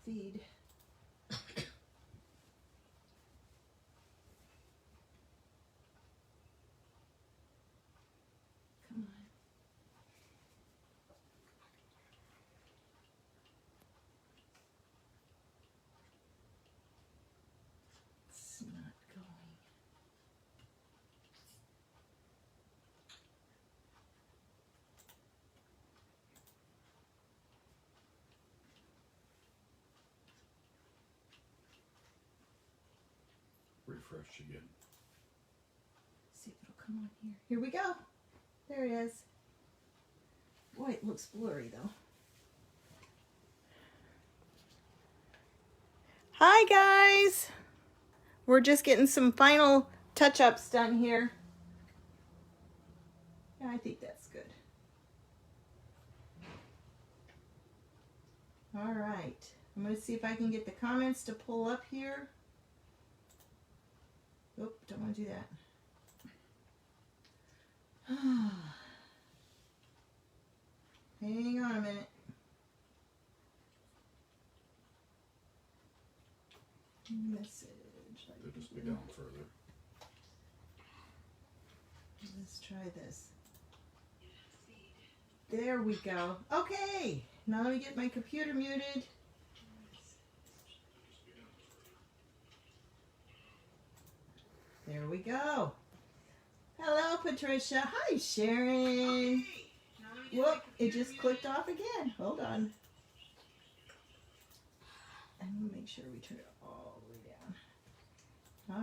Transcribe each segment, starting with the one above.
feed. Come on. It's not going. Refresh again. See if it'll come on here. Here we go. There it is. Boy, it looks blurry though. Hi guys. We're just getting some final touch-ups done here. Yeah, I think that's good. All right. I'm going to see if I can get the comments to pull up here. Oop, don't want to do that. Hang on a minute. Message. They'll just be down further. Let's try this. There we go. Okay. Now let me get my computer muted. There we go. Hello, Patricia. Hi, Sharon. Whoop, it just clicked off again. Hold on. I'm going to make sure we turn it all the way down.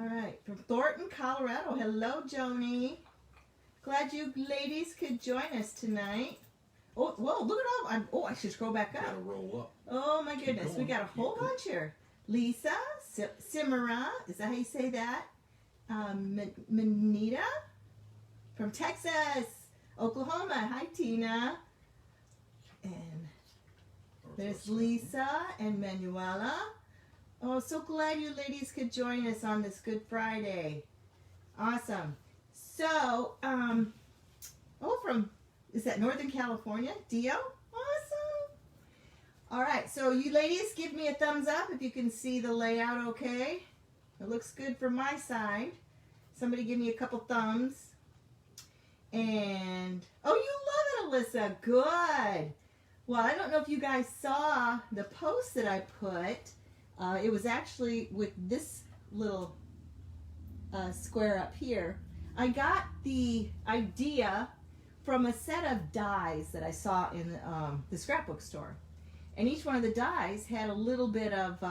All right. From Thornton, Colorado. Hello, Joni. Glad you ladies could join us tonight. Oh, whoa, look at all. I should scroll back up. Gotta roll up. Oh, my goodness. We got a whole bunch here. Lisa, Simara, is that how you say that? Manita from Texas, Oklahoma. Hi, Tina. And there's Lisa and Manuela. Oh, so glad you ladies could join us on this Good Friday. Awesome. So, is that Northern California? Dio? Awesome. All right, so you ladies give me a thumbs up if you can see the layout okay. It looks good from my side. Somebody give me a couple thumbs. And, oh, you love it, Alyssa. Good. Well, I don't know if you guys saw the post that I put. It was actually with this little square up here. I got the idea from a set of dies that I saw in the scrapbook store. And each one of the dies had a little bit of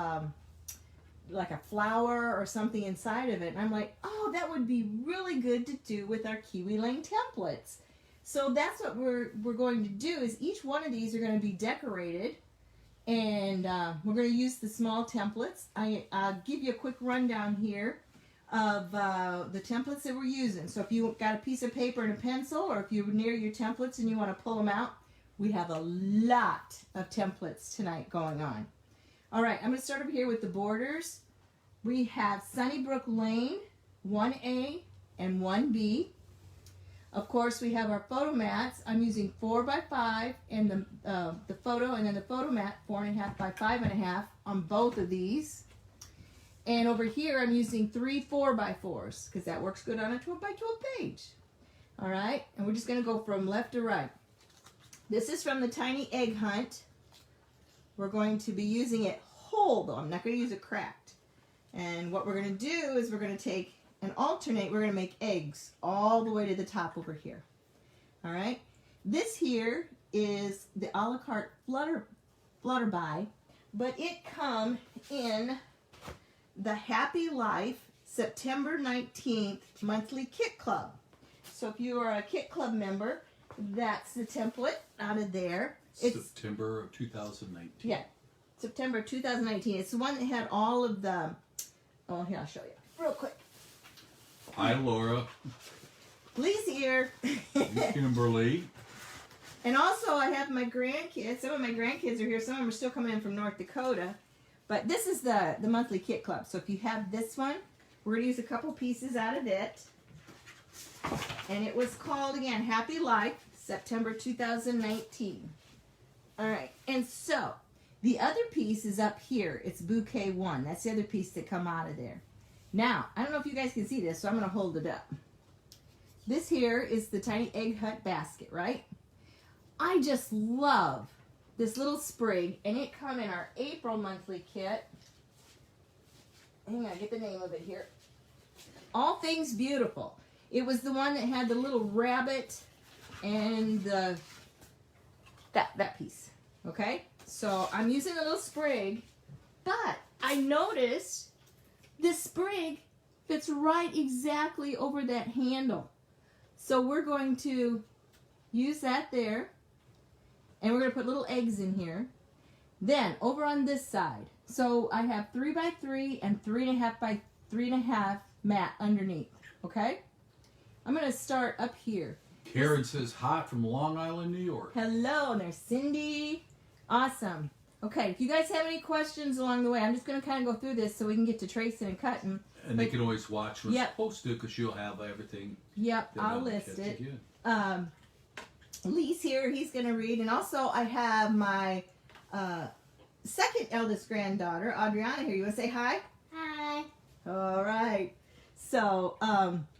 like a flower or something inside of it. And I'm like, oh, that would be really good to do with our Kiwi Lane templates. So that's what we're going to do, is each one of these are going to be decorated. And we're going to use the small templates. I'll give you a quick rundown here of the templates that we're using. So if you got a piece of paper and a pencil, or if you're near your templates and you want to pull them out, we have a lot of templates tonight going on. All right, I'm going to start over here with the borders. We have Sunnybrook Lane, 1A and 1B. Of course, we have our photo mats. I'm using 4x5 and the photo, and then the photo mat 4.5 by 5.5 on both of these. And over here, I'm using 3 4x4s because that works good on a 12x12 page. All right, and we're just going to go from left to right. This is from the Tiny Egg Hunt. We're going to be using it whole, though. I'm not going to use it cracked. And what we're going to do is we're going to take and alternate. We're going to make eggs all the way to the top over here. All right. This here is the a la carte flutterby, but it comes in the Happy Life September 19th monthly Kit Club. So if you are a Kit Club member, that's the template out of there. It's September of 2019. Yeah, September 2019. It's the one that had all of the, oh, here, I'll show you real quick. Hi, Laura. Lee's here. Kimberly. And also I have my grandkids. Some of my grandkids are here. Some of them are still coming in from North Dakota. But this is the monthly kit club. So if you have this one, we're going to use a couple pieces out of it. And it was called, again, Happy Life, September 2019. All right. And so The other piece is up here. It's bouquet 1. That's the other piece that come out of there. Now, I don't know if you guys can see this, so I'm going to hold it up. This here is the Tiny Egg Hut basket, right? I just love this little sprig, and it come in our April monthly kit. Hang on, get the name of it here. All Things Beautiful. It was the one that had the little rabbit and the that piece. Okay? So I'm using a little sprig, but I noticed this sprig fits right exactly over that handle. So we're going to use that there, and we're going to put little eggs in here. Then over on this side, so I have 3x3 and 3.5 by 3.5 mat underneath. Okay? I'm going to start up here. Karen says hi from Long Island, New York. Hello, and there's Cindy. Awesome. Okay, if you guys have any questions along the way, I'm just going to kind of go through this so we can get to tracing and cutting. And they can always watch what's supposed to, because you'll have everything. Yep, I'll list it. Lee's here. He's going to read. And also, I have my second eldest granddaughter, Adriana, here. You want to say hi? Hi. All right. So,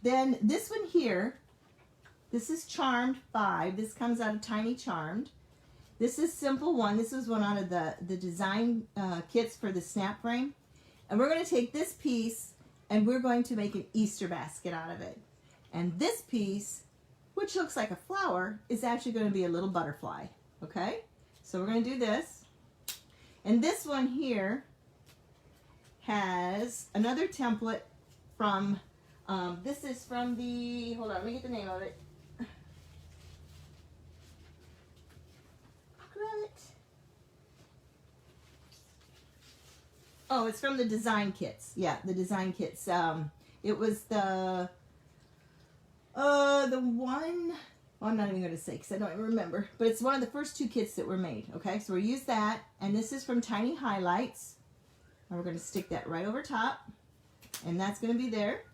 then this one here, this is Charmed 5. This comes out of Tiny Charmed. This is Simple 1. This is one out of the design kits for the snap frame. And we're going to take this piece and we're going to make an Easter basket out of it. And this piece, which looks like a flower, is actually going to be a little butterfly. Okay? So we're going to do this. And this one here has another template from, this is from the, hold on, let me get the name of it. Oh, it's from the design kits. Yeah, the design kits. It was the one, well, I'm not even going to say because I don't even remember. But it's one of the first 2 kits that were made. Okay, so we'll use that. And this is from Tiny Highlights. And we're going to stick that right over top. And that's going to be there.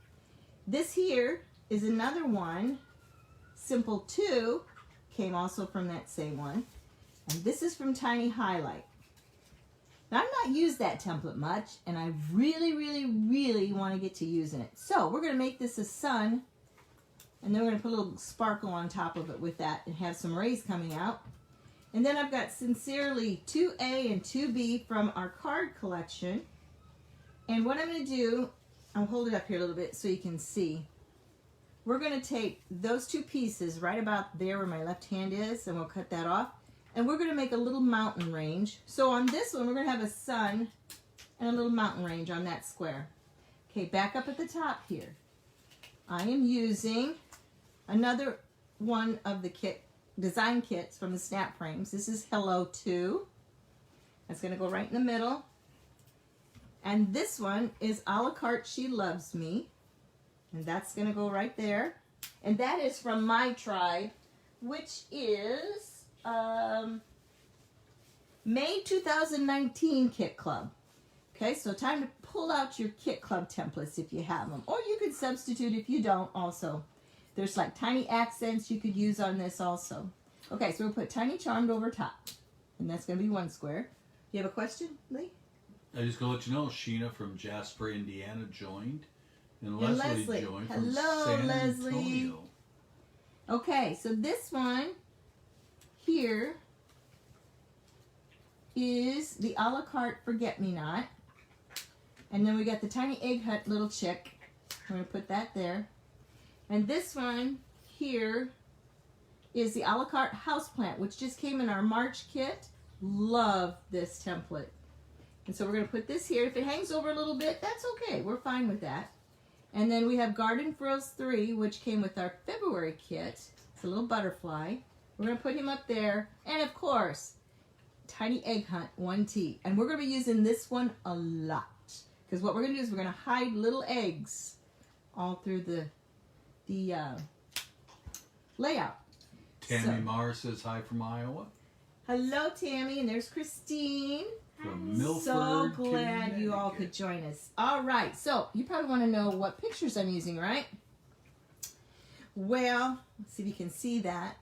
This here is another one. Simple 2 came also from that same one. And this is from Tiny Highlight. Now, I've not used that template much, and I really, really, really want to get to using it. So we're going to make this a sun, and then we're going to put a little sparkle on top of it with that and have some rays coming out. And then I've got Sincerely 2A and 2B from our card collection. And what I'm going to do, I'll hold it up here a little bit so you can see. We're going to take those 2 pieces right about there where my left hand is, and we'll cut that off. And we're going to make a little mountain range. So on this one, we're going to have a sun and a little mountain range on that square. Okay, back up at the top here. I am using another one of the design kits from the snap frames. This is Hello 2. That's going to go right in the middle. And this one is A La Carte She Loves Me. And that's going to go right there. And that is from My Tribe, which is May 2019 Kit Club. Okay, so time to pull out your Kit Club templates if you have them. Or you could substitute if you don't also. There's like tiny accents you could use on this also. Okay, so we'll put Tiny Charmed over top. And that's going to be 1 square. You have a question, Lee? I just going to let you know, Sheena from Jasper, Indiana joined. And Leslie joined from San Antonio. Okay, so this one here is the A La Carte Forget-Me-Not. And then we got the Tiny Egg Hut Little Chick. I'm going to put that there. And this one here is the A La Carte Houseplant, which just came in our March kit. Love this template. And so we're going to put this here. If it hangs over a little bit, that's okay. We're fine with that. And then we have Garden Frills 3, which came with our February kit. It's a little butterfly. We're going to put him up there. And of course, Tiny Egg Hunt 1T. And we're going to be using this one a lot. Because what we're going to do is we're going to hide little eggs all through the layout. Tammy Mars says hi from Iowa. Hello, Tammy. And there's Christine. From Milford, so glad you all could join us. All right. So you probably want to know what pictures I'm using, right? Well, let's see if you can see that.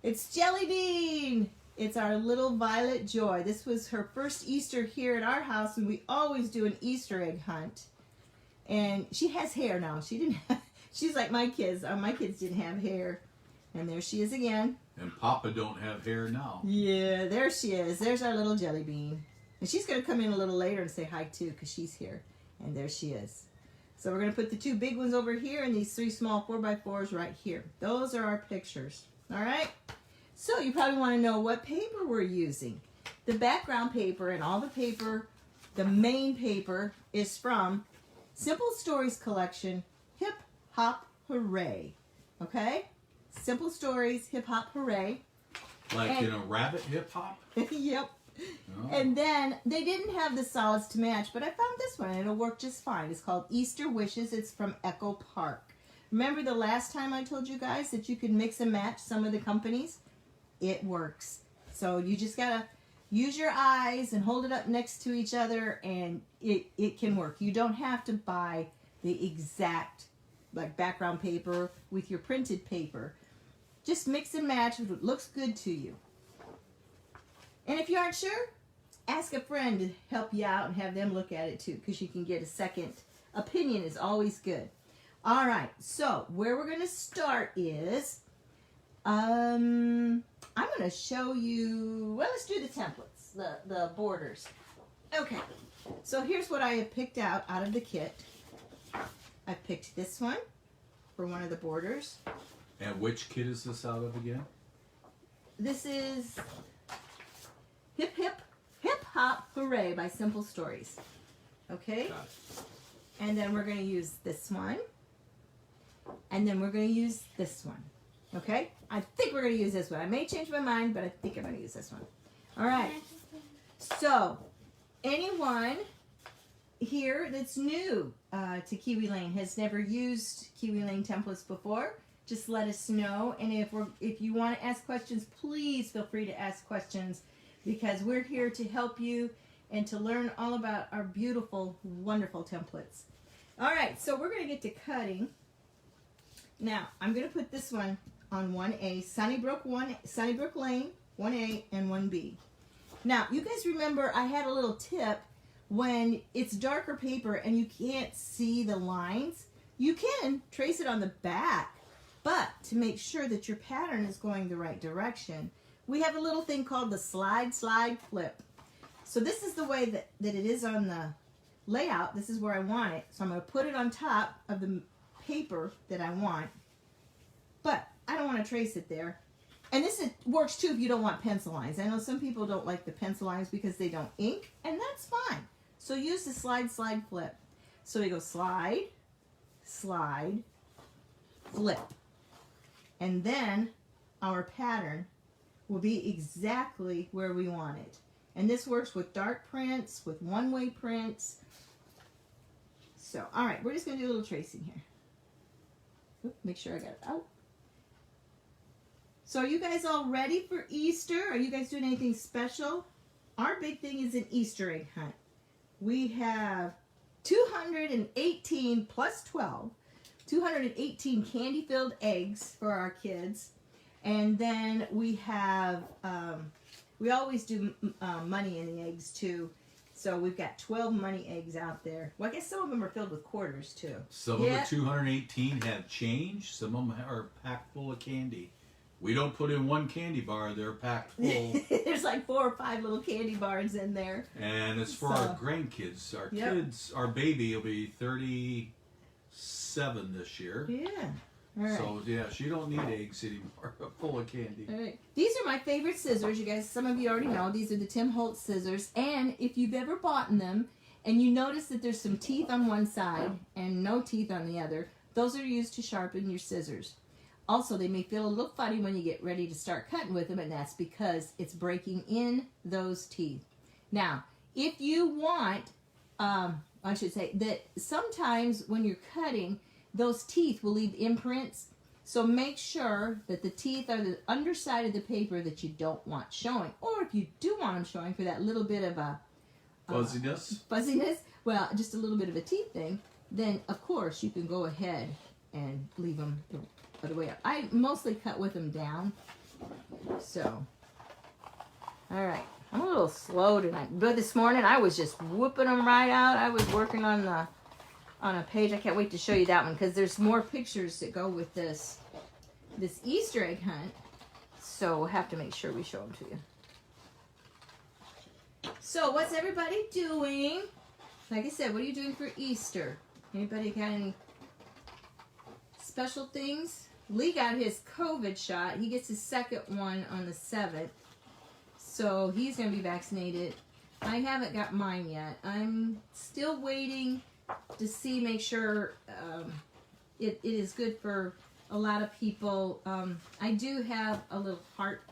It's Jelly Bean. It's our little Violet Joy. This was her first Easter here at our house, and we always do an Easter egg hunt. And she has hair now. She didn't have, she's like my kids. My kids didn't have hair. And there she is again. And Papa don't have hair now. Yeah, there she is. There's our little jelly bean. And she's going to come in a little later and say hi too, because she's here. And there she is. So we're going to put the 2 big ones over here and these 3 small 4x4s right here. Those are our pictures. All right? So you probably want to know what paper we're using. The background paper and all the paper, the main paper, is from Simple Stories collection, Hip Hop Hooray. Okay? Simple Stories, Hip Hop Hooray. Like, rabbit hip hop? Yep. Oh. And then they didn't have the solids to match, but I found this one and it'll work just fine. It's called Easter Wishes. It's from Echo Park. Remember the last time I told you guys that you could mix and match some of the companies? It works. So you just gotta use your eyes and hold it up next to each other and it can work. You don't have to buy the exact like background paper with your printed paper. Just mix and match with what looks good to you. And if you aren't sure, ask a friend to help you out and have them look at it too, because you can get a second opinion is always good. All right, so where we're going to start is, I'm going to show you, well, let's do the templates, the borders. Okay, so here's what I have picked out of the kit. I picked this one for one of the borders. And which kit is this out of again? This is Hip Hop Hooray by Simple Stories. Okay? Got it. And then we're going to use this one. And then we're going to use this one. Okay? I think we're going to use this one. I may change my mind, but I think I'm going to use this one. All right. So, anyone here that's new to Kiwi Lane, has never used Kiwi Lane templates before, just let us know. And if you want to ask questions, please feel free to ask questions, because we're here to help you and to learn all about our beautiful, wonderful templates. All right, so we're going to get to cutting. Now, I'm going to put this one on 1A, Sunnybrook Lane, 1A and 1B. Now, you guys remember I had a little tip. When it's darker paper and you can't see the lines, you can trace it on the back. But to make sure that your pattern is going the right direction, we have a little thing called the slide, flip. So this is the way that it is on the layout. This is where I want it. So I'm going to put it on top of the paper that I want. But I don't want to trace it there. And this works too if you don't want pencil lines. I know some people don't like the pencil lines because they don't ink, and that's fine. So use the slide, flip. So we go slide, flip. And then our pattern will be exactly where we want it. And this works with dark prints, with one-way prints. So, all right, we're just going to do a little tracing here. Oop, make sure I got it out. So are you guys all ready for Easter? Are you guys doing anything special? Our big thing is an Easter egg hunt. We have 218 plus 12, 218 candy-filled eggs for our kids. And then we have, we always do money in the eggs too. So we've got 12 money eggs out there. Well, I guess some of them are filled with quarters too. Some of the 218 have change. Some of them are packed full of candy. We don't put in one candy bar. They're packed full. There's like 4 or 5 little candy bars in there. And it's for our grandkids. Our kids, our baby will be 37 this year. Yeah. All right. So, yeah, she don't need eggs anymore, full of candy. All right. These are my favorite scissors, you guys. Some of you already know. These are the Tim Holtz scissors. And if you've ever bought them and you notice that there's some teeth on one side and no teeth on the other, those are used to sharpen your scissors. Also, they may feel a little funny when you get ready to start cutting with them, and that's because it's breaking in those teeth. Now, if you want, I should say, that sometimes when you're cutting, those teeth will leave imprints. So make sure that the teeth are the underside of the paper that you don't want showing. Or if you do want them showing for that little bit of a fuzziness, well, just a little bit of a teeth thing, then of course you can go ahead and leave them the other way up. I mostly cut with them down. So, All right. I'm a little slow tonight, but this morning I was just whooping them right out. I was working on a page. I can't wait to show you that one because there's more pictures that go with this Easter egg hunt. So we'll have to make sure we show them to you. So what's everybody doing? Like I said, what are you doing for Easter? Anybody got any special things? Lee got his COVID shot. He gets his second one on the 7th. So he's going to be vaccinated. I haven't got mine yet. I'm still waiting to see, make sure it is good for a lot of people. I do have a little heart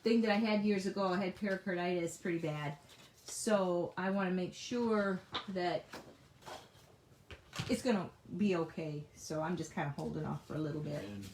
thing that I had years ago. I had pericarditis pretty bad. So I want to make sure that it's going to be okay. So I'm just kind of holding off for a little bit. And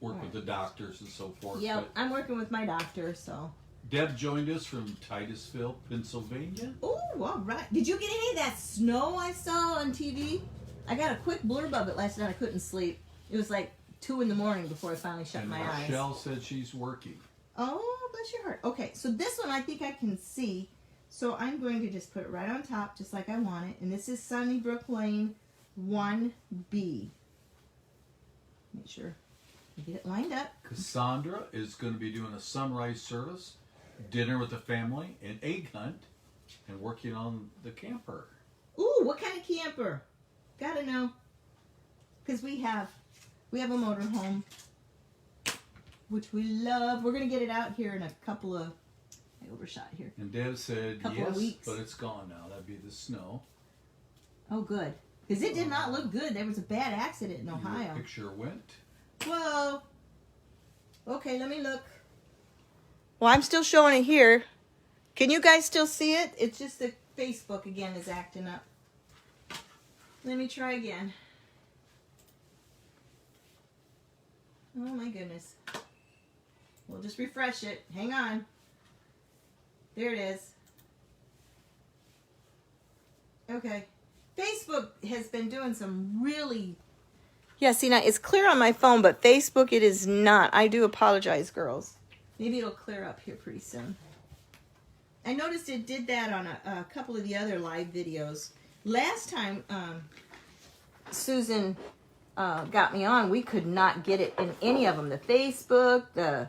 work with the doctors and so forth. Yep, I'm working with my doctor, so. Deb joined us from Titusville, Pennsylvania. Oh, all right. Did you get any of that snow I saw on TV? I got a quick blurb of it last night. I couldn't sleep. It was like 2 in the morning before I finally shut my eyes. Michelle said she's working. Oh, bless your heart. Okay, so this one I think I can see. So I'm going to just put it right on top, just like I want it. And this is Sunnybrook Lane 1B. Make sure you get it lined up. Cassandra is going to be doing a sunrise service, dinner with the family, an egg hunt, and working on the camper. Ooh, what kind of camper? Gotta know. Because we have a motorhome, which we love. We're going to get it out here in a couple of, I overshot here. And Deb said couple yes, of weeks. but it's gone now. That'd be the snow. Oh, good. Because it did not look good. There was a bad accident in Ohio. Your picture went. Whoa. Okay, let me look. Well, I'm still showing it here. Can you guys still see it? It's just that Facebook again is acting up. Let me try again. Oh my goodness. We'll just refresh it. Hang on. There it is. Okay. Facebook has been doing some really... Yeah, see, now it's clear on my phone, but Facebook it is not. I do apologize, girls. Maybe it'll clear up here pretty soon. I noticed it did that on a couple of the other live videos. Last time Susan got me on, we could not get it in any of them. The Facebook,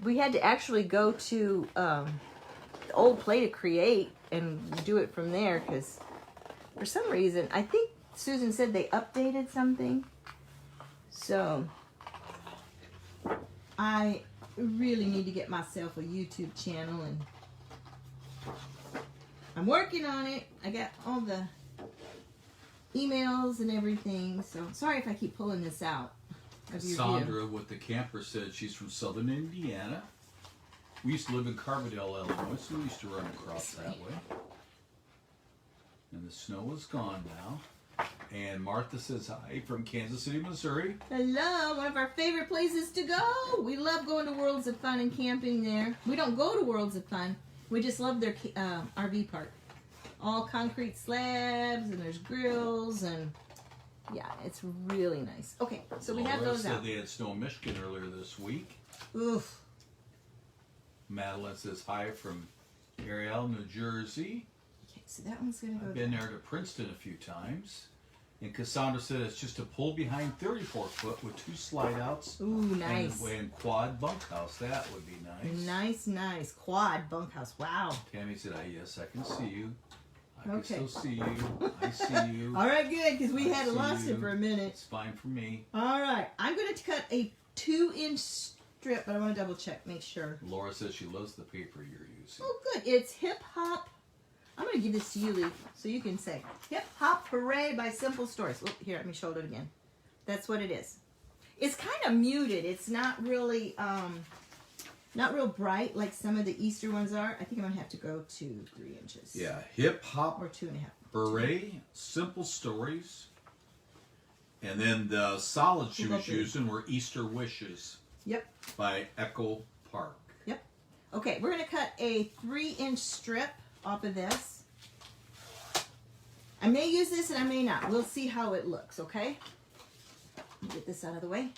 we had to actually go to the old Play to Create and do it from there because for some reason, I think Susan said they updated something. So I really need to get myself a YouTube channel and I'm working on it. I got all the emails and everything. So sorry if I keep pulling this out of your Sandra view. with the camper said she's from southern Indiana. We used to live in Carbondale, Illinois, so we used to run across that way. And the snow is gone now. And Martha says hi from Kansas City, Missouri. Hello, one of our favorite places to go. We love going to Worlds of Fun and camping there. We don't go to Worlds of Fun. We just love their RV park. All concrete slabs and there's grills and yeah, it's really nice. Okay, so we have Laura those said out. they had snow in Michigan earlier this week. Oof. Madeline says hi from Ariel, New Jersey. Okay, so that one's gonna go I've been down. there to Princeton a few times. And Cassandra said it's just a pull behind 34 foot with 2 slide outs. Ooh, nice. And quad bunkhouse. That would be nice. Nice, nice. Quad bunkhouse. Wow. Tammy said, yes, I can see you. I can Okay. still see you. I see you. All right, good, because we I had see lost you. it for a minute. It's fine for me. All right, I'm going to cut a 2-inch strip, but I want to double check, make sure. Laura says she loves the paper you're using. Oh, good. It's Hip Hop. I'm going to give this to you, Lee, so you can say Hip Hop Hooray by Simple Stories. Oh, here, let me show it again. That's what it is. It's kind of muted. It's not really, not real bright like some of the Easter ones are. I think I'm going to have to go to 3 inches. Yeah, Hip Hop Or 2.5. Hooray, Simple Stories. And then the solids she was using were Easter Wishes. Yep. By Echo Park. Yep. Okay, we're going to cut a 3-inch strip off of this. I may use this and I may not. We'll see how it looks, okay? Let me get this out of the way.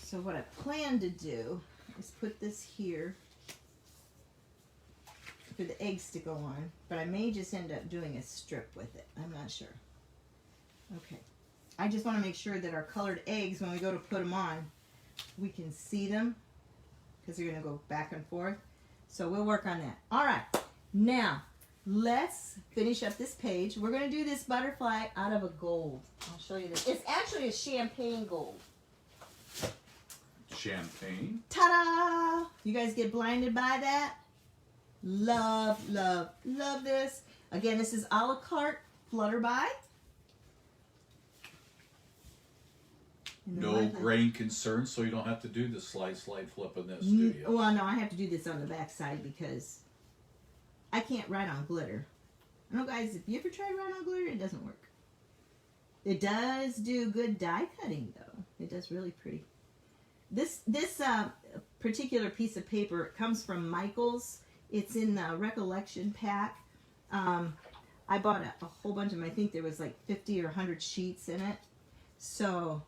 So what I plan to do, is put this here for the eggs to go on, but I may just end up doing a strip with it. I'm not sure. Okay. I just want to make sure that our colored eggs, when we go to put them on, we can see them because they're going to go back and forth. So we'll work on that. All right. Now, let's finish up this page. We're going to do this butterfly out of a gold. I'll show you this. It's actually a champagne gold. Champagne. Ta-da! You guys get blinded by that? Love, love, love this. Again, this is a la carte Flutterby. No grain concerns, so you don't have to do the slide, flip on this, do you? Well, no, I have to do this on the back side because I can't write on glitter. I know, guys, if you ever try to write on glitter, it doesn't work. It does do good die cutting, though. It does really pretty. This particular piece of paper comes from Michael's. It's in the Recollection pack. I bought a whole bunch of them. I think there was like 50 or 100 sheets in it. So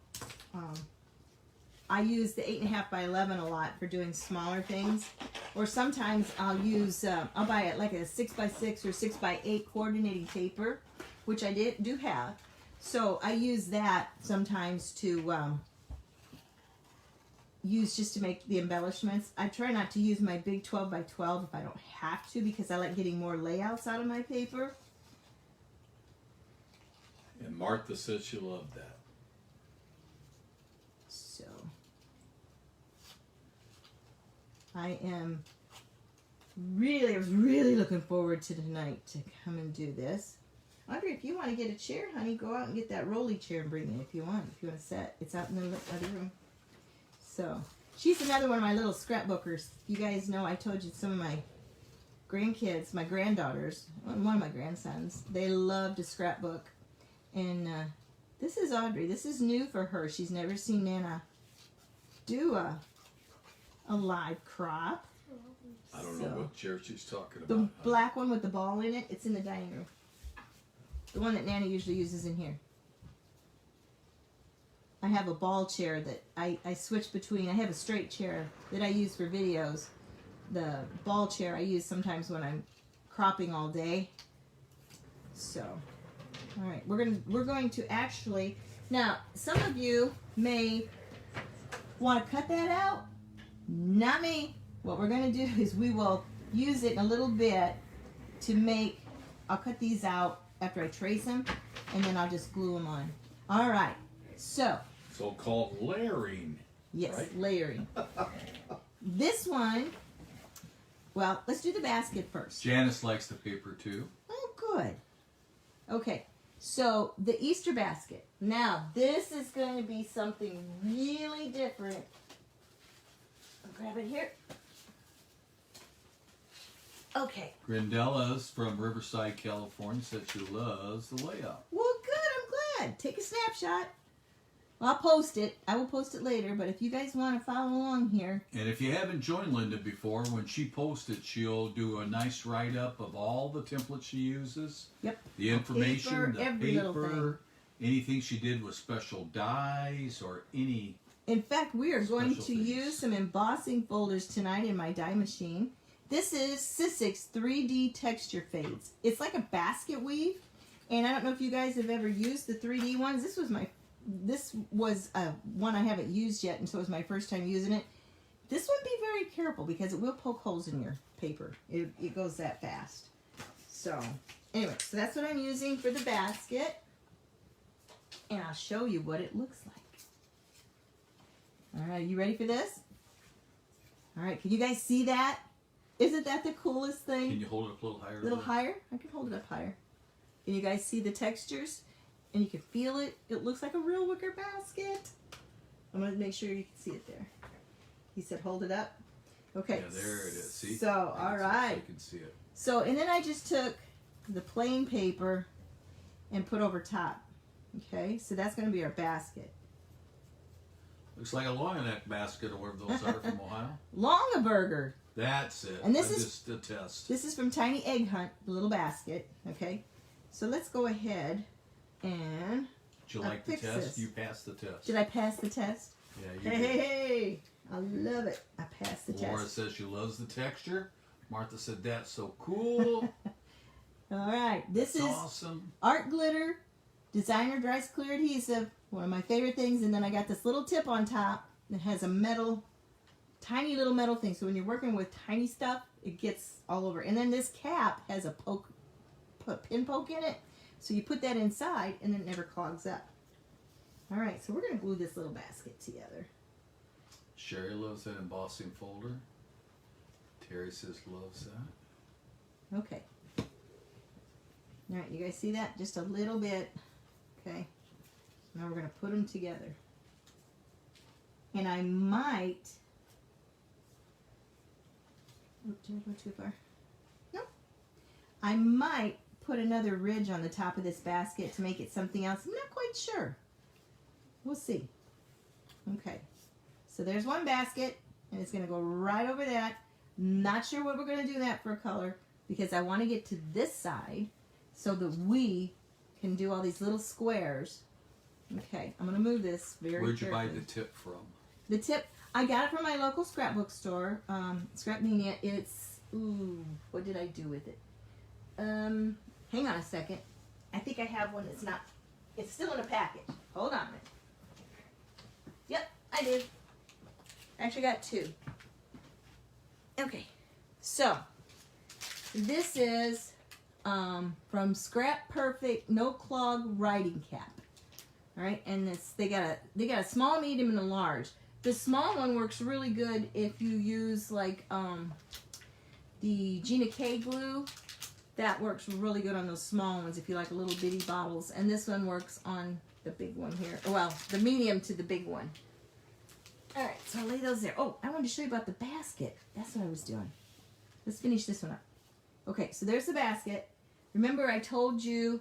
I use the 8.5 by 11 a lot for doing smaller things. Or sometimes I'll use, I'll buy it like a 6 by 6 or 6 by 8 coordinating paper, which I do have. So I use that sometimes to use just to make the embellishments. I try not to use my big 12 by 12 if I don't have to, because I like getting more layouts out of my paper. And Martha said she loved that. So I was really looking forward to tonight to come and do this. Audrey, if you want to get a chair, honey, go out and get that rolly chair and bring it if you want. If you want to sit, it's out in the other room. So she's another one of my little scrapbookers. You guys know I told you some of my grandkids, my granddaughters, one of my grandsons, they love to scrapbook. And this is Audrey. This is new for her. She's never seen Nana do a live crop. I don't know what chair she's talking about. The black one with the ball in it, it's in the dining room. The one that Nana usually uses in here. I have a ball chair that I switch between. I have a straight chair that I use for videos. The ball chair I use sometimes when I'm cropping all day. So, all right, we're going to actually, now some of you may want to cut that out. Not me. What we're going to do is we will use it in a little bit to make, I'll cut these out after I trace them, and then I'll just glue them on. All right, so-called layering. Yes, right? Layering. This one, well, let's do the basket first. Janice likes the paper too. Oh, good. Okay, so the Easter basket. Now, this is going to be something really different. I'll grab it here. Okay. Grindella's from Riverside, California, said she loves the layout. Well, good. I'm glad. Take a snapshot. Well, I'll post it. I will post it later, but if you guys want to follow along here. And if you haven't joined Linda before, when she posts it, she'll do a nice write-up of all the templates she uses. Yep. The information, every little thing. the paper, anything she did with special dies or any. In fact, we are going to things. use some embossing folders tonight in my die machine. This is Sisik's 3D texture fades. It's like a basket weave, and I don't know if you guys have ever used the 3D ones. This was one I haven't used yet, and so it was my first time using it. This one, be very careful because it will poke holes in your paper. It goes that fast. So anyway, so that's what I'm using for the basket, and I'll show you what it looks like. All right, you ready for this? All right, can you guys see that? Isn't that the coolest thing? Can you hold it up a little higher? A little higher? I can hold it up higher. Can you guys see the textures? And you can feel it. It looks like a real wicker basket. I'm going to make sure you can see it there. He said hold it up. Okay. Yeah, there it is. See? So, all right. You can see it. So, and then I just took the plain paper and put over top. Okay, so that's going to be our basket. Looks like a long neck basket or whatever those are from Ohio. Longaburger. That's it. And this I'm is just a test. This is from Tiny Egg Hunt, the little basket. Okay, so let's go ahead and. Did you like the fix test? this. You passed the test. Did I pass the test? Yeah, you did. Hey! I love it. I passed the Laura test. says she loves the texture. Martha said that's so cool. All right, this is awesome. Art Glitter Designer Dry Clear Adhesive. One of my favorite things. And then I got this little tip on top that has a metal, tiny little metal thing. So when you're working with tiny stuff, it gets all over. And then this cap has a pin poke in it. So you put that inside and it never clogs up. All right, so we're going to glue this little basket together. Sherry loves that embossing folder. Terry says loves that. Okay. All right, you guys see that? Just a little bit. Okay. Now we're going to put them together. And I might... Oh, did I go too far? No. I might put another ridge on the top of this basket to make it something else. I'm not quite sure. We'll see. Okay. So there's one basket, and it's going to go right over that. Not sure what we're going to do that for a color, because I want to get to this side so that we can do all these little squares. Okay, I'm going to move this very Where'd you carefully. buy the tip from? The tip, I got it from my local scrapbook store, Scrapmania. It's, ooh, what did I do with it? Hang on a second. I think I have one that's not, it's still in a package. Hold on a minute. Yep, I did. Actually got two. Okay, so this is from Scrap Perfect No Clog Writing Cap. All right, and this they got a small, medium, and a large. The small one works really good if you use like the Gina K glue. That works really good on those small ones if you like little bitty bottles. And this one works on the big one here. Well, the medium to the big one. All right, so I'll lay those there. Oh, I wanted to show you about the basket. That's what I was doing. Let's finish this one up. Okay, so there's the basket. Remember I told you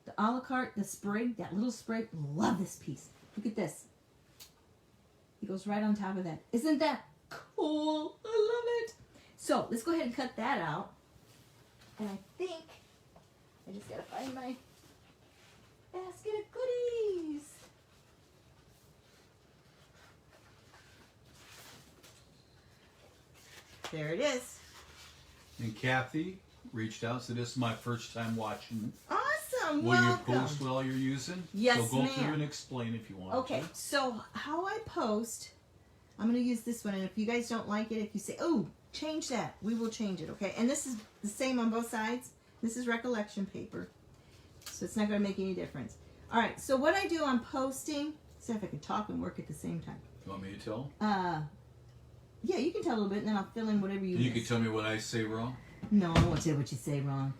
the a la carte, the sprig, that little sprig. Love this piece. Look at this. It goes right on top of that. Isn't that cool? I love it. So let's go ahead and cut that out. And I think I just gotta find my basket of goodies. There it is. And Kathy reached out and said, this is my first time watching. Awesome. Will Welcome. you post while you're using? Yes, so go ma'am. through and explain if you want Okay, to. so how I post, I'm going to use this one. And if you guys don't like it, if you say, oh, change that, we will change it, okay? And this is the same on both sides. This is recollection paper. So it's not going to make any difference. All right, so what I do on posting, see if I can talk and work at the same time. You want me to tell? Yeah, you can tell a little bit, and then I'll fill in whatever you You miss. can tell me what I say wrong? No, I won't say what you say wrong.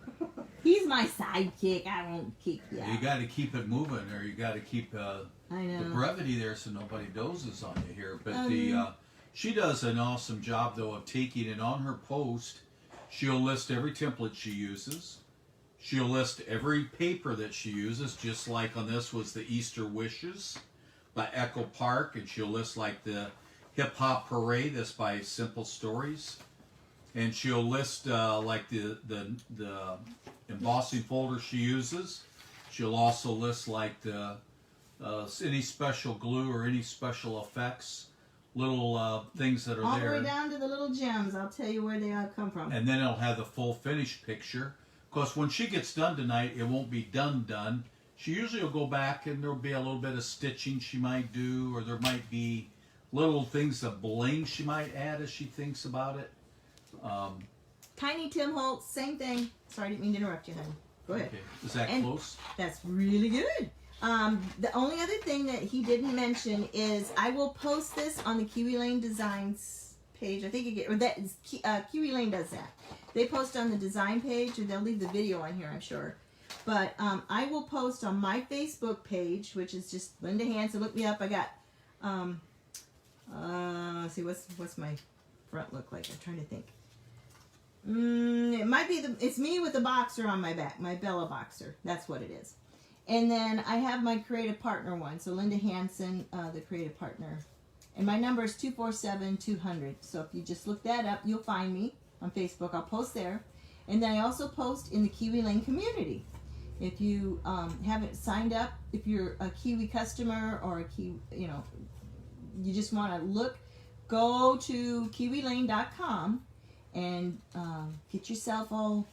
He's my sidekick. I won't kick you out. You got to keep it moving, or you got to keep I know. the brevity there so nobody dozes on you here. But she does an awesome job, though, of taking it on her post. She'll list every template she uses. She'll list every paper that she uses, just like on this was the Easter Wishes by Echo Park, and she'll list like the Hip Hop Parade, that's by Simple Stories. And she'll list like the embossing folder she uses. She'll also list like the any special glue or any special effects, little things that are all there. the way down to the little gems. I'll tell you where they all come from. And then it'll have the full finished picture. Of course, when she gets done tonight, it won't be done. She usually will go back and there'll be a little bit of stitching she might do, or there might be little things of bling she might add as she thinks about it. Tiny Tim Holtz, same thing. Sorry, I didn't mean to interrupt you, honey. Go ahead. Okay. Is that And close? That's really good. The only other thing that he didn't mention is I will post this on the Kiwi Lane Designs page. I think you get, or that is, Kiwi Lane does that. They post on the design page, or they'll leave the video on here, I'm sure. But I will post on my Facebook page, which is just Linda Hanson. Look me up. I got, let's see, what's my front look like? I'm trying to think. It might be it's me with a boxer on my back, my Bella boxer. That's what it is. And then I have my creative partner one. So Linda Hanson, the creative partner. And my number is 247-200. So if you just look that up, you'll find me on Facebook. I'll post there. And then I also post in the Kiwi Lane community. If you haven't signed up, if you're a Kiwi customer or a Kiwi, you just want to look, go to kiwilane.com and get yourself all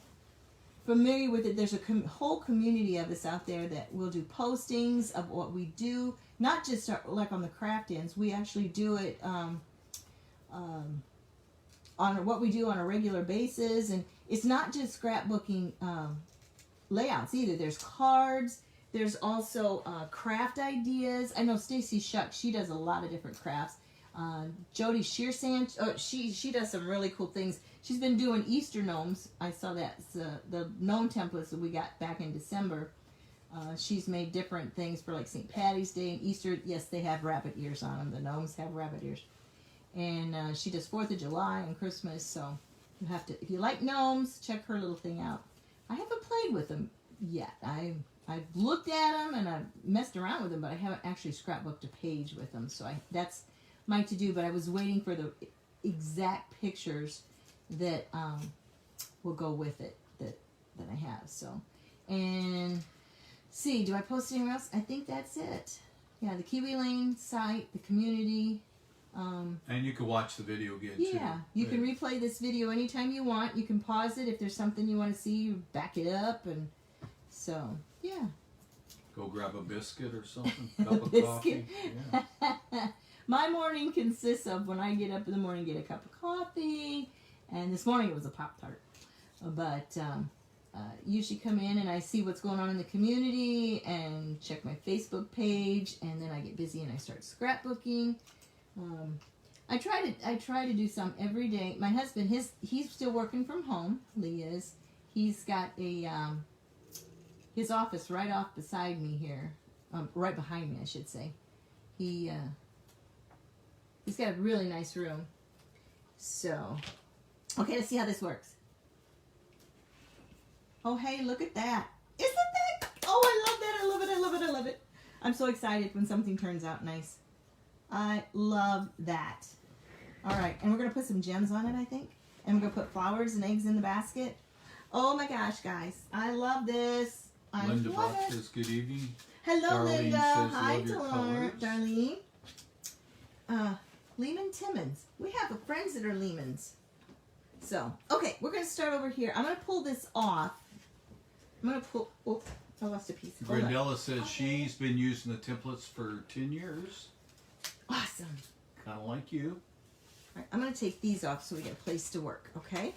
familiar with it. There's a whole community of us out there that will do postings of what we do, not just like on the craft ends. We actually do it on what we do on a regular basis, and it's not just scrapbooking layouts either. There's cards. There's also craft ideas. I know Stacy Shuck, she does a lot of different crafts. Jody Shearsand, she does some really cool things. She's been doing Easter gnomes. I saw that. The gnome templates that we got back in December. She's made different things for like St. Patty's Day and Easter. Yes, they have rabbit ears on them. The gnomes have rabbit ears. And she does 4th of July and Christmas. So you have to, if you like gnomes, check her little thing out. I haven't played with them yet. I've looked at them and I've messed around with them, but I haven't actually scrapbooked a page with them. So that's my to-do, but I was waiting for the exact pictures that will go with it that I have. So, and see, do I post anywhere else? I think that's it. Yeah, the Kiwi Lane site, the community. And you can watch the video again too. Yeah, you can replay this video anytime you want. You can pause it if there's something you want to see. You back it up, and so yeah. Go grab a biscuit or something. Cup of biscuit. Coffee. Yeah. My morning consists of, when I get up in the morning, get a cup of coffee, and this morning it was a Pop-Tart. But usually come in and I see what's going on in the community and check my Facebook page, and then I get busy and I start scrapbooking. I try to do some every day. My husband, he's still working from home. Lee is. He's got a his office right off beside me here, right behind me, I should say. He's got a really nice room. So, okay, let's see how this works. Oh, hey, look at that. Isn't that? Oh, I love that. I love it. I love it. I love it. I'm so excited when something turns out nice. I love that. All right, and we're going to put some gems on it, I think. And we're going to put flowers and eggs in the basket. Oh, my gosh, guys. I love this. I Linda love Buck it. says good evening. Hello, Darlene Linda. says, Hi, love your colors. Darlene. Lehman Timmons. We have friends that are Lehmans. So, okay, we're going to start over here. I'm going to pull this off. I'm going to pull... Oh, I lost a piece. Hold on. Grandella says she's been using the templates for 10 years. Awesome. Kind of like you. All right, I'm going to take these off so we get a place to work, okay?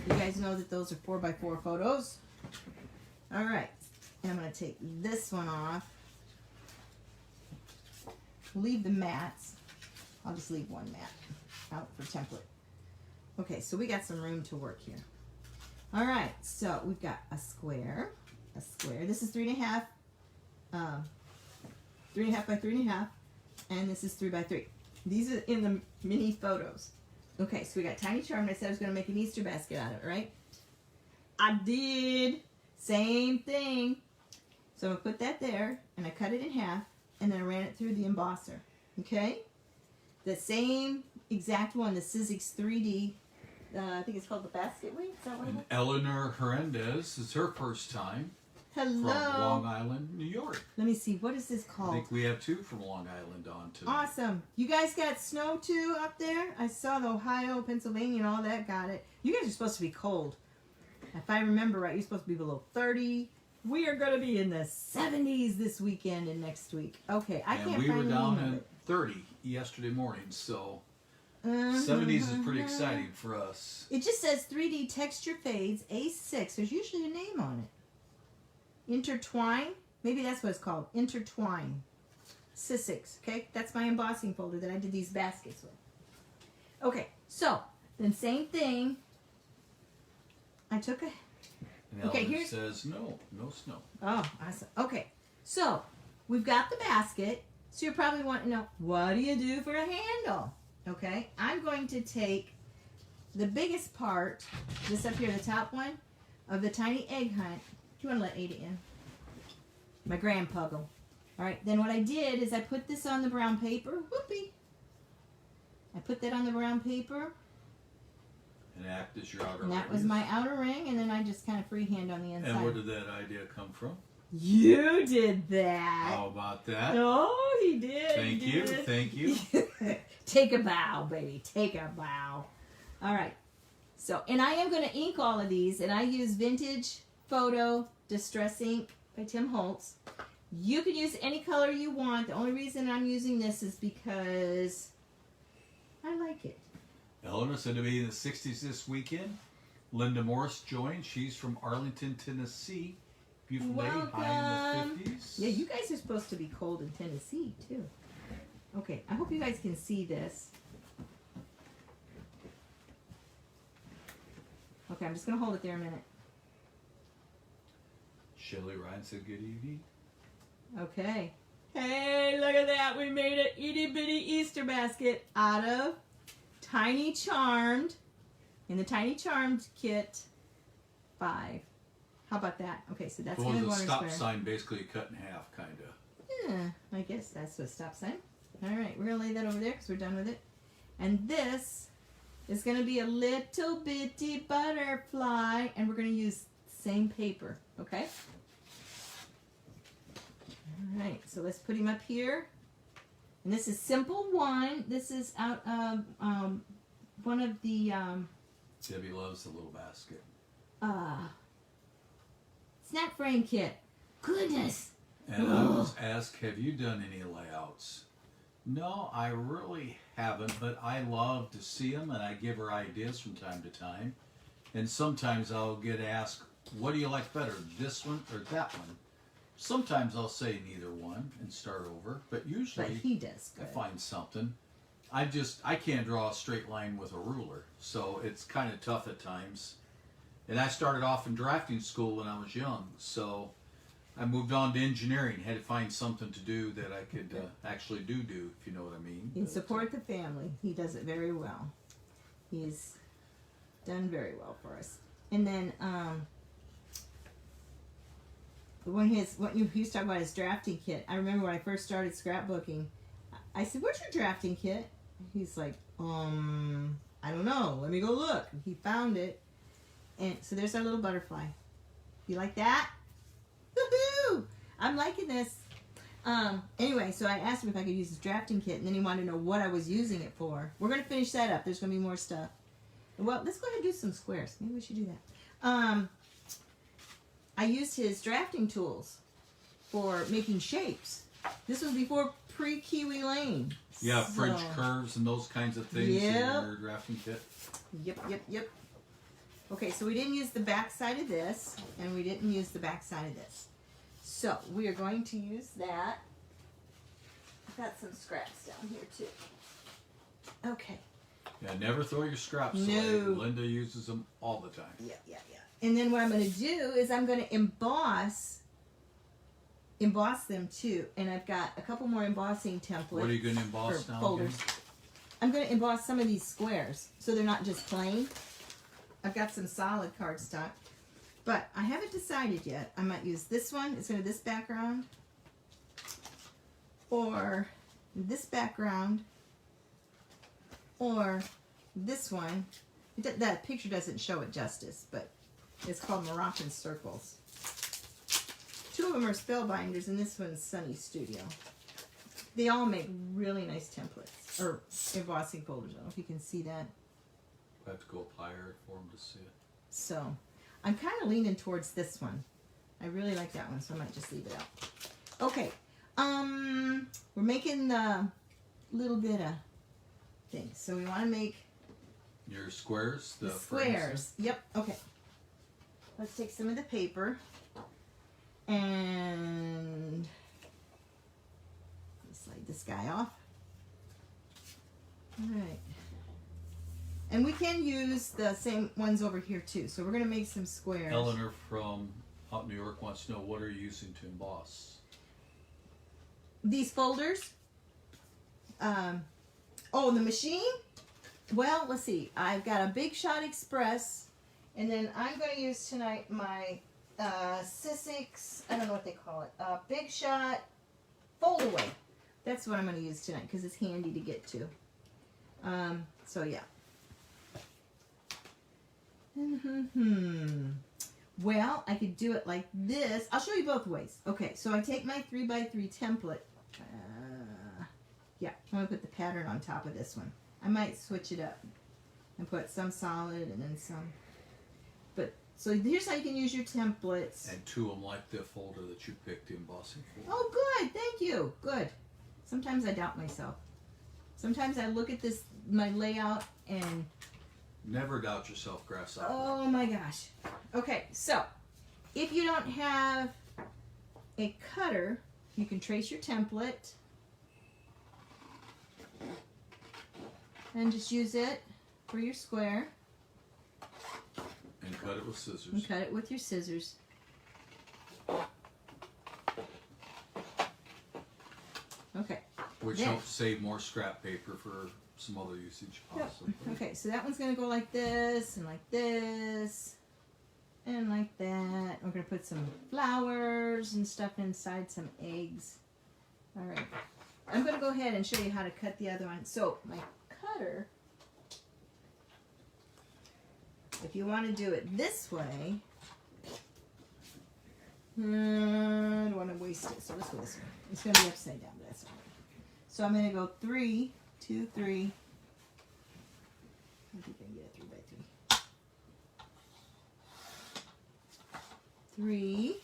You guys know that those are 4x4 photos. All right, and I'm going to take this one off. Leave the mats. I'll just leave one mat out for template. Okay, so we got some room to work here. All right, so we've got a square. This is 3.5 by 3.5, and this is 3x3. These are in the mini photos. Okay, so we got tiny charm. I said I was going to make an Easter basket out of it, right? I did. Same thing. So I'm going to put that there, and I cut it in half, and then I ran it through the embosser. Okay? The same exact one, the Sizzix 3D. I think it's called the Basket Weave. Is that what it is? And Eleanor Hernandez is her first time Hello. from Long Island, New York. Let me see. What is this I called? think we have 2 from Long Island on today. Awesome. You guys got snow too up there? I saw the Ohio, Pennsylvania, and all that got it. You guys are supposed to be cold. If I remember right, you're supposed to be below 30. We are going to be in the 70s this weekend and next week. Okay, I can't find And we were down the name of at it. 30 yesterday morning, so 70s is pretty exciting for us. It just says 3D texture fades, A6. There's usually a name on it. Intertwine. Maybe that's what it's called. Intertwine. Sizzix. Okay, that's my embossing folder that I did these baskets with. Okay, so then same thing. I took a... And Okay, Eleanor here's... says, no snow. Oh, awesome. Okay, so we've got the basket. So you're probably wanting to know, what do you do for a handle? Okay, I'm going to take the biggest part, this up here, the top one, of the tiny egg hunt. Do you want to let Ada in? My grandpuggle. All right, then what I did is I put this on the brown paper. Whoopee. I put that on the brown paper. And act as your outer And that ring. was my outer ring, and then I just kind of freehand on the inside. And where did that idea come from? You did that. How about that? Oh, he did. Thank you. Thank you. Take a bow, baby. Take a bow. All right. So, and I am going to ink all of these, and I use Vintage Photo Distress Ink by Tim Holtz. You can use any color you want. The only reason I'm using this is because I like it. Eleanor said to be in the 60s this weekend. Linda Morris joined. She's from Arlington, Tennessee. Beautiful day, high in the 50s. Yeah, you guys are supposed to be cold in Tennessee, too. Okay, I hope you guys can see this. Okay, I'm just going to hold it there a minute. Shelley Ryan said good evening. Okay. Hey, look at that. We made an itty bitty Easter basket out of Tiny Charmed. In the Tiny Charmed kit, 5. How about that? Okay, so that's going to go on a our stop square. sign basically cut in half, kind of. Yeah, I guess that's a stop sign. All right, we're going to lay that over there because we're done with it. And this is going to be a little bitty butterfly, and we're going to use the same paper, okay? All right, so let's put him up here. And this is Simple One. This is out of one of the Debbie loves the little basket. snack frame kit. Goodness. And I was asked, have you done any layouts? No, I really haven't, but I love to see them, and I give her ideas from time to time. And sometimes I'll get asked, what do you like better, this one or that one? Sometimes I'll say neither one and start over, but usually But he does I good. find something. I can't draw a straight line with a ruler, so it's kind of tough at times. And I started off in drafting school when I was young, so I moved on to engineering. Had to find something to do that I could actually do, if you know what I mean. You support the family. He does it very well. He's done very well for us. And then when he was talking about his drafting kit, I remember when I first started scrapbooking, I said, "What's your drafting kit?" He's like, I don't know. Let me go look. He found it. And so there's our little butterfly. You like that? Woohoo! I'm liking this. Anyway, so I asked him if I could use his drafting kit, and then he wanted to know what I was using it for. We're going to finish that up. There's going to be more stuff. Well, let's go ahead and do some squares. Maybe we should do that. I used his drafting tools for making shapes. This was before pre-Kiwi Lane. Yeah, French curves and those kinds of things in your drafting kit. Yep. Okay, so we didn't use the back side of this, and we didn't use the back side of this. So we are going to use that. I've got some scraps down here too. Okay. Yeah, never throw your scraps away. Linda uses them all the time. Yeah. And then what I'm going to do is I'm going to emboss them too. And I've got a couple more embossing templates. What are you going to emboss now? Folders. Again? I'm going to emboss some of these squares so they're not just plain. I've got some solid cardstock, but I haven't decided yet. I might use this one. It's going to this background, or this background, or this one. That picture doesn't show it justice, but it's called Moroccan Circles. 2 of them are Spellbinders, and this one's Sunny Studio. They all make really nice templates, or embossing folders. I don't know if you can see that. I have to go up higher for them to see it. So, I'm kind of leaning towards this one. I really like that one, so I might just leave it out. Okay, we're making the little bit of things. So we want to make your squares. The squares. Yep. Okay. Let's take some of the paper and slide this guy off. All right. And we can use the same ones over here too. So we're going to make some squares. Eleanor from out in New York wants to know, what are you using to emboss? These folders. Oh, the machine? Well, let's see. I've got a Big Shot Express. And then I'm going to use tonight my Sissix, I don't know what they call it, Big Shot Fold Away. That's what I'm going to use tonight because it's handy to get to. So, yeah. Well, I could do it like this. I'll show you both ways. Okay, so I take my 3x3 template. Yeah, I'm going to put the pattern on top of this one. I might switch it up and put some solid and then some. But so here's how you can use your templates. And two of them like the folder that you picked, the embossing folder. Oh, good. Thank you. Good. Sometimes I doubt myself. Sometimes I look at this, my layout, and... Never doubt yourself, grasshopper. Oh my gosh. Okay, so if you don't have a cutter, you can trace your template and just use it for your square. And cut it with scissors. And cut it with your scissors. Okay. Which Then- helps save more scrap paper for some other usage possibly. Okay, so that one's going to go like this, and like this, and like that. We're going to put some flowers and stuff inside, some eggs. All right. I'm going to go ahead and show you how to cut the other one. So my cutter, if you want to do it this way, I don't want to waste it, so let's go this way. It's going to be upside down, but that's all right. So I'm going to go 3, 2, 3. I think I can get a 3x3. 3.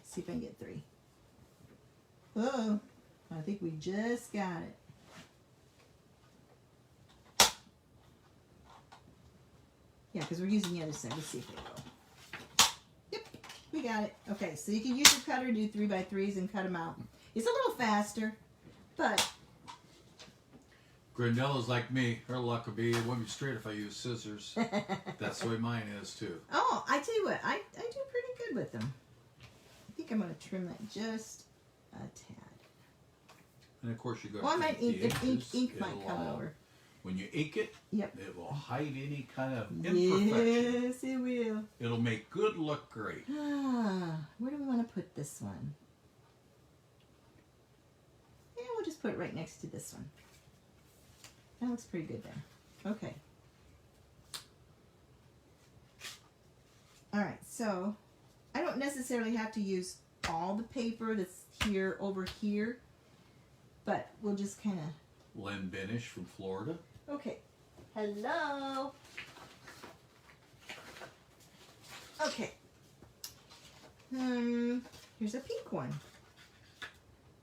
Let's see if I can get 3. Oh, I think we just got it. Yeah, because we're using the other side. Let's see if they go. Yep, we got it. Okay, so you can use your cutter, do 3x3s and cut them out. It's a little faster, but... Grandella's like me. Her luck would be, it wouldn't be straight if I use scissors. That's the way mine is, too. Oh, I tell you what, I do pretty good with them. I think I'm going to trim that just a tad. And of course, you go Well, I might ink, edges. ink might It'll, come over. When you ink it, Yep. it will hide any kind of imperfection. Yes, it will. It'll make good look great. Ah, where do we want to put this one? Yeah, we'll just put it right next to this one. That looks pretty good there. Okay. All right, so I don't necessarily have to use all the paper that's here over here, but we'll just kind of... Len Benish from Florida. Okay. Hello. Okay. Here's a pink one.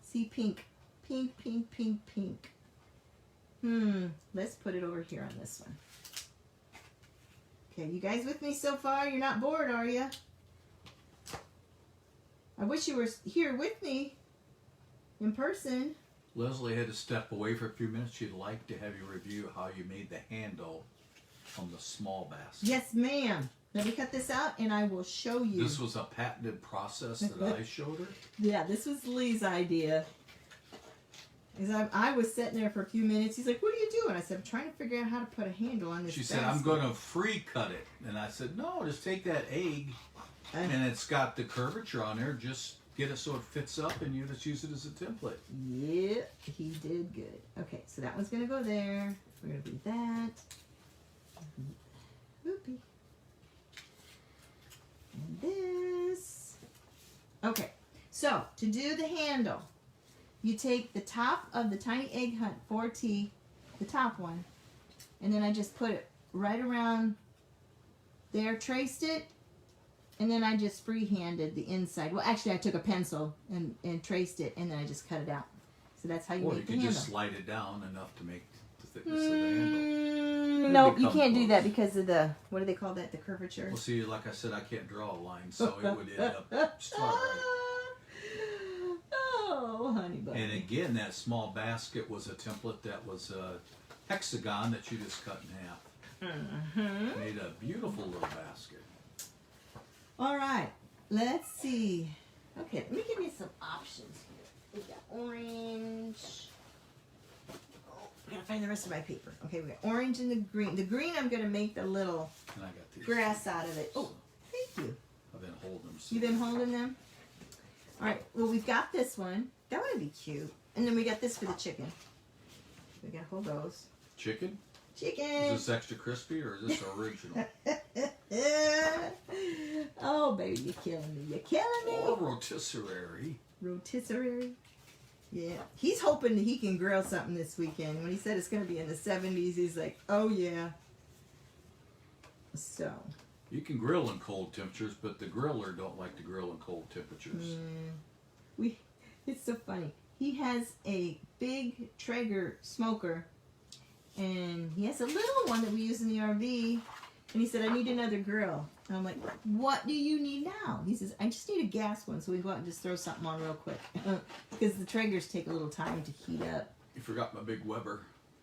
See, pink. Pink, pink, pink, pink. Let's put it over here on this one. Okay, you guys with me so far? You're not bored, are you? I wish you were here with me in person. Leslie had to step away for a few minutes. She'd like to have you review how you made the handle on the small basket. Yes, ma'am. Let me cut this out and I will show you. This was a patented process that I showed her. Yeah, this was Lee's idea. Because I was sitting there for a few minutes. He's like, what are you doing? I said, I'm trying to figure out how to put a handle on this She said, basket. I'm going to free cut it. And I said, no, just take that egg and it's got the curvature on there. Just get it so it fits up and you just use it as a template. Yeah, he did good. Okay, so that one's going to go there. We're going to do that. Whoopee. And this. Okay, so to do the handle, you take the top of the Tiny Egg Hunt 4T, the top one, and then I just put it right around there, traced it, and then I just freehanded the inside. Well, actually, I took a pencil and traced it, and then I just cut it out. So that's how you Or you make the could handle. just slide it down enough to make the thickness of the handle. No, It'd you become can't do close. that because of the, what do they call that, the curvature? Well, see, like I said, I can't draw a line, so it would end up just about right. Oh, honey bunny. And again, that small basket was a template that was a hexagon that you just cut in half. Mm-hmm. Made a beautiful little basket. All right, let's see. Okay, let me give you some options here. We got orange. Oh, I gotta find the rest of my paper. Okay, we got orange and the green. The green, I'm gonna make the little And I got these. grass out of it. Oh, thank you. I've been holding them. You've been holding them? All right, well, we've got this one. That would be cute. And then we got this for the chicken. We gotta hold those. Chicken? Chicken! Is this extra crispy or is this original? Oh, baby, you're killing me. You're killing me. Oh, rotisserie. Rotisserie. Yeah. He's hoping that he can grill something this weekend. When he said it's going to be in the 70s, he's like, oh, yeah. So. You can grill in cold temperatures, but the griller don't like to grill in cold temperatures. It's so funny. He has a big Traeger smoker, and he has a little one that we use in the RV. And he said, I need another grill. And I'm like, what do you need now? He says, I just need a gas one so we can go out and just throw something on real quick. Because the Traegers take a little time to heat up. You forgot my big Weber.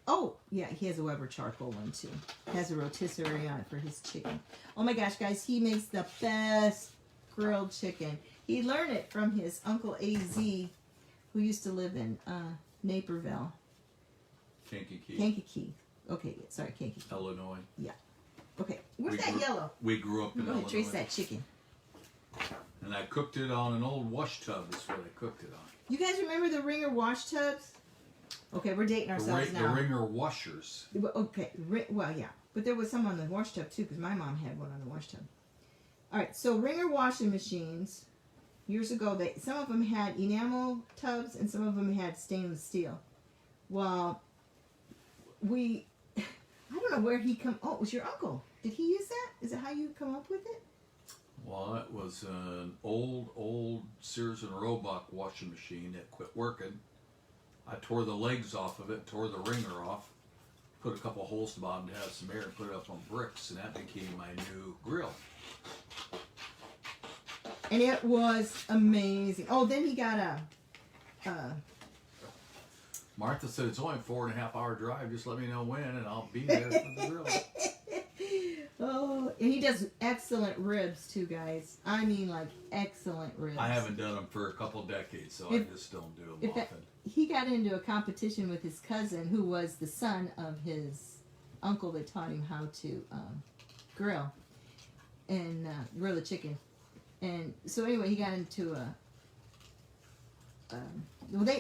Oh, yeah, he has a Weber charcoal one too. Has a rotisserie on it for his chicken. Oh my gosh, guys, he makes the best grilled chicken. He learned it from his Uncle AZ, who used to live in Naperville. Kankakee. Okay, sorry, Kankakee. Illinois. Yeah. Okay, where's that yellow? We grew up in Illinois. I'm going to trace that chicken. And I cooked it on an old wash tub. That's what I cooked it on. You guys remember the Ringer wash tubs? Okay, we're dating ourselves now. The Ringer washers. Okay, well, yeah. But there was some on the wash tub, too, because my mom had one on the wash tub. All right, so Ringer washing machines, years ago, some of them had enamel tubs and some of them had stainless steel. Well, I don't know where he oh, it was your uncle. Did he use that? Is that how you come up with it? Well, it was an old Sears and Roebuck washing machine that quit working. I tore the legs off of it, tore the wringer off, put a couple holes to the bottom to have some air, and put it up on bricks, and that became my new grill. And it was amazing. Oh, then he got a Martha said, it's only a 4.5 hour drive. Just let me know when, and I'll be there for the grill. Oh, and he does excellent ribs, too, guys. I mean, like, excellent ribs. I haven't done them for a couple decades, so I just don't do them often. He got into a competition with his cousin, who was the son of his uncle that taught him how to grill and grill the chicken. And so anyway, he got into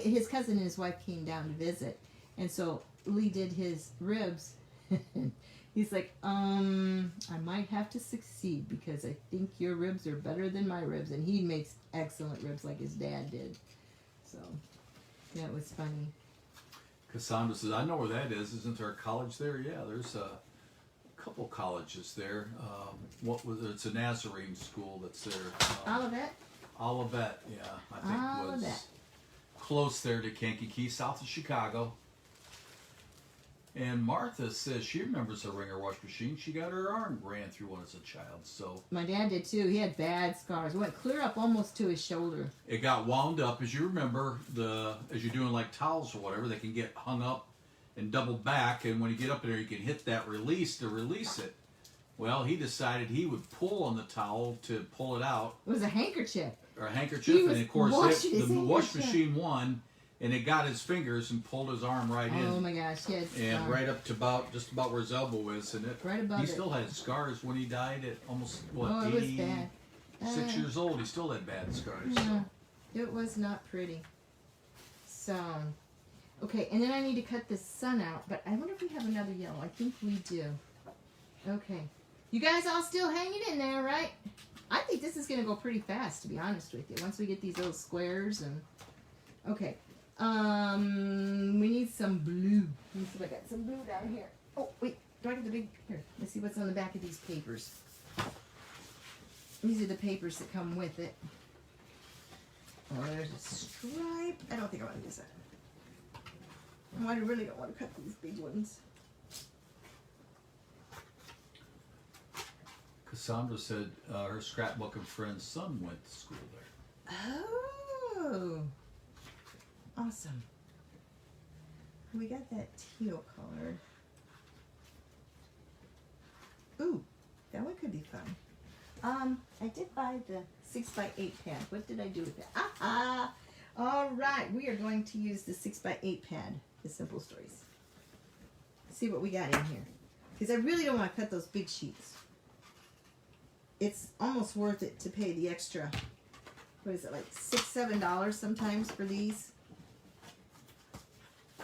his cousin and his wife came down to visit, and so Lee did his ribs. He's like, I might have to succeed because I think your ribs are better than my ribs, and he makes excellent ribs like his dad did. So yeah, it was funny. Cassandra says, I know where that is. Isn't there a college there? Yeah, there's a couple colleges there. It's a Nazarene school that's there. Olivet? Olivet, yeah. I think it was close there to Kankakee, south of Chicago. And Martha says she remembers a Ringer wash machine. She got her arm ran through one as a child. So my dad did too. He had bad scars. It went clear up almost to his shoulder. It got wound up. As you remember, as you're doing like towels or whatever, they can get hung up and double back. And when you get up there, you can hit that release to release it. Well, he decided he would pull on the towel to pull it out. It was a handkerchief. Or a handkerchief. And of course, the wash machine won. And it got his fingers and pulled his arm right in. Oh my gosh, he had and right up to just about where his elbow is, and he still had scars when he died at almost 86 years old. He still had bad scars. Yeah, it was not pretty. So, okay, and then I need to cut this sun out, but I wonder if we have another yellow. I think we do. Okay, you guys all still hanging in there, right? I think this is gonna go pretty fast, to be honest with you. Once we get these little squares and okay. We need some blue. Let me see if I got some blue down here. Oh, wait. Do I get the big... Here, let's see what's on the back of these papers. These are the papers that come with it. Oh, there's a stripe. I don't think I want to use that. Oh, I really don't want to cut these big ones. Cassandra said her scrapbooking friend's son went to school there. Oh. Awesome. We got that teal color. Ooh, that one could be fun. I did buy the 6x8 pad. What did I do with that? All right, we are going to use the 6x8 pad, the Simple Stories. See what we got in here. Because I really don't want to cut those big sheets. It's almost worth it to pay the extra, what is it, like $6, $7 sometimes for these.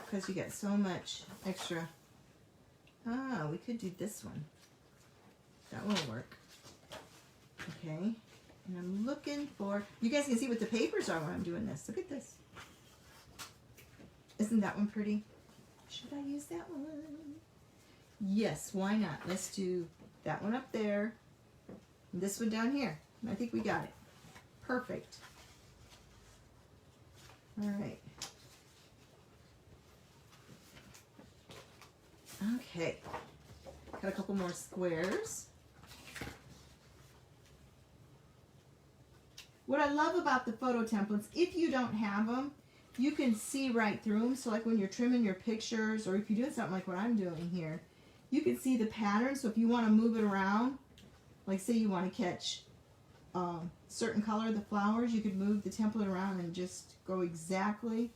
Because you get so much extra. We could do this one. That won't work. Okay. And I'm looking for, you guys can see what the papers are when I'm doing this. Look at this. Isn't that one pretty? Should I use that one? Yes, why not? Let's do that one up there. And this one down here. I think we got it. Perfect. All right. Okay. Got a couple more squares. What I love about the photo templates, if you don't have them, you can see right through them. So like when you're trimming your pictures, or if you're doing something like what I'm doing here, you can see the pattern. So if you want to move it around, like say you want to catch certain color of the flowers, you could move the template around and just go exactly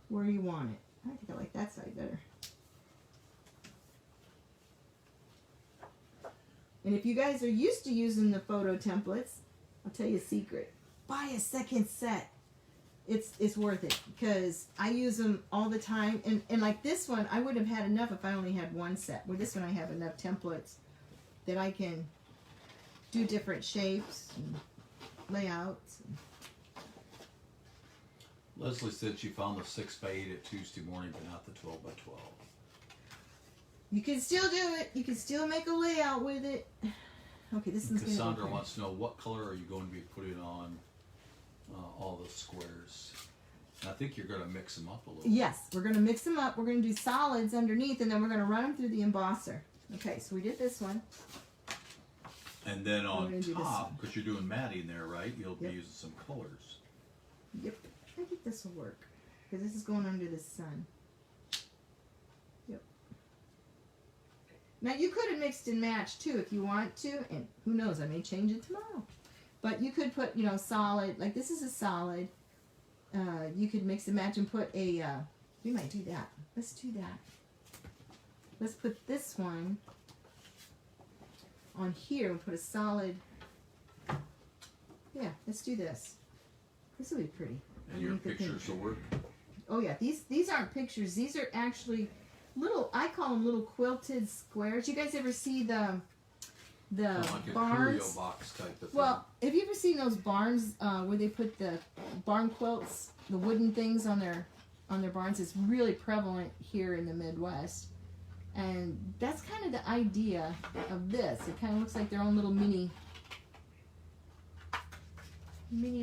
where you want it. I think I like that side better. And if you guys are used to using the photo templates, I'll tell you a secret. Buy a second set. It's worth it because I use them all the time. And like this one, I wouldn't have had enough if I only had one set. With this one, I have enough templates that I can do different shapes and layouts. Leslie said she found the 6x8 at Tuesday morning, but not the 12x12. You can still do it. You can still make a layout with it. Okay, this one's going to be Cassandra pretty. wants to know what color are you going to be putting on all the squares. And I think you're going to mix them up a little. Yes, we're going to mix them up. We're going to do solids underneath, and then we're going to run them through the embosser. Okay, so we did this one. And then We're on gonna do this top, one. because you're doing matting there, right? You'll Yep. be using some colors. Yep, I think this will work because this is going under the sun. Yep. Now you could have mixed and matched too if you want to, and who knows, I may change it tomorrow. But you could put, you know, solid, like this is a solid. You could mix and match and put a, we might do that. Let's do that. Let's put this one on here and put a solid. Yeah, let's do this. This will be pretty. And your Underneath the pink. pictures will work. Oh yeah, these aren't pictures. These are actually little. I call them little quilted squares. You guys ever see the Like a barns? curio box type of thing. Well, have you ever seen those barns where they put the barn quilts, the wooden things on their barns? It's really prevalent here in the Midwest, and that's kind of the idea of this. It kind of looks like their own little mini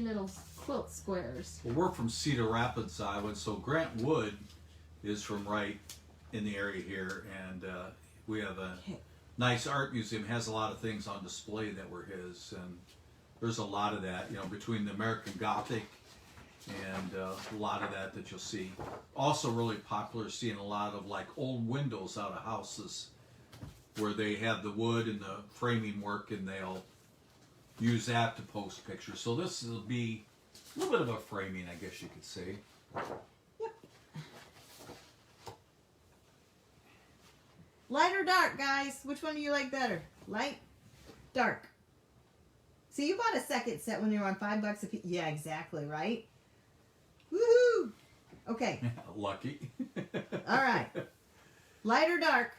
little quilt squares. Well, we're from Cedar Rapids, Iowa, so Grant Wood is from right in the area here, and we have a Okay. nice art museum. Has a lot of things on display that were his, and there's a lot of that, you know, between the American Gothic and a lot of that you'll see. Also really popular, seeing a lot of like old windows out of houses where they have the wood and the framing work, and they'll use that to post pictures. So this will be a little bit of a framing, I guess you could say. Yep. Light or dark, guys? Which one do you like better? Light, dark. See, you bought a second set when they were on $5 a piece. Yeah, exactly, right? Woohoo! Okay, Lucky. all right. Light or dark?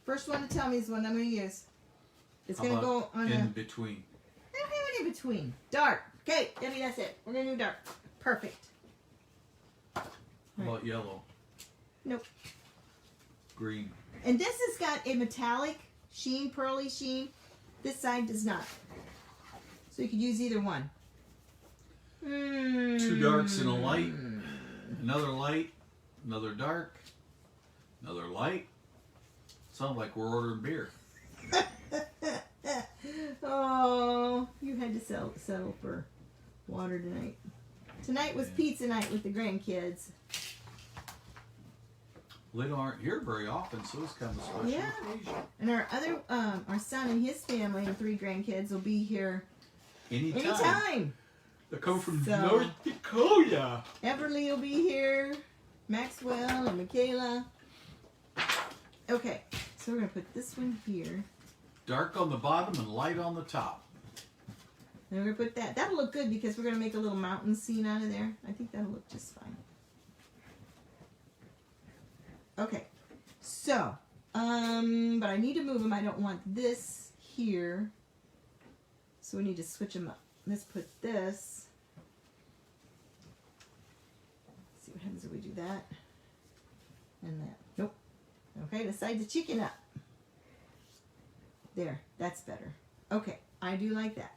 First one to tell me is the one I'm going to use. It's How going to go about on in a... between? I don't have any in between. Dark. Okay, Debbie, that's it. We're going to do dark. Perfect. How about yellow? Nope. Green? And this has got a metallic sheen, pearly sheen. This side does not. So you could use either one. Two darks and a light. Another light. Another dark. Another light. Sounds like we're ordering beer. Oh, you had to settle for water tonight. Tonight was pizza night with the grandkids. Well, they aren't here very often, so it's kind of a special Yeah. occasion. And our son and his family and 3 grandkids will be here Anytime. anytime. They come from So- North Dakota. Everly will be here. Maxwell and Michaela. Okay, so we're going to put this one here. Dark on the bottom and light on the top. And we're going to put that. That'll look good because we're going to make a little mountain scene out of there. I think that'll look just fine. Okay, so, but I need to move them. I don't want this here. So we need to switch them up. Let's put this. See what happens if we do that and that. Nope. Okay, let's side the chicken up. There, that's better. Okay, I do like that.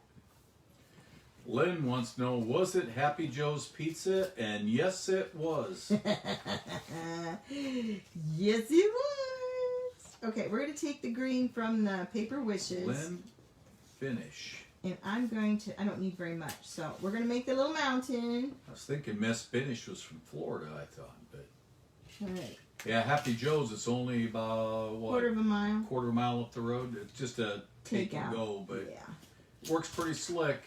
Lynn wants to know, was it Happy Joe's Pizza? And yes, it was. Yes, it was. Okay, we're going to take the green from the Paper Wishes. Lynn, finish. And I'm going to, I don't need very much. So we're going to make the little mountain. I was thinking Miss Finish was from Florida, I thought. But All right. yeah, Happy Joe's, it's only about, what? Quarter of a mile. Quarter of a mile up the road. It's just a take and go, but yeah. works pretty slick.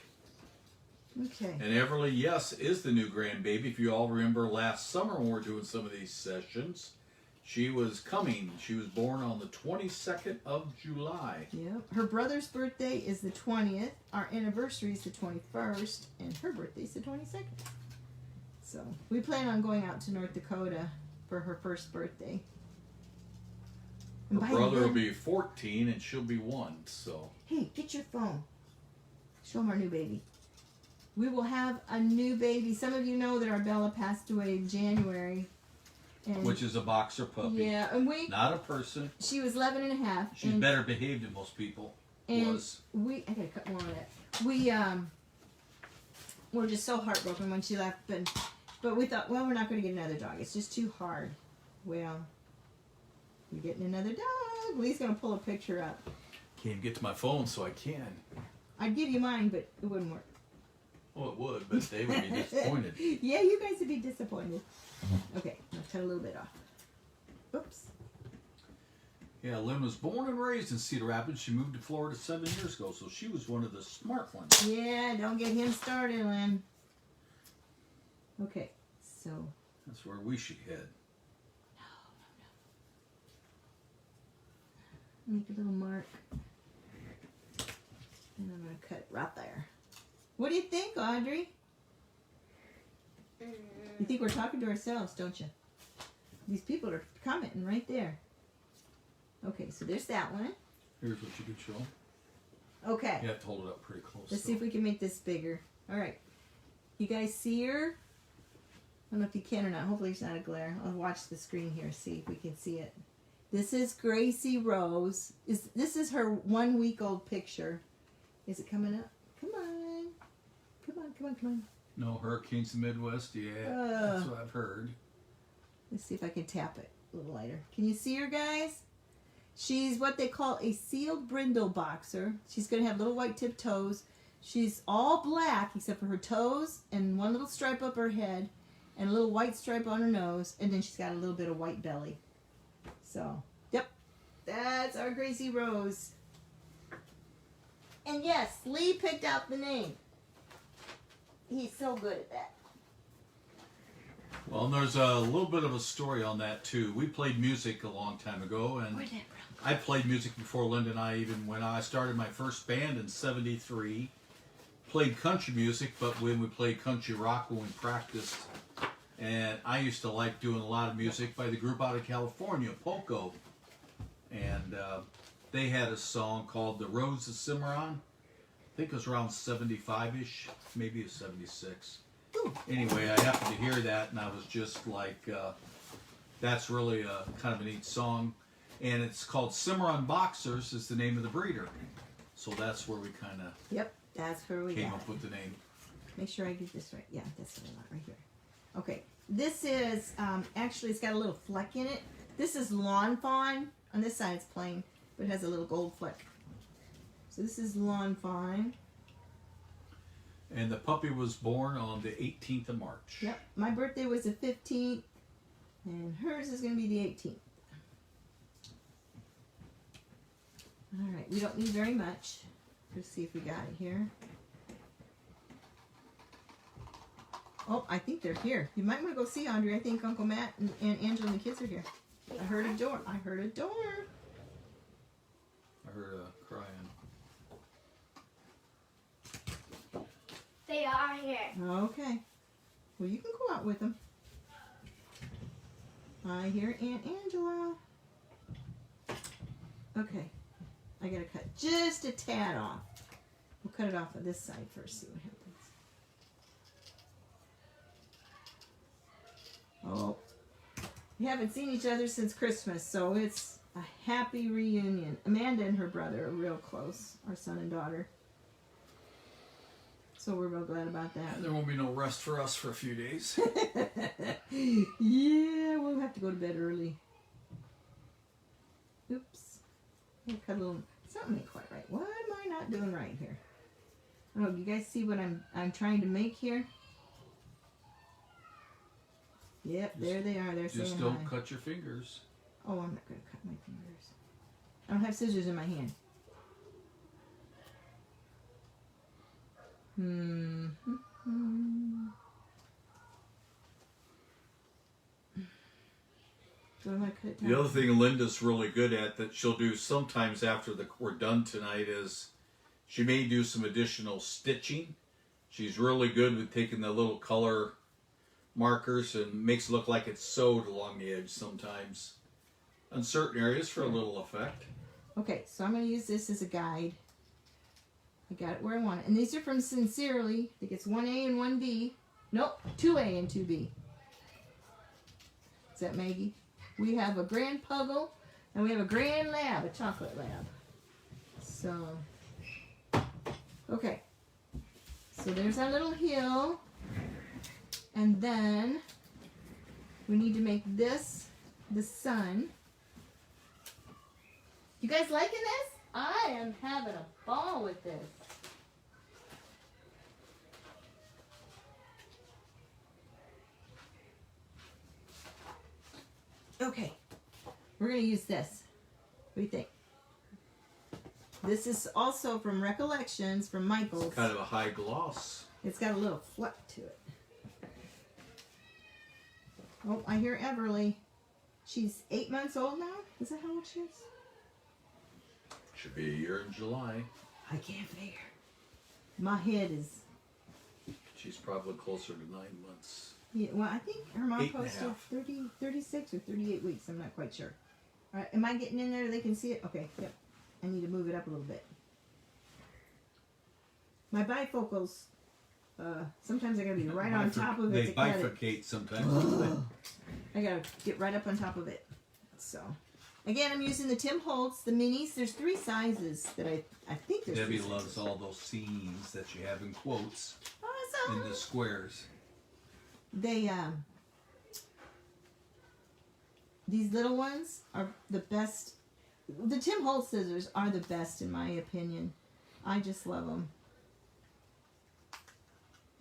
Okay. And Everly, yes, is the new grandbaby. If you all remember last summer when we were doing some of these sessions, she was coming. She was born on the 22nd of July. Yep. Her brother's birthday is the 20th. Our anniversary is the 21st. And her birthday is the 22nd. So we plan on going out to North Dakota for her first birthday. Her brother will be 14 and she'll be 1. So hey, get your phone. Show them our new baby. We will have a new baby. Some of you know that our Bella passed away in January. And which is a boxer puppy. Yeah, and not a person. She was 11 and a half. She's better behaved than most people. And I gotta cut more on it. We were just so heartbroken when she left, but we thought, well, we're not gonna get another dog. It's just too hard. Well, we're getting another dog. Lee's gonna pull a picture up. Can't get to my phone, so I can. I'd give you mine, but it wouldn't work. Oh, it would, but they would be disappointed. Yeah, you guys would be disappointed. Okay, let's cut a little bit off. Oops. Yeah, Lynn was born and raised in Cedar Rapids. She moved to Florida 7 years ago, so she was one of the smart ones. Yeah, don't get him started, Lynn. Okay, so. That's where we should head. No. Make a little mark. And I'm going to cut it right there. What do you think, Audrey? You think we're talking to ourselves, don't you? These people are commenting right there. Okay, so there's that one. Here's what you can show. Okay. You have to hold it up pretty close. Let's see if we can make this bigger. All right. You guys see her? I don't know if you can or not. Hopefully it's not a glare. I'll watch the screen here, see if we can see it. This is Gracie Rose. This is her 1 week old picture. Is it coming up? Come on. Come on, come on, come on. No hurricanes in the Midwest yet. That's what I've heard. Let's see if I can tap it a little lighter. Can you see her, guys? She's what they call a sealed brindle boxer. She's going to have little white tip toes. She's all black except for her toes and one little stripe up her head and a little white stripe on her nose. And then she's got a little bit of white belly. So, yep. That's our Gracie Rose. And yes, Lee picked out the name. He's so good at that. Well, and there's a little bit of a story on that, too. We played music a long time ago, and I played music before Linda and I even, when I started my first band in 73, played country music, but when we played country rock when we practiced, and I used to like doing a lot of music by the group out of California, Poco, and they had a song called The Rose of Cimarron. I think it was around 75-ish, maybe a 76. Anyway, I happened to hear that, and I was just like, that's really a kind of a neat song. And it's called Cimarron Boxers is the name of the breeder. So that's where we kind of that's where we came up with the name. Make sure I get this right. Yeah, that's what I want right here. Okay, this is, actually it's got a little fleck in it. This is Lawn Fawn. On this side it's plain, but it has a little gold fleck. So this is Lawn Fawn. And the puppy was born on the 18th of March. Yep, my birthday was the 15th, and hers is going to be the 18th. All right, we don't need very much. Let's see if we got it here. Oh, I think they're here. You might want to go see Audrey. I think Uncle Matt and Aunt Angela and the kids are here. I heard a door. I heard a door. I heard a crying. They are here. Okay. Well, you can go out with them. I hear Aunt Angela. Okay. I gotta cut just a tad off. cut it off of this side first, see what happens. Oh, we haven't seen each other since Christmas, so it's a happy reunion. Amanda and her brother are real close, our son and daughter. So we're real glad about that. There won't be no rest for us for a few days. Yeah, we'll have to go to bed early. Oops. I'll cut a little. Something ain't quite right. What am I not doing right here? Oh, do you guys see what I'm trying to make here? Yep, there they are. They're saying Just don't hi. cut your fingers. Oh, I'm not going to cut my fingers. I don't have scissors in my hand. So I'm gonna cut it down. The other thing Linda's really good at that she'll do sometimes after we're done tonight is she may do some additional stitching. She's really good with taking the little color markers and makes it look like it's sewed along the edge sometimes on certain areas for a little effect. Okay, so I'm going to use this as a guide. I got it where I want it. And these are from Sincerely. I think it's 1A and 1B. Nope, 2A and 2B. Is that Maggie? We have a Grand Puggle and we have a Grand Lab, a chocolate lab. So, okay. So there's our little hill. And then we need to make this the sun. You guys liking this? I am having a ball with this. Okay, we're going to use this. What do you think? This is also from Recollections from Michael's. It's kind of a high gloss. It's got a little fleck to it. Oh, I hear Everly. She's 8 months old now? Is that how old she is? Should be a year in July. I can't figure. My head is... She's probably closer to 9 months. Yeah, well, I think her mom 8 and a posted half. 36 or 38 weeks. I'm not quite sure. All right, am I getting in there? They can see it? Okay, yep. I need to move it up a little bit. My bifocals, sometimes I gotta be right on top of it They to cut it. bifurcate sometimes. I gotta get right up on top of it. So, again, I'm using the Tim Holtz, the minis. There's 3 sizes that I think there's Debbie 3 loves sizes. all those scenes that you have in quotes Awesome. in the squares. They, these little ones are the best. The Tim Holtz scissors are the best in my opinion. I just love them.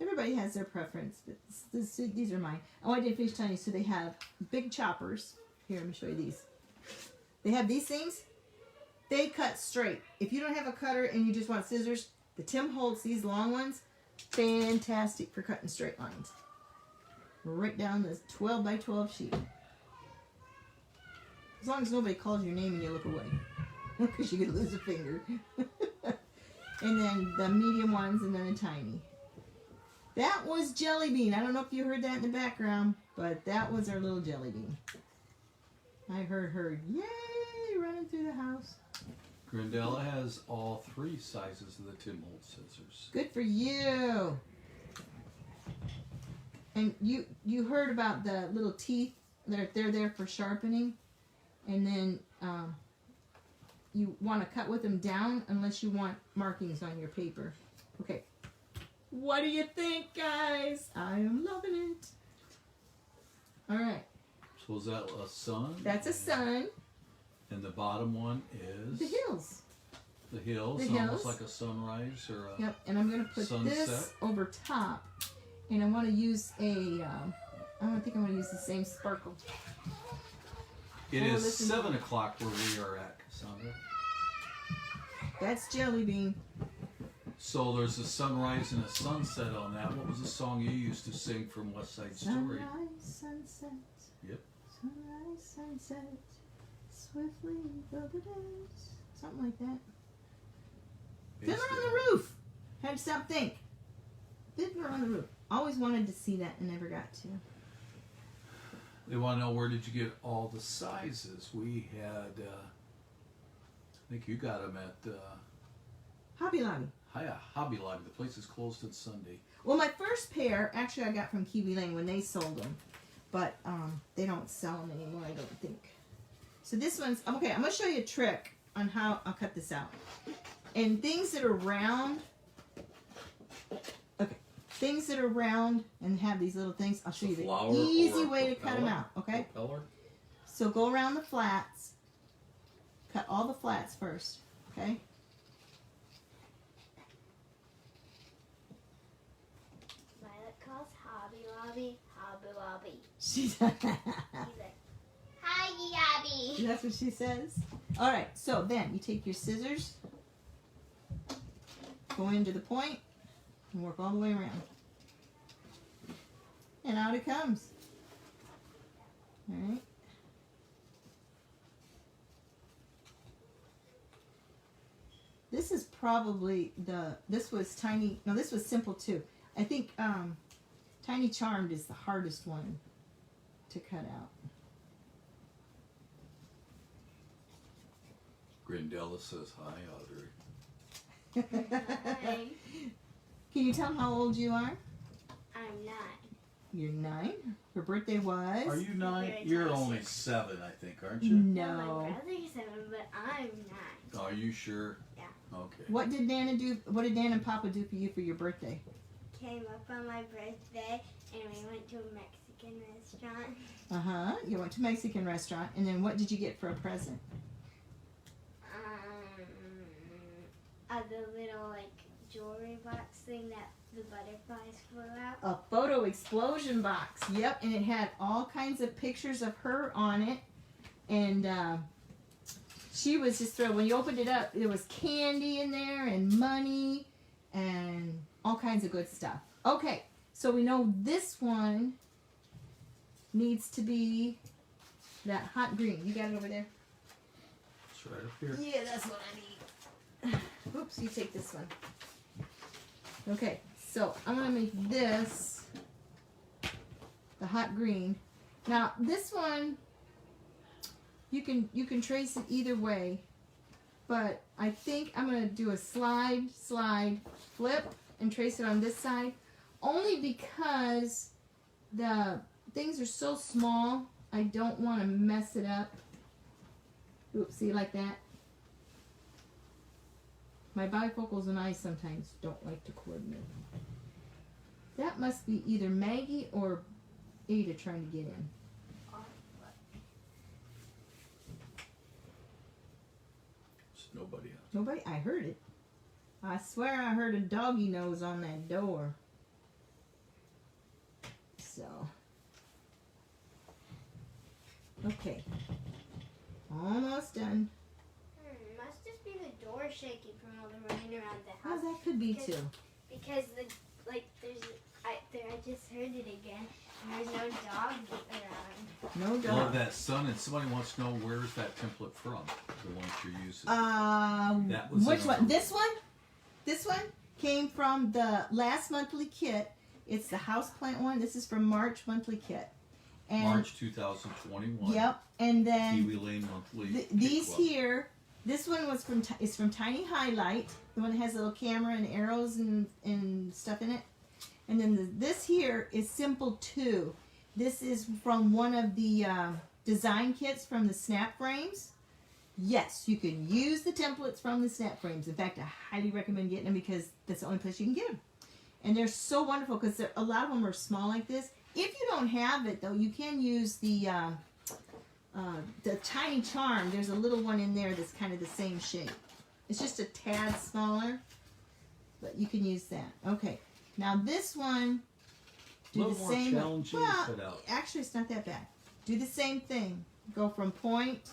Everybody has their preference, but these are mine. Oh, I did finish telling you. So they have big choppers. Here, let me show you these. They have these things. They cut straight. If you don't have a cutter and you just want scissors, the Tim Holtz, these long ones, fantastic for cutting straight lines. Right down this 12 by 12 sheet. As long as nobody calls your name and you look away. Because you're going to lose a finger. And then the medium ones and then the tiny. That was Jelly Bean. I don't know if you heard that in the background, but that was our little Jelly Bean. I heard her, yay, running through the house. Grandella has all 3 sizes of the Tim Holtz scissors. Good for you. And you heard about the little teeth. They're there for sharpening. And then you want to cut with them down unless you want markings on your paper. Okay. What do you think, guys? I am loving it. All right. So is that a sun? That's a sun. And the bottom one is? The hills. The hills. The Almost hills. like a sunrise or a Yep. And I'm going to put this sunset. over top. And I want to use I don't think I want to use the same sparkle. It Oh, is listen. 7 o'clock where we are at, Cassandra. That's Jelly Bean. So there's a sunrise and a sunset on that. What was the song you used to sing from West Side Story? Sunrise, sunset. Yep. Sunrise, sunset. Swiftly go the days. Something like that. Fiddler on the Roof. Had to stop think. Fiddler on the Roof. Always wanted to see that and never got to. They want to know where did you get all the sizes? We had, I think you got them at Hobby Lobby. Hiya, Hobby Lobby. The place is closed on Sunday. Well, my first pair, actually I got from Kiwi Lane when they sold them. But they don't sell them anymore, I don't think. So this one's, okay, I'm going to show you a trick on how I'll cut this out. And things that are round, okay, things that are round and have these little things, I'll show you the easy way to cut them out, okay? Propeller? So go around the flats, cut all the flats first, okay? Violet calls Hobby Lobby, Hobby Lobby. She's He's like, Hobby Lobby. That's what she says. All right, so then you take your scissors, go into the point, and work all the way around. And out it comes. All right. This is probably this was Tiny, no, this was Simple too. I think Tiny Charmed is the hardest one to cut out. Grindella says hi, Audrey. Hi. Can you tell how old you are? I'm 9. You're 9. Her birthday was? Are you 9? Very You're nice. only 7, I think, aren't you? My No. brother's 7, but I'm 9. Are you sure? Yeah. Okay. What did Nana do? What did Nana and Papa do for you for your birthday? Came up on my birthday and we went to a Mexican restaurant. You went to a Mexican restaurant, and then what did you get for a present? The little like jewelry box thing that the butterflies flew out. A photo explosion box. Yep, and it had all kinds of pictures of her on it, and she was just thrilled. When you opened it up, there was candy in there and money and all kinds of good stuff. Okay, so we know this one needs to be that hot green. You got it over there? It's right up here. Yeah, that's what I need. Oops, you take this one. Okay, so I'm gonna make this the hot green. Now this one you can trace it either way, but I think I'm gonna do a slide, flip, and trace it on this side, only because the things are so small. I don't want to mess it up. Oops, see, like that. My bifocals and I sometimes don't like to coordinate. That must be either Maggie or Ada trying to get in. There's nobody else. Nobody? I heard it. I swear I heard a doggy nose on that door. So. Okay. Almost done. Must just be the door shaking from all the rain around the Oh, house. that could be too. Because I just heard it again, and there's no dog around. No Love dog. that sun, and somebody wants to know where's that template from, the one that you're using. That was Which in one? our- This one? This one came from the last monthly kit. It's the houseplant one. This is from March monthly kit. And March 2021. Yep. And then Kiwi Lane monthly. Kit these Club. here, this one was from is from Tiny Highlight, the one that has a little camera and arrows and stuff in it. And then this here is Simple 2. This is from one of the design kits from the Snap Frames. Yes, you can use the templates from the Snap Frames. In fact, I highly recommend getting them because that's the only place you can get them. And they're so wonderful because a lot of them are small like this. If you don't have it, though, you can use the Tiny Charm. There's a little one in there that's kind of the same shape. It's just a tad smaller, but you can use that. Okay, now this one, A do little the more same. challenging to Well, cut out. actually, it's not that bad. Do the same thing. Go from point,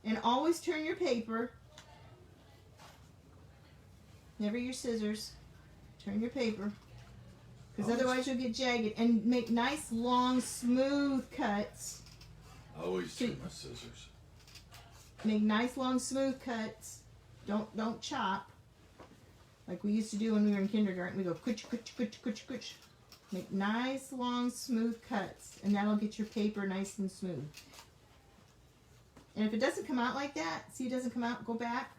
and always turn your paper. Never your scissors. Turn your paper. Because Always- otherwise you'll get jagged. And make nice, long, smooth cuts. I always See- take my scissors. Make nice, long, smooth cuts. Don't chop. Like we used to do when we were in kindergarten. We go kutch, kutch, kutch, kutch, kutch. Make nice, long, smooth cuts. And that'll get your paper nice and smooth. And if it doesn't come out like that, see it doesn't come out, go back.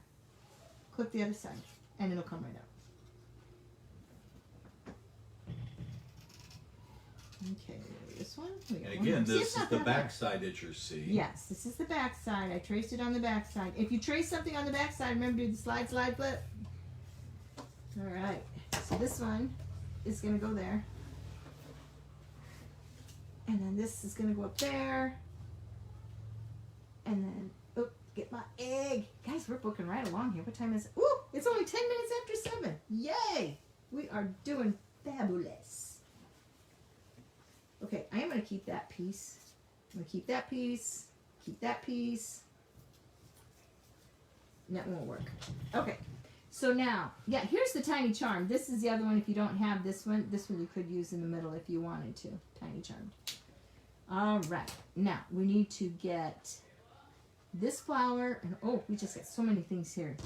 clip the other side, and it'll come right out. Okay, this one. And again, this is the back side that you're seeing. Yes, this is the back side. I traced it on the back side. If you trace something on the back side, remember to do the slide, slide, flip. All right, so this one is going to go there. And then this is going to go up there. And then, oh, get my egg. Guys, we're booking right along here. What time is it? Ooh, it's only 10 minutes after 7. Yay! We are doing fabulous. Okay, I am going to keep that piece. I'm going to keep that piece. Keep that piece. And that won't work. Okay, so now, yeah, here's the tiny charm. This is the other one if you don't have this one. This one you could use in the middle if you wanted to. Tiny charm. All right, now we need to get this flower. And oh, we just got so many things here.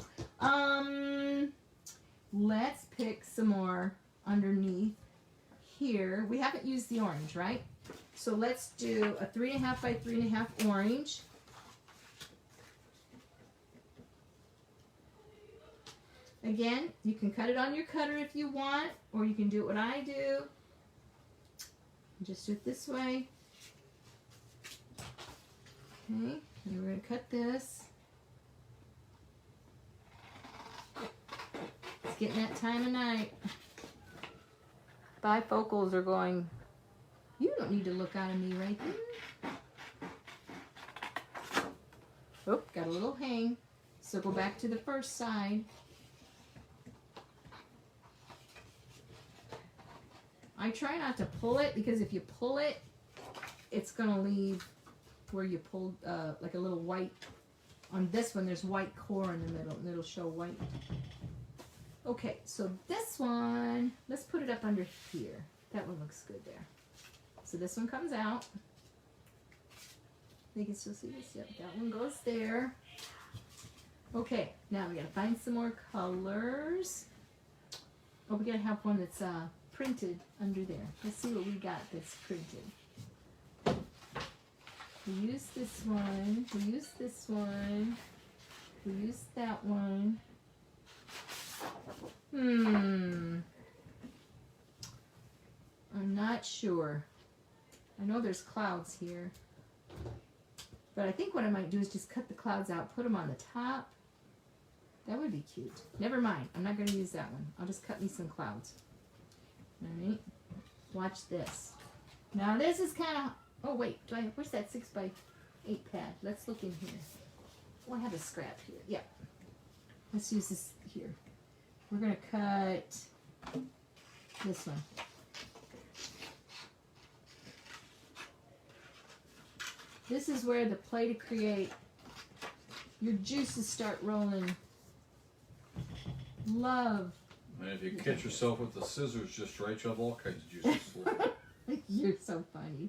Let's pick some more underneath. Here, we haven't used the orange, right? So let's do a 3.5 by 3.5 orange. Again, you can cut it on your cutter if you want, or you can do what I do. Just do it this way. Okay, and we're going to cut this. It's getting that time of night. Bifocals are going, you don't need to look out of me right there. Oh, got a little hang. So go back to the first side. I try not to pull it because if you pull it, it's going to leave where you pulled like a little white. On this one, there's white core in the middle and it'll show white. Okay, so this one, let's put it up under here. That one looks good there. So this one comes out. You can still see this. Yep, that one goes there. Okay, now we gotta find some more colors. Oh, we gotta have one that's printed under there. Let's see what we got that's printed. We use this one. We use this one. We use that one. I'm not sure. I know there's clouds here. But I think what I might do is just cut the clouds out, put them on the top. That would be cute. Never mind. I'm not going to use that one. I'll just cut me some clouds. Alright. Watch this. Now this is kind of... Oh wait. Where's that 6x8 pad? Let's look in here. Oh, I have a scrap here. Yep. Let's use this here. We're going to cut this one. This is where the play to create, your juices start rolling. Love. And if you catch yourself with the scissors just right, you have all kinds of juices. You're so funny.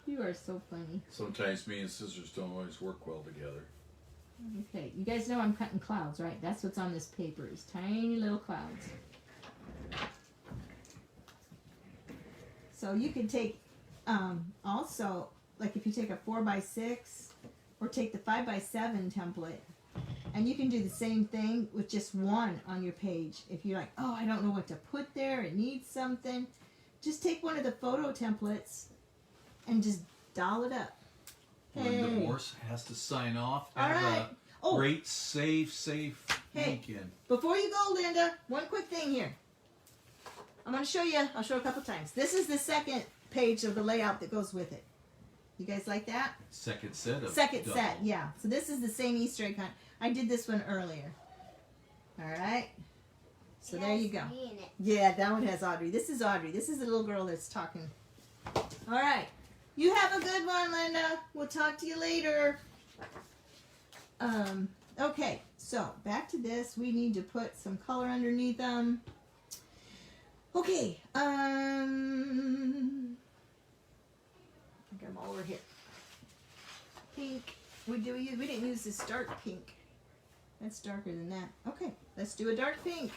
You are so funny. Sometimes me and scissors don't always work well together. Okay, you guys know I'm cutting clouds, right? That's what's on this paper, is tiny little clouds. So you can take, also, like if you take a 4x6 or take the 5x7 template, and you can do the same thing with just one on your page. If you're like, oh, I don't know what to put there, it needs something, just take one of the photo templates and just doll it up. Linda Morse has to sign off. All right. Oh. Great, safe weekend. Before you go, Linda, one quick thing here. I'm going to show you. I'll show a couple times. This is the second page of the layout that goes with it. You guys like that? Second set of Second set, yeah. So this is the same Easter egg hunt. I did this one earlier. All right. So there you go. Yeah, that one has Audrey. This is Audrey. This is the little girl that's talking. All right. You have a good one, Linda. We'll talk to you later. Okay, so back to this. We need to put some color underneath them. Okay. I think I'm all over here. Pink. We didn't use this dark pink. That's darker than that. Okay, let's do a dark pink.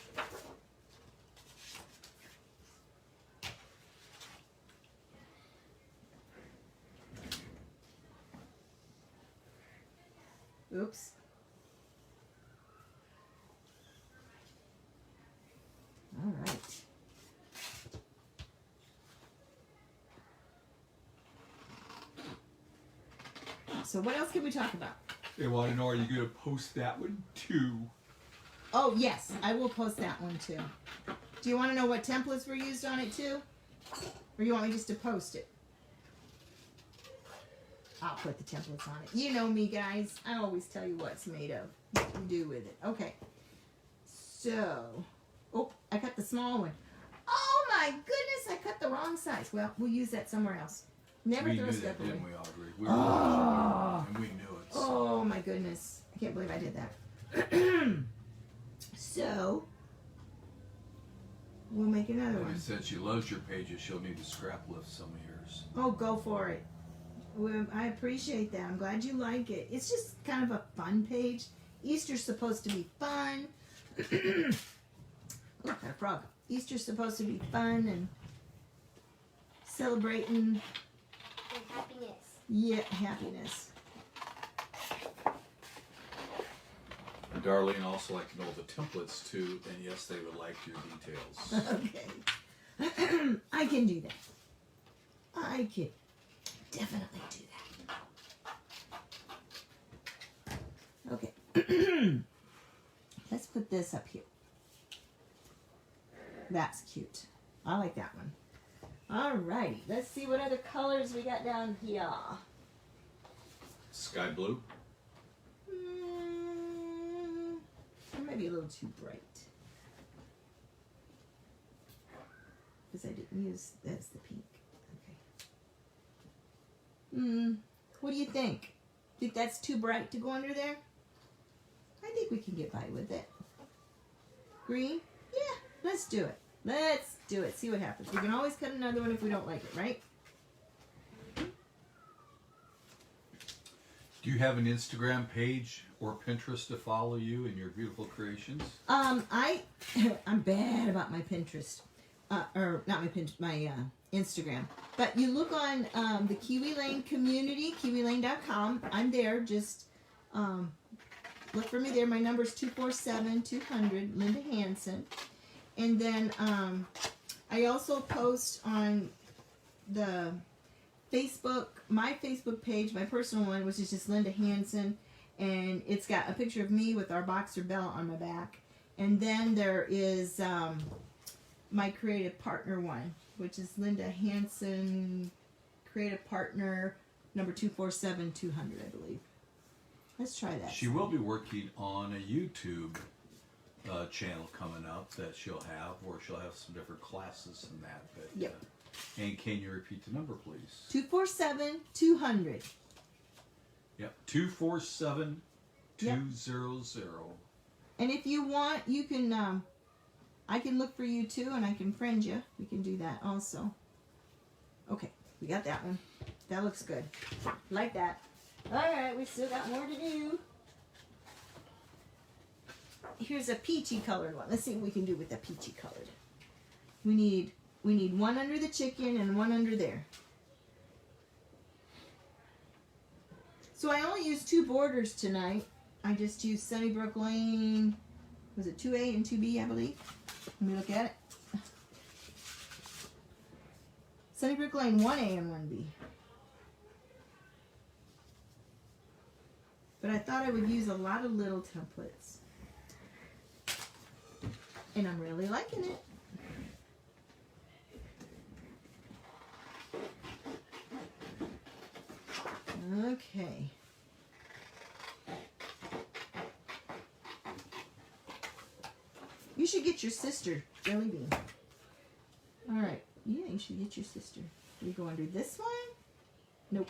Oops. So what else can we talk about? They want to know, are you going to post that one too? Oh, yes, I will post that one too. Do you want to know what templates were used on it too? Or you want me just to post it? I'll put the templates on it. You know me, guys. I always tell you what's made of, what you do with it. Okay. So, oh, I cut the small one. Oh my goodness, I cut the wrong size. Well, we'll use that somewhere else. Never We throw knew stuff that, away. didn't we, Audrey? We were watching, and we knew it. Oh my goodness. I can't believe I did that. So, we'll make another And one. since she loves your pages, she'll need to scrap lift some of yours. Oh, go for it. Well, I appreciate that. I'm glad you like it. It's just kind of a fun page. Easter's supposed to be fun. Oh, got a frog. Easter's supposed to be fun and celebrating, And happiness. yeah, happiness. And Darlene also like to know the templates too, and yes, they would like your details. Okay. I can do that. I can definitely do that. Okay. Let's put this up here. That's cute. I like that one. Alrighty. Let's see what other colors we got down here. Sky blue. Or maybe a little too bright. Because I didn't use, that's the pink. Okay. What do you think? Think that's too bright to go under there? I think we can get by with it. Green? Yeah, let's do it. Let's do it. See what happens. We can always cut another one if we don't like it, right? Do you have an Instagram page or Pinterest to follow you and your beautiful creations? I'm bad about my Pinterest, or not my Pinterest, my Instagram. But you look on the Kiwi Lane community, kiwilane.com. I'm there. Just look for me there. My number is 247-200, Linda Hanson. And then I also post on the Facebook, my Facebook page, my personal one, which is just Linda Hanson. And it's got a picture of me with our boxer belt on my back. And then there is my creative partner one, which is Linda Hanson, creative partner, number 247-200, I believe. Let's try that. She will be working on a YouTube channel coming up that she'll have, where she'll have some different classes and that. But, Yep. And can you repeat the number, please? 247-200. Yep, 247-200. And if you want, you can, I can look for you too, and I can friend you. We can do that also. Okay, we got that one. That looks good. Like that. Alright, we still got more to do. Here's a peachy colored one. Let's see what we can do with the peachy colored. We need one under the chicken and one under there. So I only used 2 borders tonight. I just used Sunnybrook Lane. Was it 2A and 2B, I believe? Let me look at it. Sunnybrook Lane 1A and 1B. But I thought I would use a lot of little templates. And I'm really liking it. Okay. You should get your sister, Jelly Bean. Alright. Yeah, you should get your sister. We go under this one? Nope.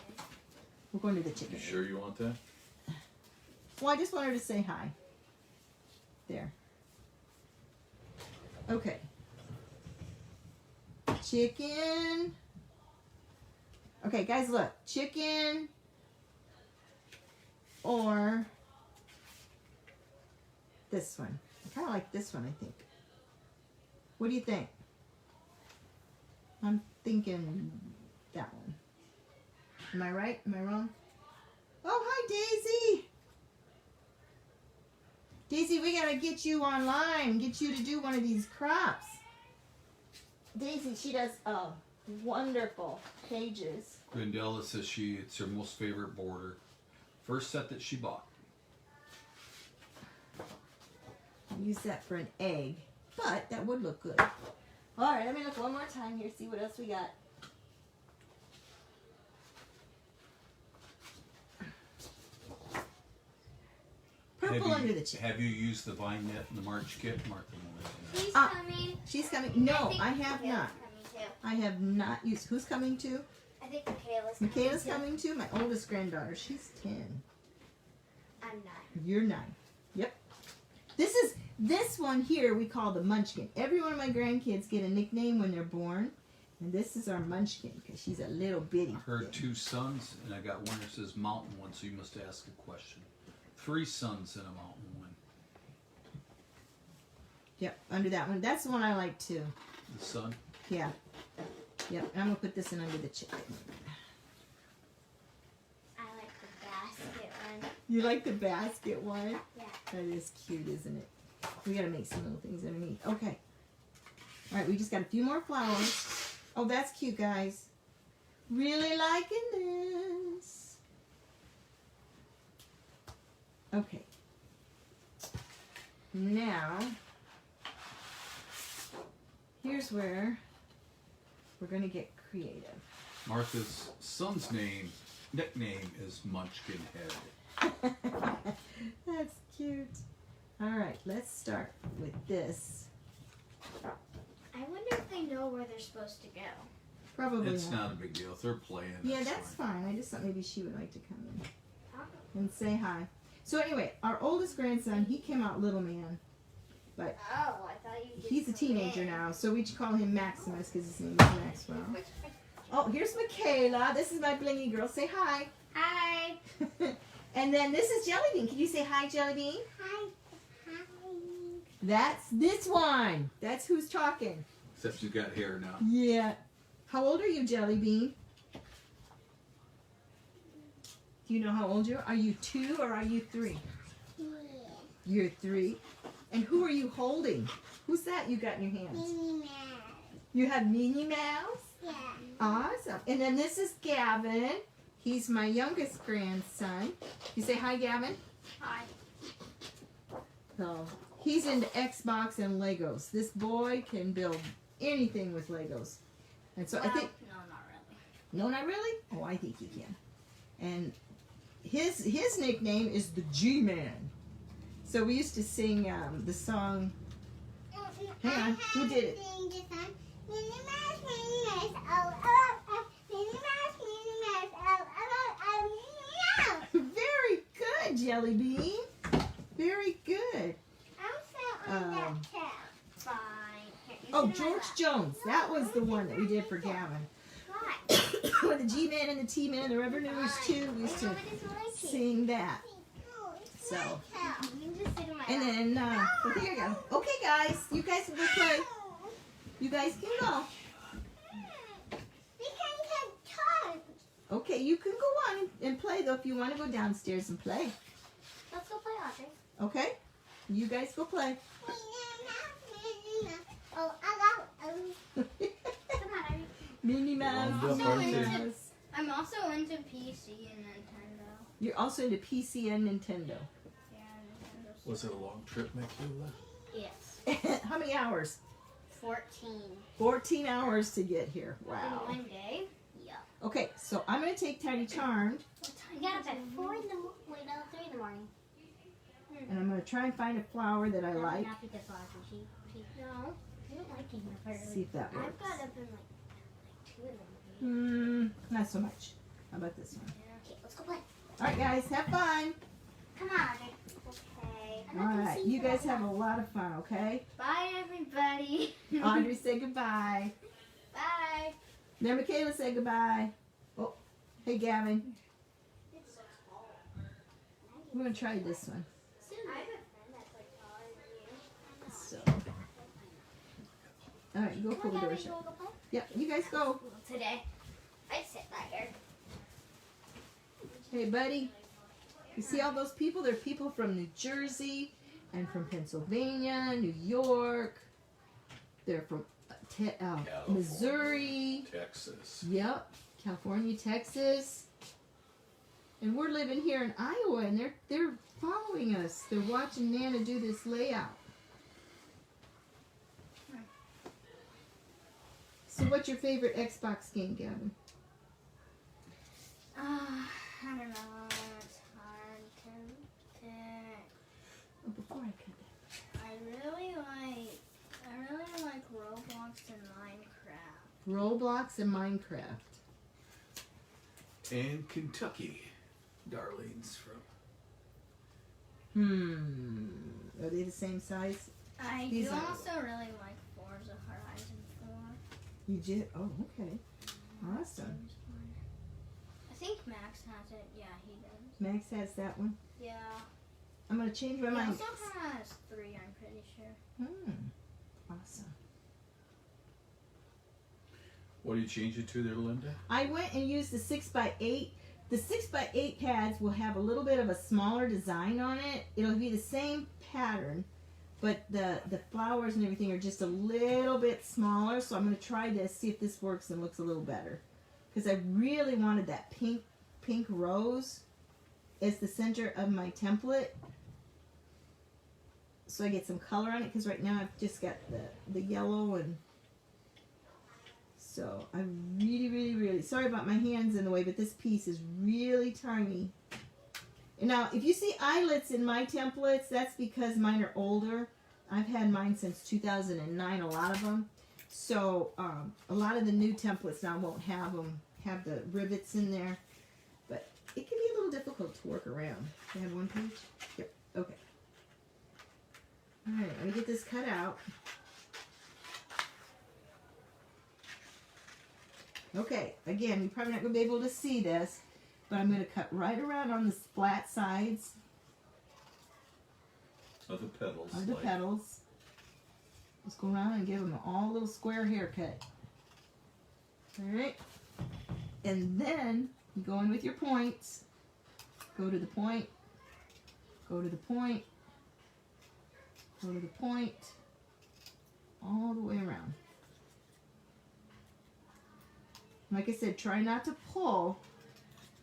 We're going to the chicken. You sure you want that? Well, I just want her to say hi. There. Okay. Chicken. Okay, guys, look. Chicken or this one. I kind of like this one, I think. What do you think? I'm thinking that one. Am I right? Am I wrong? Oh, hi, Daisy. Daisy, we gotta get you online, get you to do one of these crops. Daisy, she does wonderful pages. Grindella says it's her most favorite border. First set that she bought. Use that for an egg, but that would look good. All right, let me look one more time here, see what else we got. Purple under the chin. Have you used the vine net in the March kit? Mark them away. She's coming. She's coming. No, I have Michaela's not. coming too. I have not used. Who's coming too? I think Michaela's Coming too. My oldest granddaughter. She's 10. I'm 9. You're 9. Yep. This one here we call the Munchkin. Every one of my grandkids get a nickname when they're born, and this is our Munchkin because she's a little bitty. I heard 2 sons, and I got one that says mountain one, so you must ask a question. 3 sons and a mountain one. Yep, under that one. That's the one I like too. The sun. Yeah. Yep. And I'm gonna put this in under the chicken. I like the basket one. You like the basket one? Yeah. That is cute, isn't it? We gotta make some little things underneath. Okay. All right, we just got a few more flowers. Oh, that's cute, guys. Really liking this. Okay. Now, here's where we're gonna get creative. Martha's son's nickname is Munchkin Head. That's cute. All right, let's start with this. I wonder if they know where they're supposed to go. Probably It's not a big deal. If they're playing. Yeah, that's fine. I just thought maybe she would like to come in Oh. and say hi. So anyway, our oldest grandson, he came out little man. Oh, I thought you did. He's a something. teenager now, so we call him Maximus because his name is Maxwell. Oh, here's Michaela. This is my blingy girl. Say hi. Hi. And then this is Jellybean. Can you say hi, Jellybean? Hi. That's this one. That's who's talking. Except she's got hair now. Yeah. How old are you, Jellybean? Do you know how old you are? Are you 2 or are you 3? Yeah. You're 3. And who are you holding? Who's that you got in your hands? Minnie Mouse. You have Minnie Mouse? Yeah. Awesome. And then this is Gavin. He's my youngest grandson. You say hi, Gavin? Hi. So he's into Xbox and Legos. This boy can build anything with Legos. And so I think... No, not really. No, not really? Oh, I think he can. And his nickname is the G-Man. So we used to sing the song... Hang on, who did it? Very good, Jellybean. Very good. Fine. Oh, George Jones. That was the one that we did for Gavin. With the G-Man and the T-Man and the Revenuers too. We used to sing that. So, and then, so here you go. Okay, guys. You guys can go play. You guys can go. Okay, you can go on and play, though, if you want to go downstairs and play. Let's go play, Audrey. Okay? You guys go play. Oh, I got Come on, Audrey. Minnie Mouse. I'm also into PC and Nintendo. You're also into PC and Nintendo. Yeah, Nintendo's. Was it a long trip, Michaela? Yes. How many hours? 14. 14 hours to get here. Wow. In one day? Yeah. Okay, so I'm going to take Tiny Charmed, I got up at 4 in the morning. Wait, no, 3 in the morning. and I'm going to try and find a flower that I like. Not because she no, I don't like getting up early. See if that works. I've got up in like 2 in the morning. Not so much. How about this one? Okay, let's go play. All right, guys, have fun. Come on. Okay. All right, you guys have a lot of fun, okay? Bye, everybody. Audrey, say goodbye. Bye. Now, Michaela, say goodbye. Oh, hey, Gavin. It's so small. We're going to try this one. I have a friend that's like taller than you. So, all right, go pull the door shut. Yep, you guys go. Today, I sit by her. Hey, buddy. You see all those people? They're people from New Jersey and from Pennsylvania, New York. They're from Missouri. Texas. Yep. California, Texas. And we're living here in Iowa, and they're following us. They're watching Nana do this layout. So what's your favorite Xbox game, Gavin? I don't know. It's hard to pick. Oh, before I cut that. I really like Roblox and Minecraft. Roblox and Minecraft. And Kentucky. Darlene's from. Are they the same size? I These do are- also really like Forza Horizon 4. You did? Oh, okay. Awesome. I think Max has it. Yeah, he does. Max has that one. Yeah. I'm going to change my He mind. also has 3, I'm pretty sure. Awesome. What do you change it to there, Linda? I went and used the 6x8. The 6x8 pads will have a little bit of a smaller design on it. It'll be the same pattern, but the flowers and everything are just a little bit smaller. So I'm going to try this, see if this works and looks a little better. Because I really wanted that pink rose as the center of my template. So I get some color on it, because right now I've just got the yellow. And so I'm really sorry about my hands in the way, but this piece is really tiny. And now if you see eyelets in my templates, that's because mine are older. I've had mine since 2009, a lot of them. So a lot of the new templates now won't have them, have the rivets in there. But it can be a little difficult to work around. Do you have one page? Yep. Okay. Alright, let me get this cut out. Okay, again, you're probably not going to be able to see this, but I'm going to cut right around on the flat sides Of the petals. of the like- petals. Just go around and give them all a little square haircut. Alright, and then you go in with your points. Go to the point, go to the point, go to the point, all the way around. Like I said, try not to pull,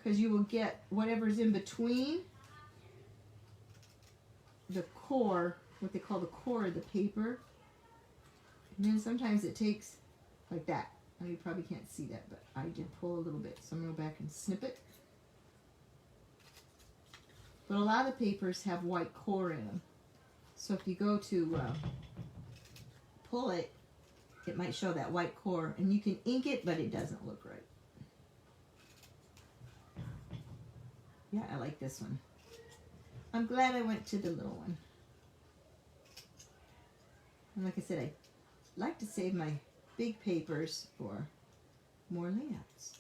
because you will get whatever's in between the core, what they call the core of the paper. And then sometimes it takes like that. Now you probably can't see that, but I did pull a little bit. So I'm going to go back and snip it. But a lot of papers have white core in them. So if you go to pull it, it might show that white core. And you can ink it, but it doesn't look right. Yeah, I like this one. I'm glad I went to the little one. And like I said, I like to save my big papers for more layouts.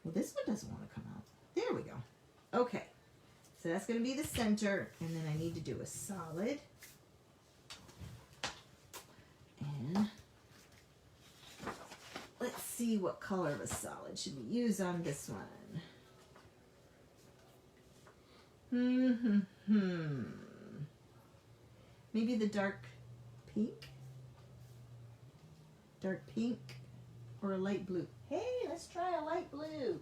Well, this one doesn't want to come out. There we go. Okay. So that's going to be the center. And then I need to do a solid. And let's see what color of a solid should we use on this one. Maybe the dark pink? Dark pink or a light blue? Hey, let's try a light blue.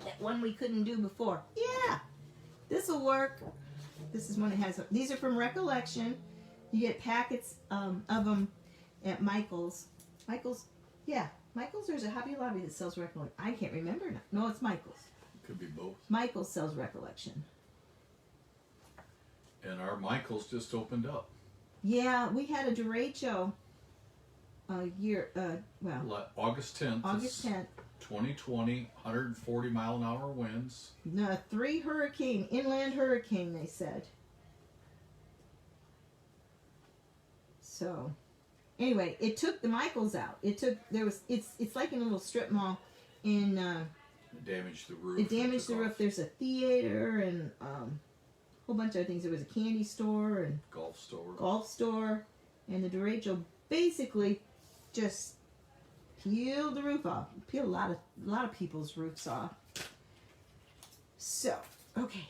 That one we couldn't do before. Yeah, this will work. This is one that has, these are from Recollection. You get packets of them at Michael's. Yeah, Michael's, there's a Hobby Lobby that sells Recollection. I can't remember now. No, it's Michael's. Could be both. Michael's sells Recollection. And our Michael's just opened up. Yeah, we had a derecho August 10th. August 10th. 2020, 140 mile an hour winds. No, 3 inland hurricane, they said. So, anyway, it took the Michaels out. It's like in a little strip mall in, It damaged the roof. it damaged the roof. There's a theater and, a whole bunch of other things. There was a candy store and Golf store. and the derecho basically just peeled the roof off. Peeled a lot of people's roofs off. So, okay.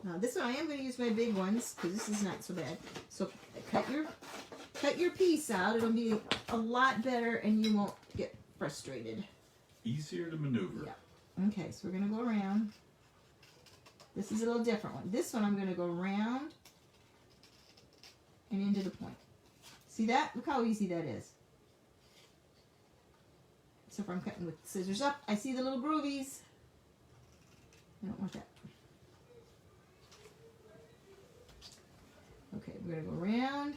Now this one I am going to use my big ones because this is not so bad. So cut your cut your piece out. It'll be a lot better and you won't get frustrated. Easier to maneuver. Yeah. Okay, so we're going to go around. This is a little different one. This one I'm going to go around and into the point. See that? Look how easy that is. So if I'm cutting with scissors up, I see the little groovies. I don't want that. Okay, we're going to go around.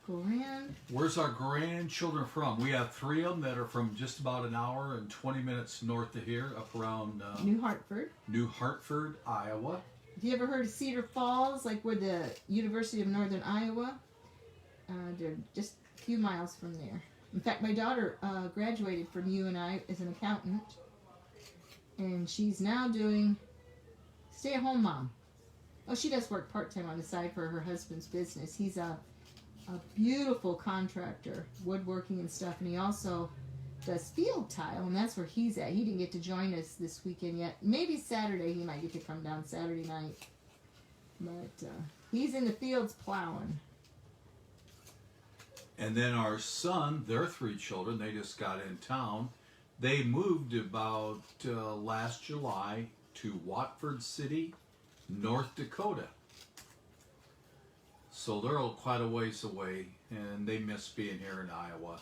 Go around. Where's our grandchildren from? We have 3 of them that are from just about an hour and 20 minutes north of here, up around New Hartford. New Hartford, Iowa. Have you ever heard of Cedar Falls, like where the University of Northern Iowa? They're just a few miles from there. In fact, my daughter graduated from UNI as an accountant, and she's now doing stay-at-home mom. Oh, she does work part-time on the side for her husband's business. He's a beautiful contractor, woodworking and stuff, and he also does field tile, and that's where he's at. He didn't get to join us this weekend yet. Maybe Saturday he might get to come down Saturday night. But he's in the fields plowing. And then our son, their 3 children, they just got in town. They moved about last July to Watford City, North Dakota. So they're quite a ways away, and they miss being here in Iowa,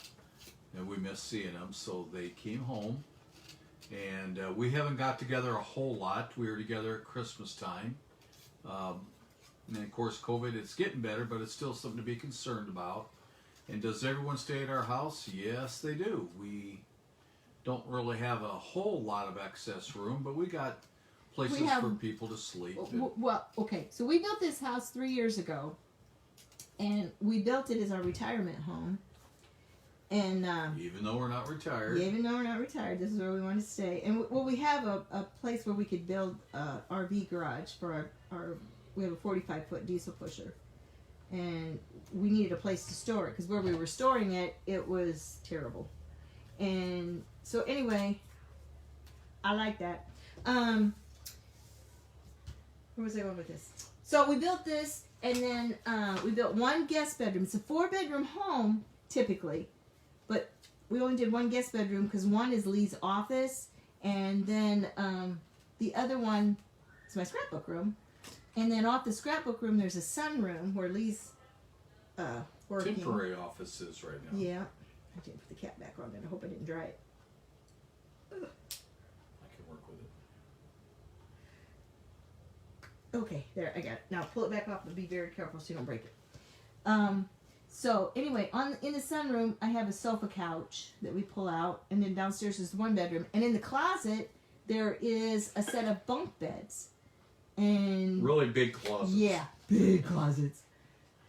and we miss seeing them, so they came home. And we haven't got together a whole lot. We were together at Christmas time. And of course, COVID, it's getting better, but it's still something to be concerned about. And does everyone stay at our house? Yes, they do. We don't really have a whole lot of excess room, but we got places for people to sleep. Well, okay, so we built this house 3 years ago. And we built it as our retirement home. And even though we're not retired. Even though we're not retired, this is where we want to stay. And we have a place where we could build an RV garage for our we have a 45-foot diesel pusher. And we needed a place to store it, because where we were storing it, it was terrible. And so anyway, I like that. Where was I going with this? So we built this. And then we built 1 guest bedroom. It's a 4-bedroom home, typically. But we only did 1 guest bedroom because one is Lee's office. And then the other one is my scrapbook room. And then off the scrapbook room, there's a sunroom where Lee's working. Temporary offices right now. Yeah. I didn't put the cap back on it. I hope I didn't dry it. I can work with it. Okay, there, I got it. Now pull it back off, but be very careful so you don't break it. So anyway, in the sunroom, I have a sofa couch that we pull out, and then downstairs is the 1 bedroom. And in the closet, there is a set of bunk beds. And really big closets. Yeah, big closets.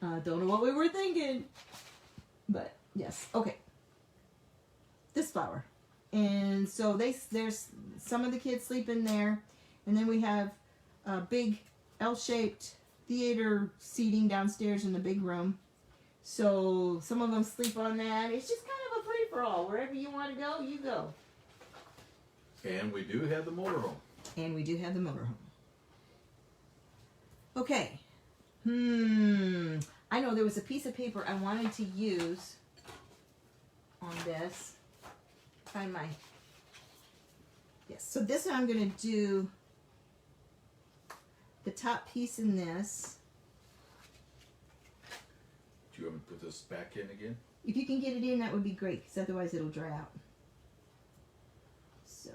Don't know what we were thinking, but yes, okay. This flower, and so there's some of the kids sleep in there, and then we have a big L-shaped theater seating downstairs in the big room. So some of them sleep on that. It's just kind of a free-for-all. Wherever you want to go, you go. And we do have the motorhome. And we do have the motorhome. Okay. I know there was a piece of paper I wanted to use on this. Find my... Yes, so this one I'm going to do the top piece in this. Do you want me to put this back in again? If you can get it in, that would be great, because otherwise it'll dry out. So.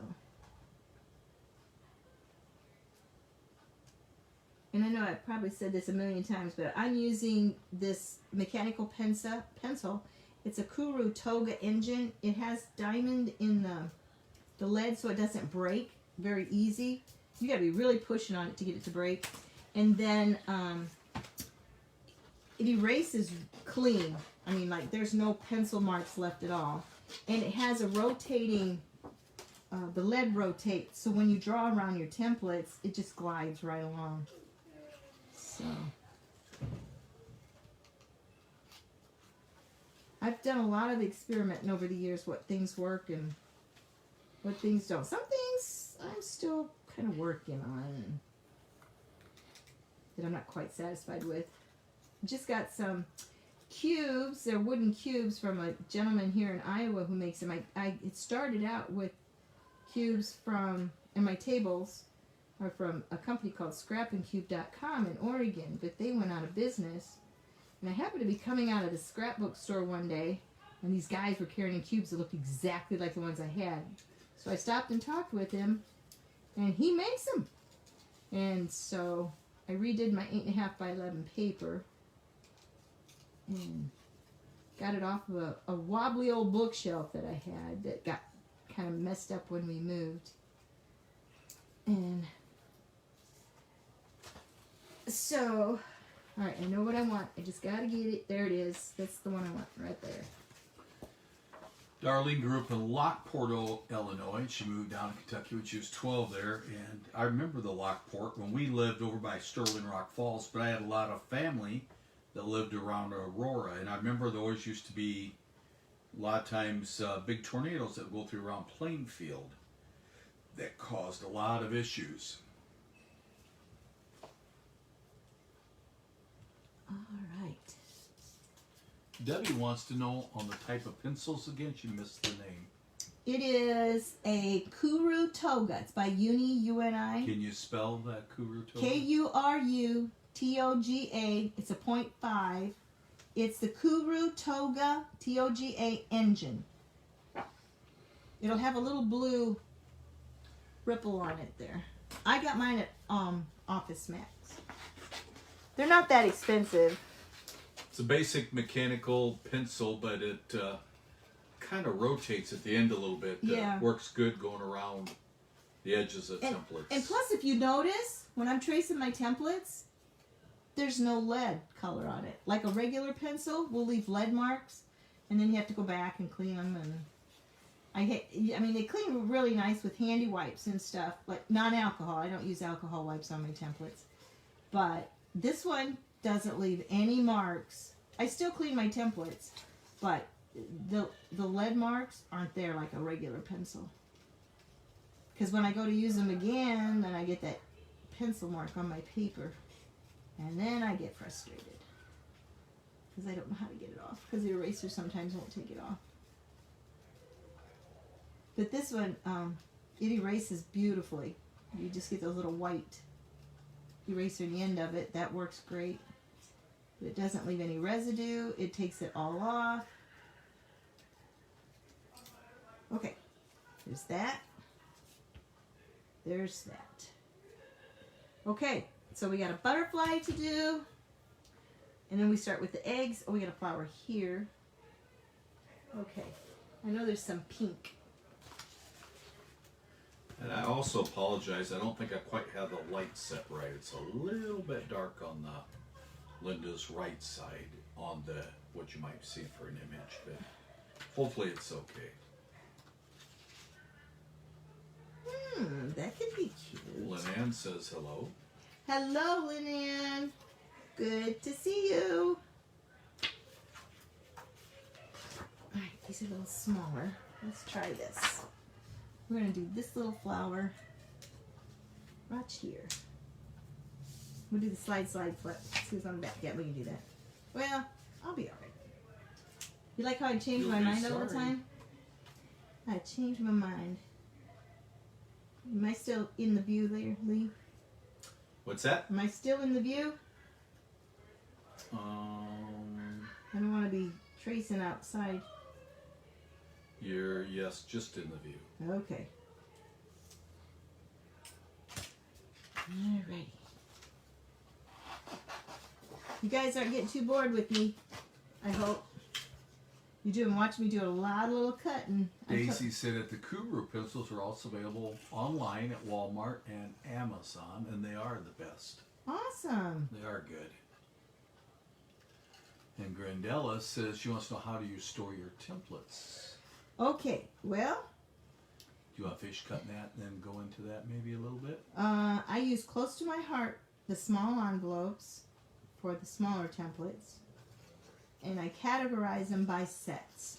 And I know I've probably said this a million times, but I'm using this mechanical pencil. It's a Kuru Toga engine. It has diamond in the lead so it doesn't break very easy. You gotta be really pushing on it to get it to break. And then it erases clean. I mean, like, there's no pencil marks left at all. And it has a rotating, the lead rotates, so when you draw around your templates, it just glides right along. So, I've done a lot of experimenting over the years, what things work and what things don't. Some things I'm still kind of working on. that I'm not quite satisfied with. Just got some cubes. They're wooden cubes from a gentleman here in Iowa who makes them. It started out with cubes from, and my tables are from a company called scrapandcube.com in Oregon, but they went out of business. And I happened to be coming out of the scrapbook store one day, and these guys were carrying cubes that looked exactly like the ones I had. So I stopped and talked with him, and he makes them. And so I redid my 8.5 by 11 paper and got it off of a wobbly old bookshelf that I had that got kind of messed up when we moved. And so, all right, I know what I want. I just got to get it. There it is. That's the one I want right there. Darlene grew up in Lockport, Illinois. She moved down to Kentucky when she was 12 there. And I remember the Lockport when we lived over by Sterling Rock Falls, but I had a lot of family that lived around Aurora. And I remember there always used to be a lot of times big tornadoes that would go through around Plainfield that caused a lot of issues. All right. Debbie wants to know on the type of pencils again. She missed the name. It is a Kuru Toga. It's by Uni, U-N-I. Can you spell that Kuru Toga? K-U-R-U-T-O-G-A. It's a 0.5. It's the Kuru Toga T-O-G-A engine. It'll have a little blue ripple on it there. I got mine at Office Max. They're not that expensive. It's a basic mechanical pencil, but it kind of rotates at the end a little bit. Yeah. Works good going around the edges of templates. And plus, if you notice, when I'm tracing my templates, there's no lead color on it. Like a regular pencil will leave lead marks, and then you have to go back and clean them. And I mean, they clean really nice with handy wipes and stuff, like non-alcohol. I don't use alcohol wipes on my templates. But this one doesn't leave any marks. I still clean my templates, but the lead marks aren't there like a regular pencil. Because when I go to use them again, then I get that pencil mark on my paper. And then I get frustrated. Because I don't know how to get it off. Because the eraser sometimes won't take it off. But this one, it erases beautifully. You just get those little white eraser at the end of it. That works great. But it doesn't leave any residue. It takes it all off. Okay. There's that. There's that. Okay. So we got a butterfly to do. And then we start with the eggs. Oh, we got a flower here. Okay. I know there's some pink. And I also apologize. I don't think I quite have the light set right. It's a little bit dark on the Linda's right side on the what you might see for an image, but hopefully it's okay. That could be cute. Lynn says hello. Hello, Lynn. Good to see you. All right, these are a little smaller. Let's try this. We're going to do this little flower right here. We'll do the slide flip. See who's on the back. Yeah, we can do that. Well, I'll be all right. You like how I change my mind all the time? I change my mind. Am I still in the view there, Lee? What's that? Am I still in the view? I don't want to be tracing outside. You're, yes, just in the view. Okay. Alrighty. You guys aren't getting too bored with me, I hope. You're watching me do a lot of little cutting. Daisy said that the Kuru pencils are also available online at Walmart and Amazon, and they are the best. Awesome. They are good. And Grandella says she wants to know how do you store your templates. Okay, well, Do you want to fish cut that and then go into that maybe a little bit? I use close to my heart the small envelopes for the smaller templates. And I categorize them by sets.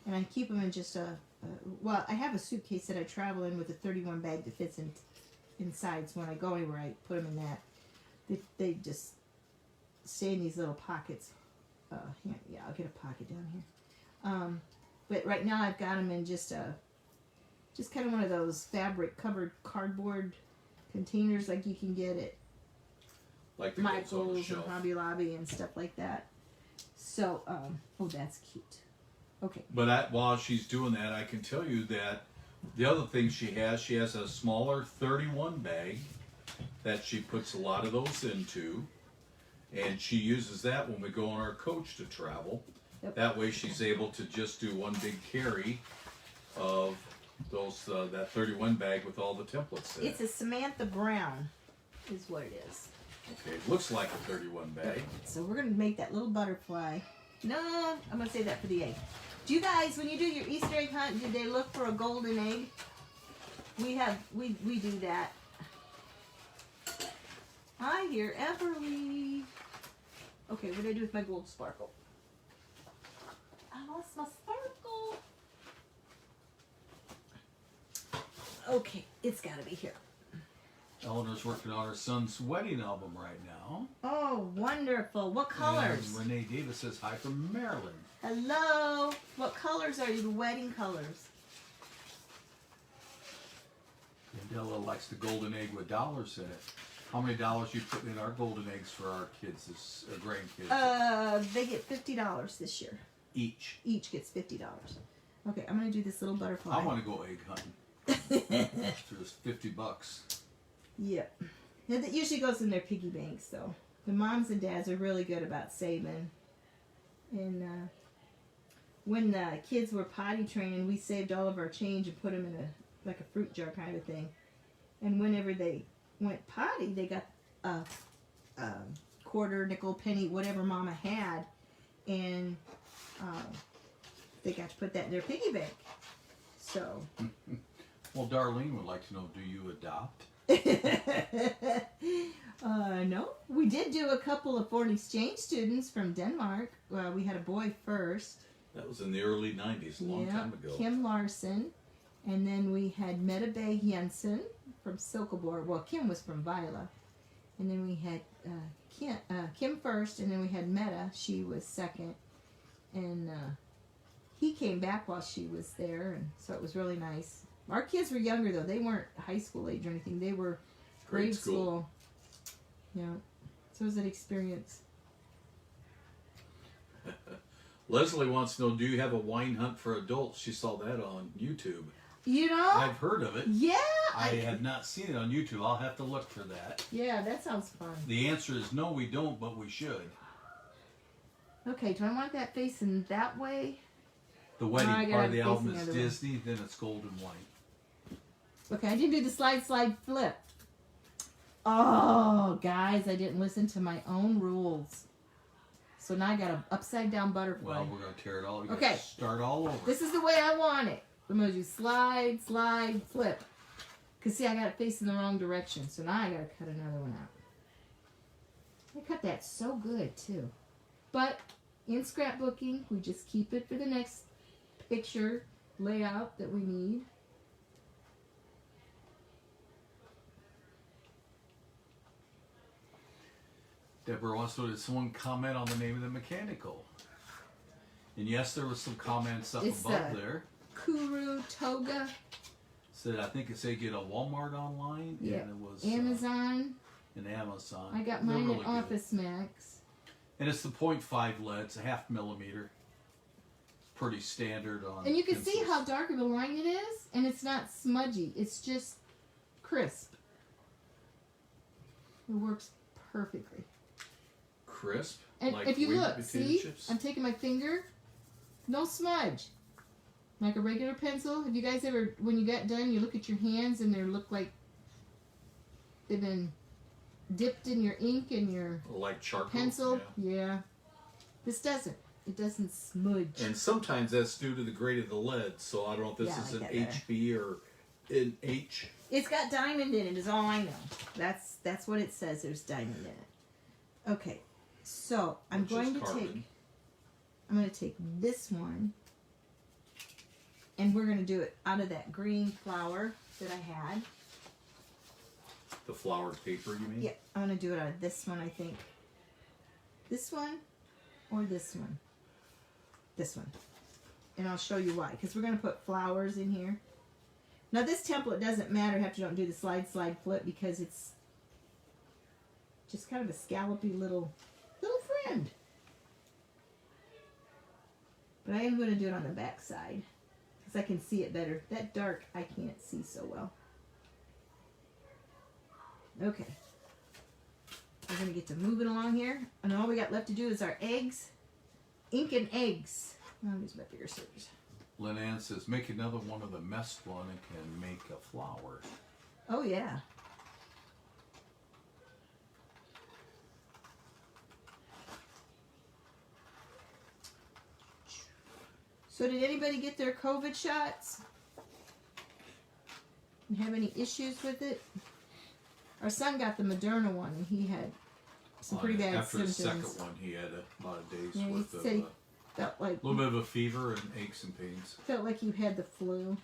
And I keep them in just well, I have a suitcase that I travel in with a 31 bag that fits inside. So when I go anywhere, I put them in that. they just stay in these little pockets. Yeah, I'll get a pocket down here. But right now I've got them in just kind of one of those fabric covered cardboard containers like you can get at Like the goes on the Michael's and shelf. Hobby Lobby and stuff like that. So, oh, that's cute. Okay. But while she's doing that, I can tell you that the other thing she has a smaller 31 bag that she puts a lot of those into. And she uses that when we go on our coach to travel. Yep. That way she's able to just do one big carry of those that 31 bag with all the templates in It's a Samantha Brown is what it is. Okay, it looks like a 31 bag. So we're going to make that little butterfly. No, I'm going to save that for the egg. Do you guys, when you do your Easter egg hunt, did they look for a golden egg? We do that. Hi here, Everly. Okay, what did I do with my gold sparkle? I lost my sparkle. Okay, it's got to be here. Eleanor's working on her son's wedding album right now. Oh, wonderful. What colors? And Renee Davis says hi from Maryland. Hello. What colors are the wedding colors? And Della likes the golden egg with dollars in it. How many dollars you put in our golden eggs for our kids, grandkids? They get $50 this year. Each. Each gets $50. Okay, I'm gonna do this little butterfly. I want to go egg hunting. For just $50. Yep. And that usually goes in their piggy banks, though. The moms and dads are really good about saving. And when the kids were potty training, we saved all of our change and put them in a fruit jar kind of thing. And whenever they went potty, they got a quarter, nickel, penny, whatever Mama had, and they got to put that in their piggy bank. So. Well, Darlene would like to know: do you adopt? No. We did do a couple of foreign exchange students from Denmark. We had a boy first. That was in the early 90s, a long time ago. Kim Larson. And then we had Mette Bay Jensen from Silkeborg. Well, Kim was from Vila. And then we had Kim first, and then we had Mette. She was second. And he came back while she was there, and so it was really nice. Our kids were younger, though. They weren't high school age or anything. They were grade school. Yeah. So it was an experience. Leslie wants to know, do you have a wine hunt for adults? She saw that on YouTube. You know? I've heard of it. Yeah. I have not seen it on YouTube. I'll have to look for that. Yeah, that sounds fun. The answer is no, we don't, but we should. Okay, do I want that facing that way? The wedding part of the album facing is the other way. Disney, then it's gold and white. Okay, I didn't do the slide, flip. Oh, guys, I didn't listen to my own rules. So now I got an upside down butterfly. Well, we're going to tear it all. Okay. Start all over. This is the way I want it. I'm going to do slide, flip. Because, see, I got it facing the wrong direction. So now I got to cut another one out. I cut that so good, too. But in scrapbooking, we just keep it for the next picture layout that we need. Deborah wants to know, did someone comment on the name of the mechanical? And yes, there was some comments up above there. Kuru Toga. Said, I think it said get a Walmart online. Yeah. And it was Amazon. An Amazon. I got They're mine really at good. Office Max. And it's the 0.5 lead. It's a 0.5 millimeter. Pretty standard on. And you can see pencils. how dark of a line it is, and it's not smudgy. It's just crisp. It works perfectly. Crisp. And like if you wheat look, potato see, chips? I'm taking my finger, no smudge. Like a regular pencil. Have you guys ever, when you got done, you look at your hands and they look like they've been dipped in your ink and your like charcoal pencil? Yeah. This doesn't. It doesn't smudge. And sometimes that's due to the grade of the lead. So I don't know if this Yeah, is like an that HB or an H. It's got diamond in it, is all I know. That's what it says. There's diamond in it. Okay, so I'm going to take this one, and we're going to do it out of that green flower that I had. The flowered paper, you mean? Yeah, I'm going to do it out of this one, I think. This one or this one? This one. And I'll show you why. Because we're going to put flowers in here. Now this template doesn't matter after you don't do the slide, flip, because it's just kind of a scallopy little friend. But I am going to do it on the back side because I can see it better. That dark I can't see so well. Okay. We're going to get to moving along here. And all we got left to do is our eggs. Ink and eggs. I'll use my bigger scissors. Linda Ann says, make another one of the messed one and can make a flower. Oh, yeah. So did anybody get their COVID shots? And have any issues with it? Our son got the Moderna one and he had some pretty bad After symptoms. the second one, he had a lot of days Yeah, he worth of said he felt like a little bit of a fever and aches and pains. felt like you had the flu.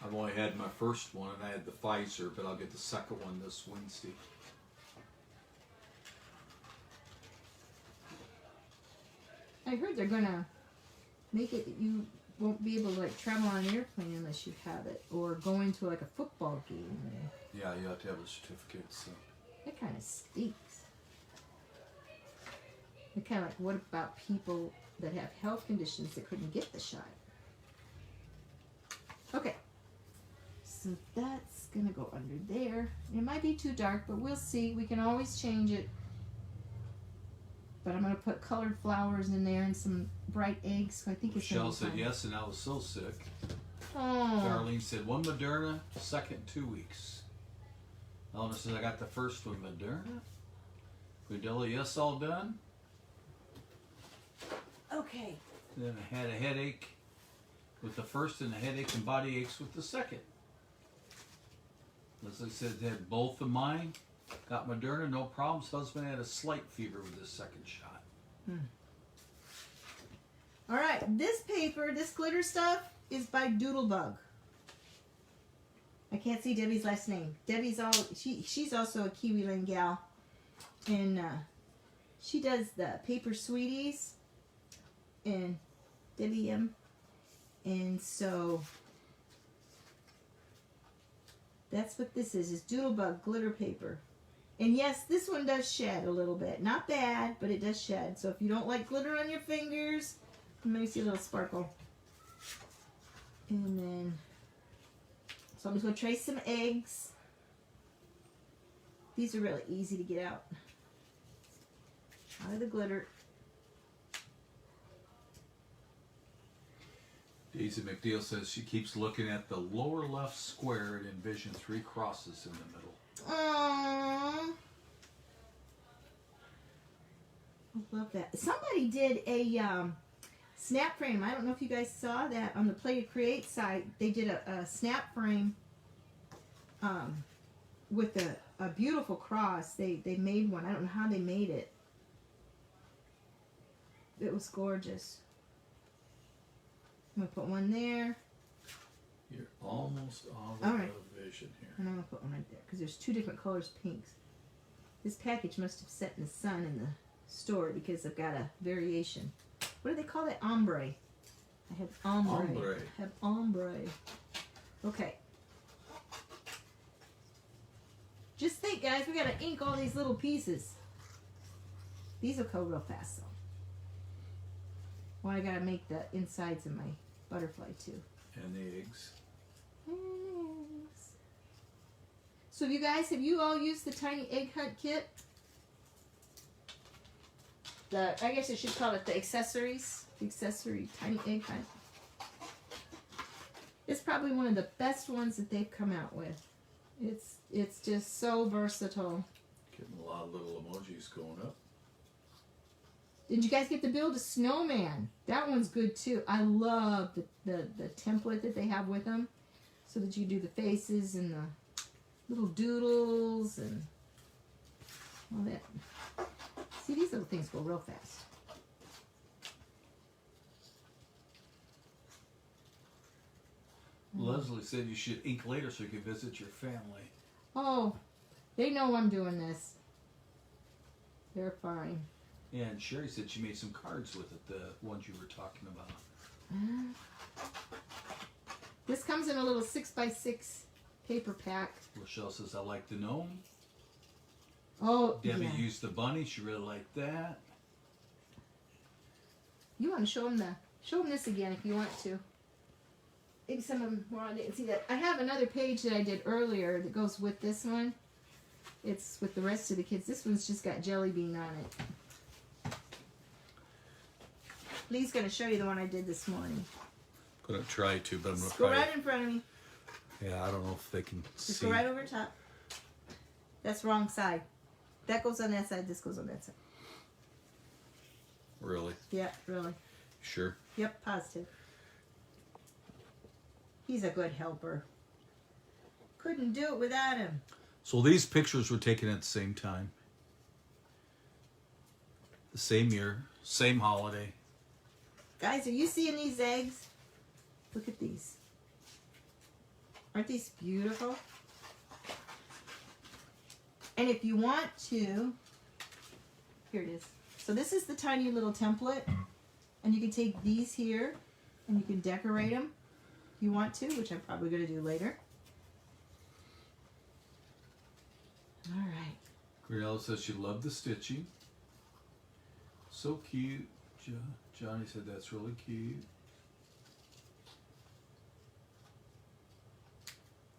I've only had my first one and I had the Pfizer, but I'll get the second one this Wednesday. I heard they're gonna make it that you won't be able to like travel on an airplane unless you have it, or go into like a football game. Yeah, you have to have a certificate. So. That kind of stinks. They're kind of like, what about people that have health conditions that couldn't get the shot? Okay, so that's gonna go under there. It might be too dark, but we'll see. We can always change it. But I'm gonna put colored flowers in there and some bright eggs. So I think it's gonna Michelle be said fun. yes, and I was so sick. Oh. Darlene said one Moderna, second 2 weeks. Eleanor says I got the first one Moderna. Rudella, yes, all done. Okay. Then I had a headache with the first and a headache and body aches with the second. Leslie said they had both of mine. Got Moderna, no problems. Husband had a slight fever with his second shot. All right, this paper, this glitter stuff is by Doodlebug. I can't see Debbie's last name. Debbie's she's also a Kiwi Lane gal, and she does the paper sweeties and Debbie and so that's what this is Doodlebug glitter paper. And yes, this one does shed a little bit. Not bad, but it does shed. So if you don't like glitter on your fingers, maybe see a little sparkle. And then, so I'm just going to trace some eggs. These are really easy to get out of the glitter. Daisy McNeil says she keeps looking at the lower left square and envisions 3 crosses in the middle. Aww. I love that. Somebody did a snap frame. I don't know if you guys saw that on the Play to Create site. They did a snap frame with a beautiful cross. They made one. I don't know how they made it. It was gorgeous. I'm going to put one there. You're almost all All right. vision here. And I'm going to put one right there because there's 2 different colors pinks. This package must have set in the sun in the store because I've got a variation. What do they call that? Ombre. I have ombre. Ombre. I have ombre. Okay. Just think, guys, we got to ink all these little pieces. These will go real fast, though. Well, I got to make the insides of my butterfly, too. And the eggs. So you guys, have you all used the Tiny Egg Hunt Kit? I guess I should call it the accessories. The accessory Tiny Egg Hunt. It's probably one of the best ones that they've come out with. It's just so versatile. Getting a lot of little emojis going up. Did you guys get to build a snowman? That one's good too. I love the template that they have with them. So that you do the faces and the little doodles and all that. See, these little things go real fast. Leslie said you should ink later so you can visit your family. Oh, they know I'm doing this. They're fine. Yeah, and Sherry said she made some cards with it, the ones you were talking about. This comes in a little 6x6 paper pack. Rochelle says, I like the gnome. Oh, Debbie yeah. used the bunny. She really liked that. You want to show them this again if you want to. Maybe some of them didn't see that. I have another page that I did earlier that goes with this one. It's with the rest of the kids. This one's just got jelly bean on it. Lee's going to show you the one I did this morning. I'm going to try to, but I'm going to Go right in front of me. Yeah, I don't know if they can Just see. go right over top. That's wrong side. That goes on that side. This goes on that side. Really? Yeah, really. Sure. Yep, positive. He's a good helper. Couldn't do it without him. So these pictures were taken at the same time. The same year, same holiday. Guys, are you seeing these eggs? Look at these. Aren't these beautiful? And if you want to, here it is. So this is the tiny little template. And you can take these here and you can decorate them if you want to, which I'm probably going to do later. All right. Grielle says she loved the stitching. So cute. Johnny said that's really cute.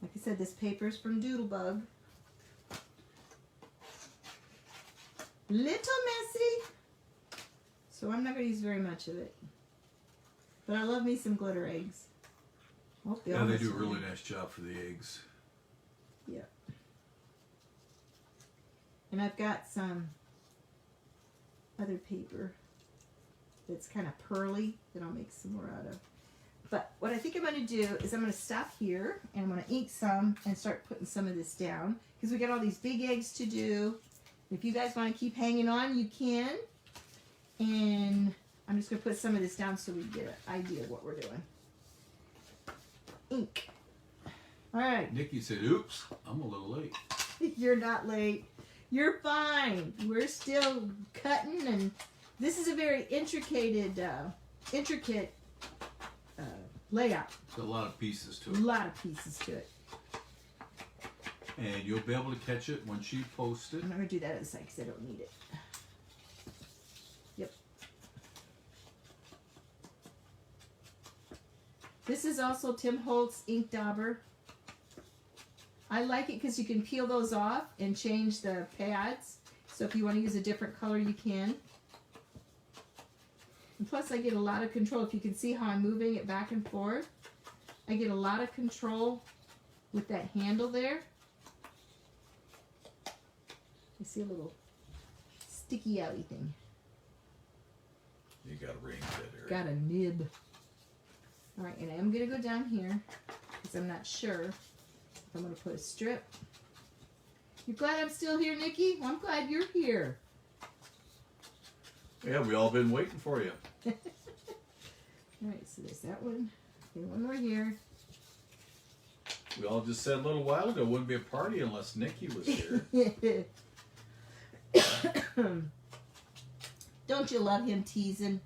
Like I said, this paper's from Doodlebug. Little messy. So I'm not going to use very much of it. But I love me some glitter eggs. Oh, Yeah, they do a really nice job for the eggs. Yeah. And I've got some other paper that's kind of pearly that I'll make some more out of. But what I think I'm going to do is I'm going to stop here and I'm going to ink some and start putting some of this down. Because we got all these big eggs to do. If you guys want to keep hanging on, you can. And I'm just going to put some of this down so we get an idea of what we're doing. Ink. All right. Nikki said, oops, I'm a little late. You're not late. You're fine. We're still cutting, and this is a very intricate layout. There's a lot of pieces to A it. lot of pieces to it. And you'll be able to catch it when she posts it. I'm not going to do that other side because I don't need it. Yep. This is also Tim Holtz ink dauber. I like it because you can peel those off and change the pads. So if you want to use a different color, you can. And plus, I get a lot of control. If you can see how I'm moving it back and forth, I get a lot of control with that handle there. I see a little sticky outy thing. You got a ring there. Got a nib. All right, and I'm going to go down here because I'm not sure if I'm going to put a strip. You glad I'm still here, Nikki? Well, I'm glad you're here. Yeah, we all been waiting for you. All right, so there's that one. Okay, one more here. We all just said a little while ago it wouldn't be a party unless Nikki was here. Don't you love him teasing?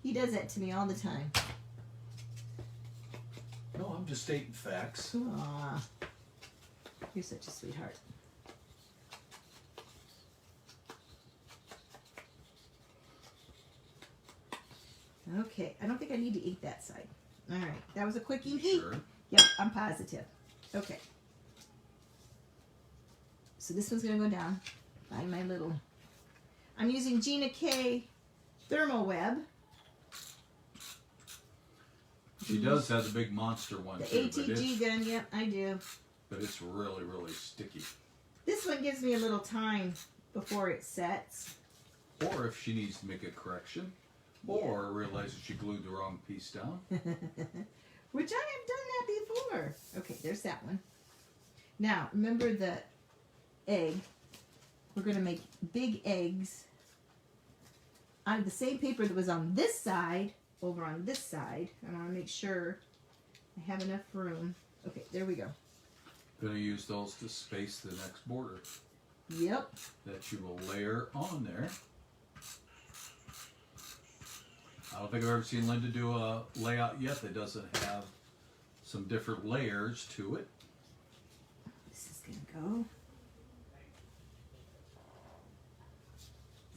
He does that to me all the time. No, I'm just stating facts. Aw, you're such a sweetheart. Okay, I don't think I need to ink that side. All right, that was a quick inky. Sure. Yep, I'm positive. Okay. So this one's going to go down. Find my little... I'm using Gina K Thermo Web. She does have the big monster one The too, ATG gun, yep, I do. but it's really, really sticky. This one gives me a little time before it sets. Or if she needs to make a correction, or realizes she glued the wrong piece down. Which I have done that before. Okay, there's that one. Now, remember the egg. We're going to make big eggs out of the same paper that was on this side, over on this side. I want to make sure I have enough room. Okay, there we go. Gonna use those to space the next border Yep. that you will layer on there. I don't think I've ever seen Linda do a layout yet that doesn't have some different layers to it. This is gonna go.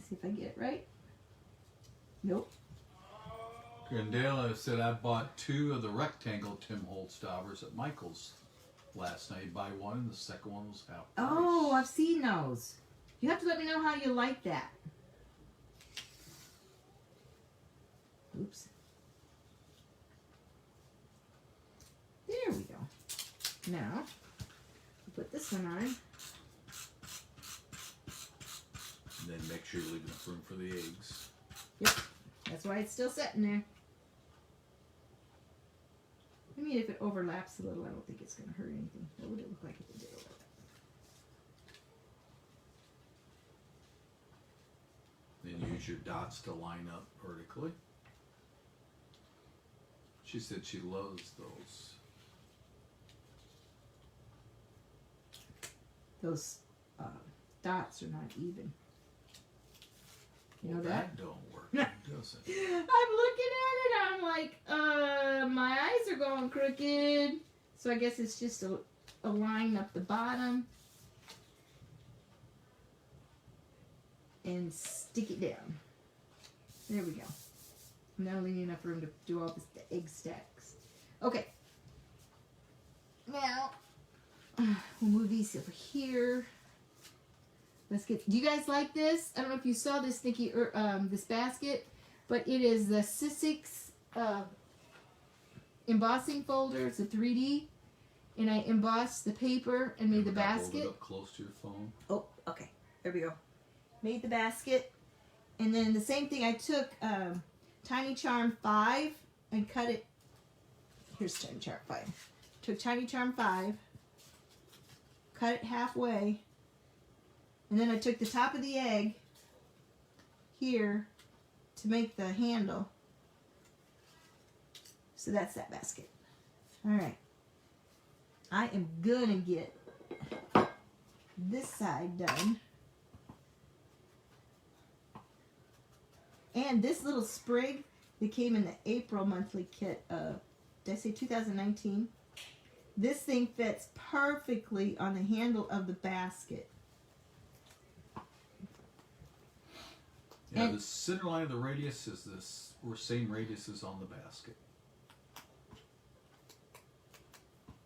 See if I get it right. Nope. Grandela said I bought 2 of the rectangle Tim Holzstaubers at Michael's last night. Buy one and the second one was half price. Oh, I've seen those. You have to let me know how you like that. Oops. There we go. Now, I'll put this one on. And then make sure you leave enough room for the eggs. Yep. That's why it's still sitting there. I mean, if it overlaps a little, I don't think it's going to hurt anything. What would it look like if it did overlap? Then use your dots to line up vertically. She said she loves those. Those dots are not even. You know Well, that? don't work, does it? I'm looking at it. I'm like, my eyes are going crooked. So I guess it's just a line up the bottom. And stick it down. There we go. Now we need enough room to do all the egg stacks. Okay. Now, we'll move these over here. Let's get. Do you guys like this? I don't know if you saw this, Nikki, this basket, but it is the Sissics embossing folder. It's a 3D, and I embossed the paper and made the basket. Hold it up close to your phone. Oh, okay. There we go. Made the basket, and then the same thing. I took Tiny Charm 5 and cut it. Here's Tiny Charm 5. Took Tiny Charm 5, cut it halfway. And then I took the top of the egg here to make the handle. So that's that basket. All right. I am gonna get this side done. And this little sprig that came in the April monthly kit of, did I say 2019? This thing fits perfectly on the handle of the basket. Yeah, And the center line of the radius is this, or same radius as on the basket.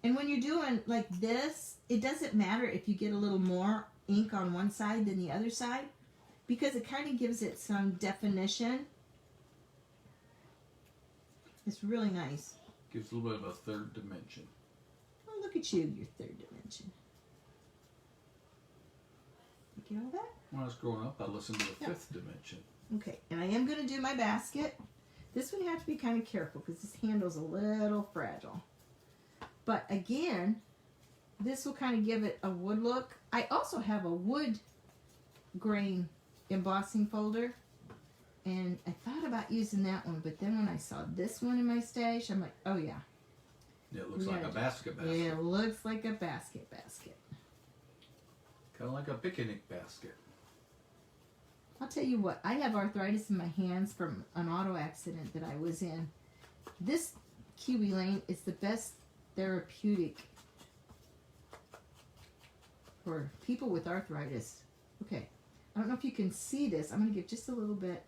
And when you're doing like this, it doesn't matter if you get a little more ink on one side than the other side, because it kind of gives it some definition. It's really nice. Gives a little bit of a third dimension. Oh, look at you, your third dimension. You get all that? When I was growing up, I listened to the fifth dimension. Okay, and I am going to do my basket. This one you have to be kind of careful because this handle's a little fragile. But again, this will kind of give it a wood look. I also have a wood grain embossing folder, and I thought about using that one, but then when I saw this one in my stash, I'm like, oh yeah. Yeah, it looks like a basket. Yeah, it looks like a basket. Kind of like a picnic basket. I'll tell you what, I have arthritis in my hands from an auto accident that I was in. This Kiwi Lane is the best therapeutic for people with arthritis. Okay, I don't know if you can see this. I'm going to give just a little bit.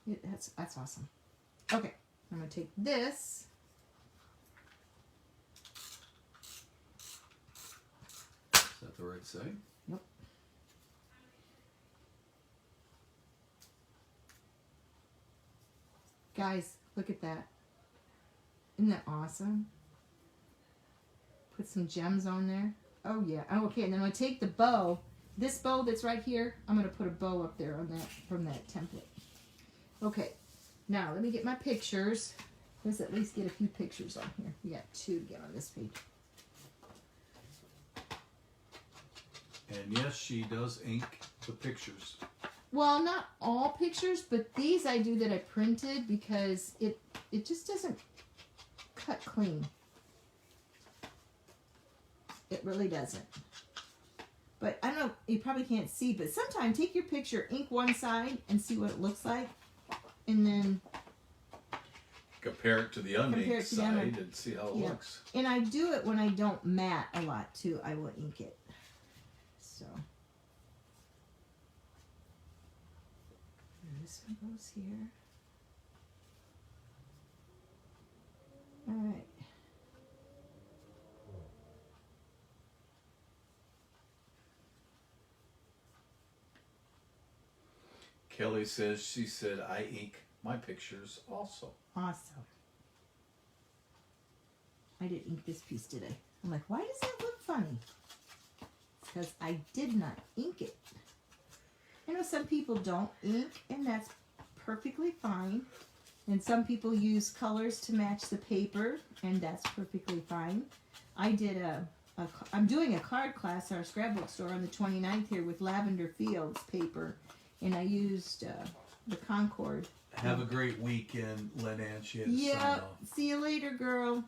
Yeah, that's awesome. Okay, I'm going to take this. Is that the right side? Nope. Guys, look at that. Isn't that awesome? Put some gems on there. Oh yeah. Oh, okay, and then I'm going to take the bow. This bow that's right here, I'm going to put a bow up there on that from that template. Okay. Now, let me get my pictures. Let's at least get a few pictures on here. We got 2 to get on this page. And yes, she does ink the pictures. Well, not all pictures, but these I do that I printed because it just doesn't cut clean. It really doesn't. But I don't know, you probably can't see, but sometimes take your picture, ink one side, and see what it looks like. And then compare it to the uninked side and see how it looks. And I do it when I don't mat a lot too. I will ink it. So and this one goes here. All right. Kelly says, she said, I ink my pictures also. Awesome. I didn't ink this piece today. I'm like, why does that look funny? It's because I did not ink it. I know some people don't ink, and that's perfectly fine. And some people use colors to match the paper, and that's perfectly fine. I did I'm doing a card class at our scrapbook store on the 29th here with Lavender Fields paper, and I used the Concord. Have a great weekend, Lynn Ann. She had to sign Yeah, off. see you later, girl.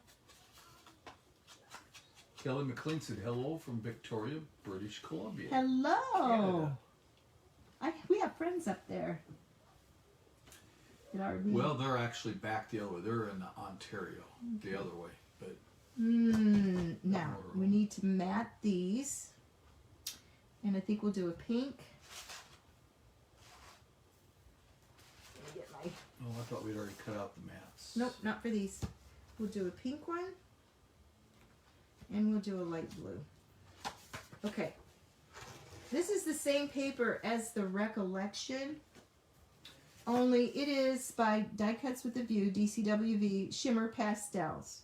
Kelly McLean said hello from Victoria, British Columbia. Hello. We have friends up there. Well, they're actually back the other way. They're in Ontario, the other way. But now, we need to mat these. And I think we'll do a pink. Let me get my... Oh, I thought we'd already cut out the mats. Nope, not for these. We'll do a pink one. And we'll do a light blue. Okay. This is the same paper as the Recollection. Only it is by Die Cuts with a View, DCWV, Shimmer Pastels.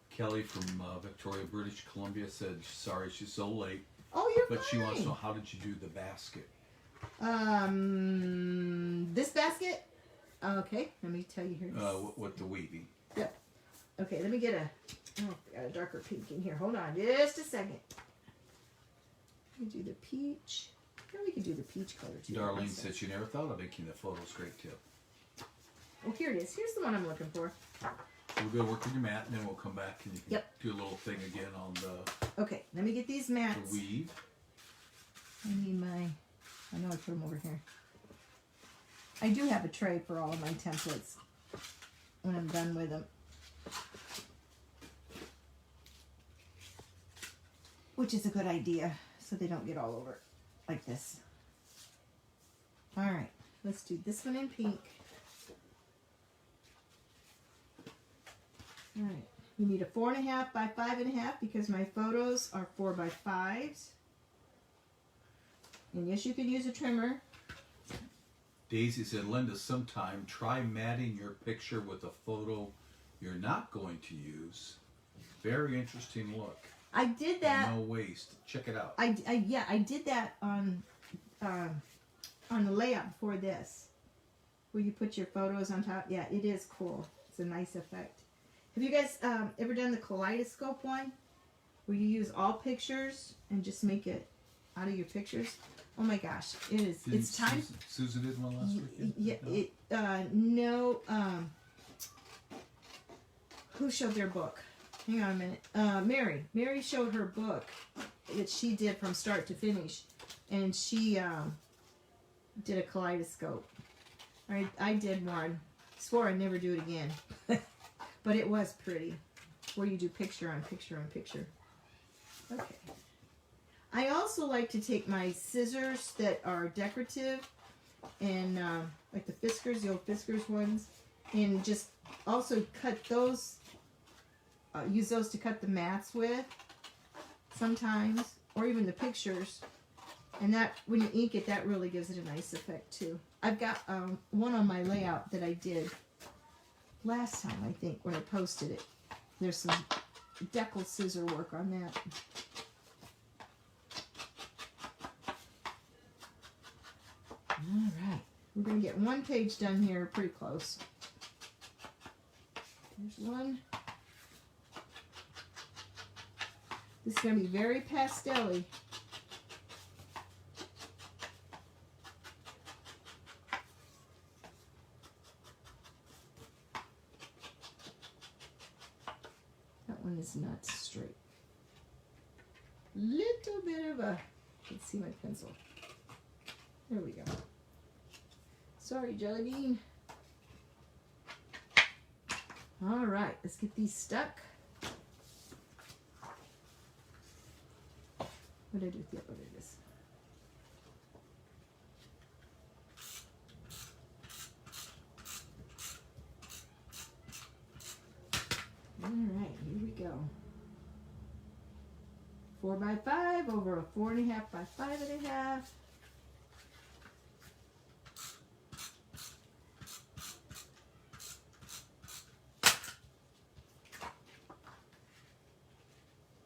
Kelly from Victoria, British Columbia said, sorry she's so late. Oh, you're But fine. she wants to know, how did you do the basket? This basket? Okay, let me tell you here. With the weaving. Yep. Okay, let me get I got a darker pink in here. Hold on just a second. We do the peach. Yeah, we can do the peach color too. Darlene said she never thought of making the photos. Great tip. Oh, here it is. Here's the one I'm looking for. We'll go work on your mat, and then we'll come back and you can do a little thing again on the Okay, let me get these mats. the weave. I need my... I know I put them over here. I do have a tray for all of my templates when I'm done with them. Which is a good idea, so they don't get all over like this. Alright, let's do this one in pink. Alright, you need a 4.5 by 5.5 because my photos are 4 by 5s. And yes, you can use a trimmer. Daisy said, Linda, sometime try matting your picture with a photo you're not going to use. Very interesting look. I did that. No waste. Check it out. I did that on the layout before this, where you put your photos on top. Yeah, it is cool. It's a nice effect. Have you guys ever done the kaleidoscope one, where you use all pictures and just make it out of your pictures? Oh my gosh, it is. It's time. Susan did one last weekend. Yeah. No. Who showed their book? Hang on a minute. Mary. Mary showed her book that she did from start to finish. And she did a kaleidoscope. I did one. Swore I'd never do it again. But it was pretty. Where you do picture on picture on picture. Okay. I also like to take my scissors that are decorative and like the Fiskars, the old Fiskars ones, and just also cut those. Use those to cut the mats with sometimes, or even the pictures. And that, when you ink it, that really gives it a nice effect too. I've got one on my layout that I did last time, I think, when I posted it. There's some decal scissor work on that. All right, we're going to get one page done here, pretty close. There's one. This is going to be very pastel-y. that one is not straight. Little bit of a, let's see my pencil. There we go. Sorry, Jelly Bean. All right, let's get these stuck. What did I do with the other? There it is. All right, here we go. 4 by 5 over a 4.5 by 5.5.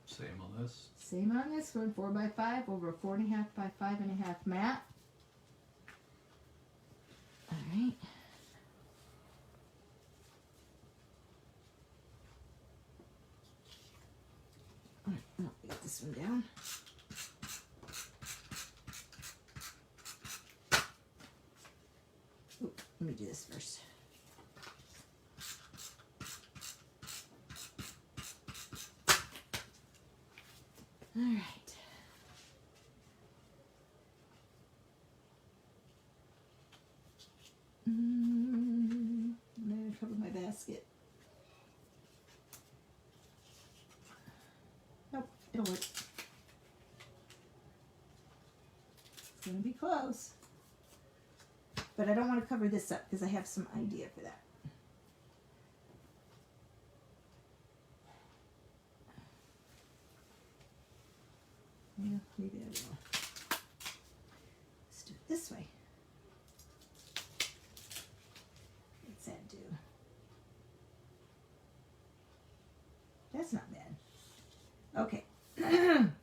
Same on this. Same on this one, 4 by 5 over a 4.5 by 5.5 mat. All right. All right, no, get this one down. Ooh, let me do this first. All right. I'm going to cover my basket. Nope, it'll work. It's going to be close. But I don't want to cover this up because I have some idea for that. Yeah, maybe I will. Let's do it this way. What's that do? That's not bad. Okay.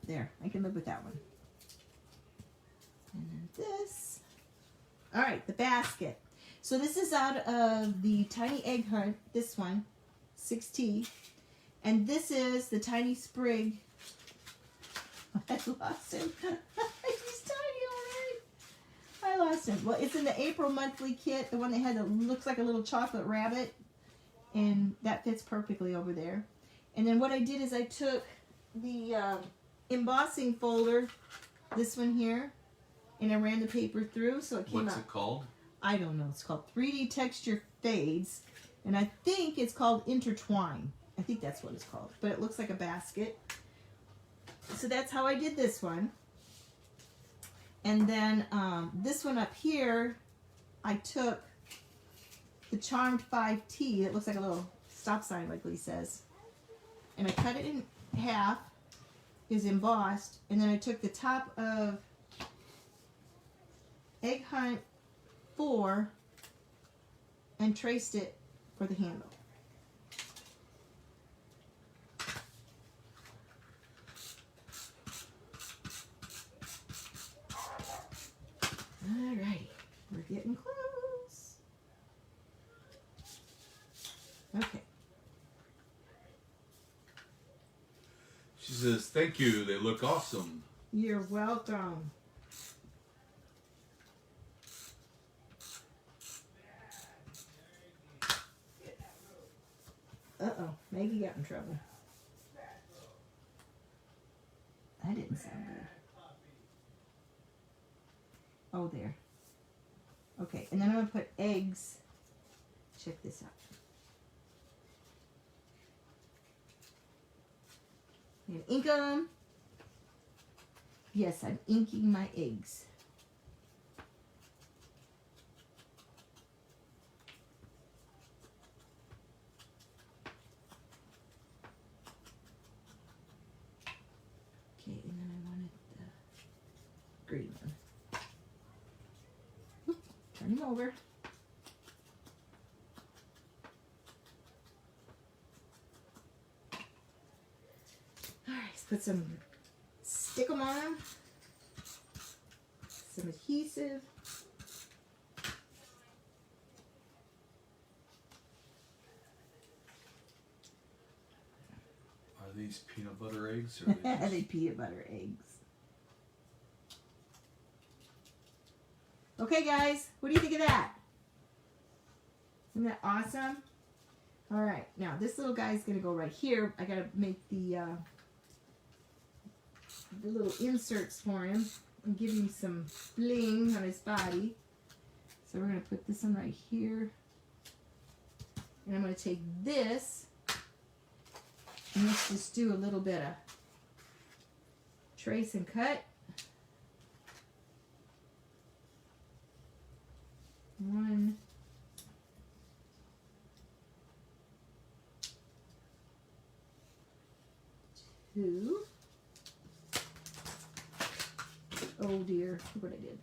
There, I can live with that one. And then this. All right, the basket. So this is out of the Tiny Egg Hunt, this one, 6T. And this is the Tiny Sprig. I lost him. He's tiny already. I lost him. Well, it's in the April monthly kit, the one that had looks like a little chocolate rabbit, and that fits perfectly over there. And then what I did is I took the embossing folder, this one here, and I ran the paper through, so it came out. What's it called? I don't know. It's called 3D Texture Fades, and I think it's called Intertwine. I think that's what it's called, but it looks like a basket. So that's how I did this one. And then this one up here, I took the Charmed 5T. It looks like a little stop sign, like Lee says. And I cut it in half. Is embossed. And then I took the top of Egg Hunt 4 and traced it for the handle. Alrighty, we're getting close. Okay. She says, thank you, they look awesome. You're welcome. Uh-oh, Maggie got in trouble. That didn't sound good. Oh, there. Okay, and then I'm going to put eggs. Check this out. I'm going to ink them. Yes, I'm inking my eggs. Okay, and then I wanted the green one. Turn him over. All right, let's put some, stick them on them. Some adhesive. Are these peanut butter eggs? Or are Are they they peanut butter eggs? Okay, guys, what do you think of that? Isn't that awesome? All right, now this little guy's gonna go right here. I gotta make the little inserts for him and give him some bling on his body. So we're gonna put this one right here, and I'm gonna take this and let's just do a little bit of trace and cut. One. Two. Oh dear, look what I did.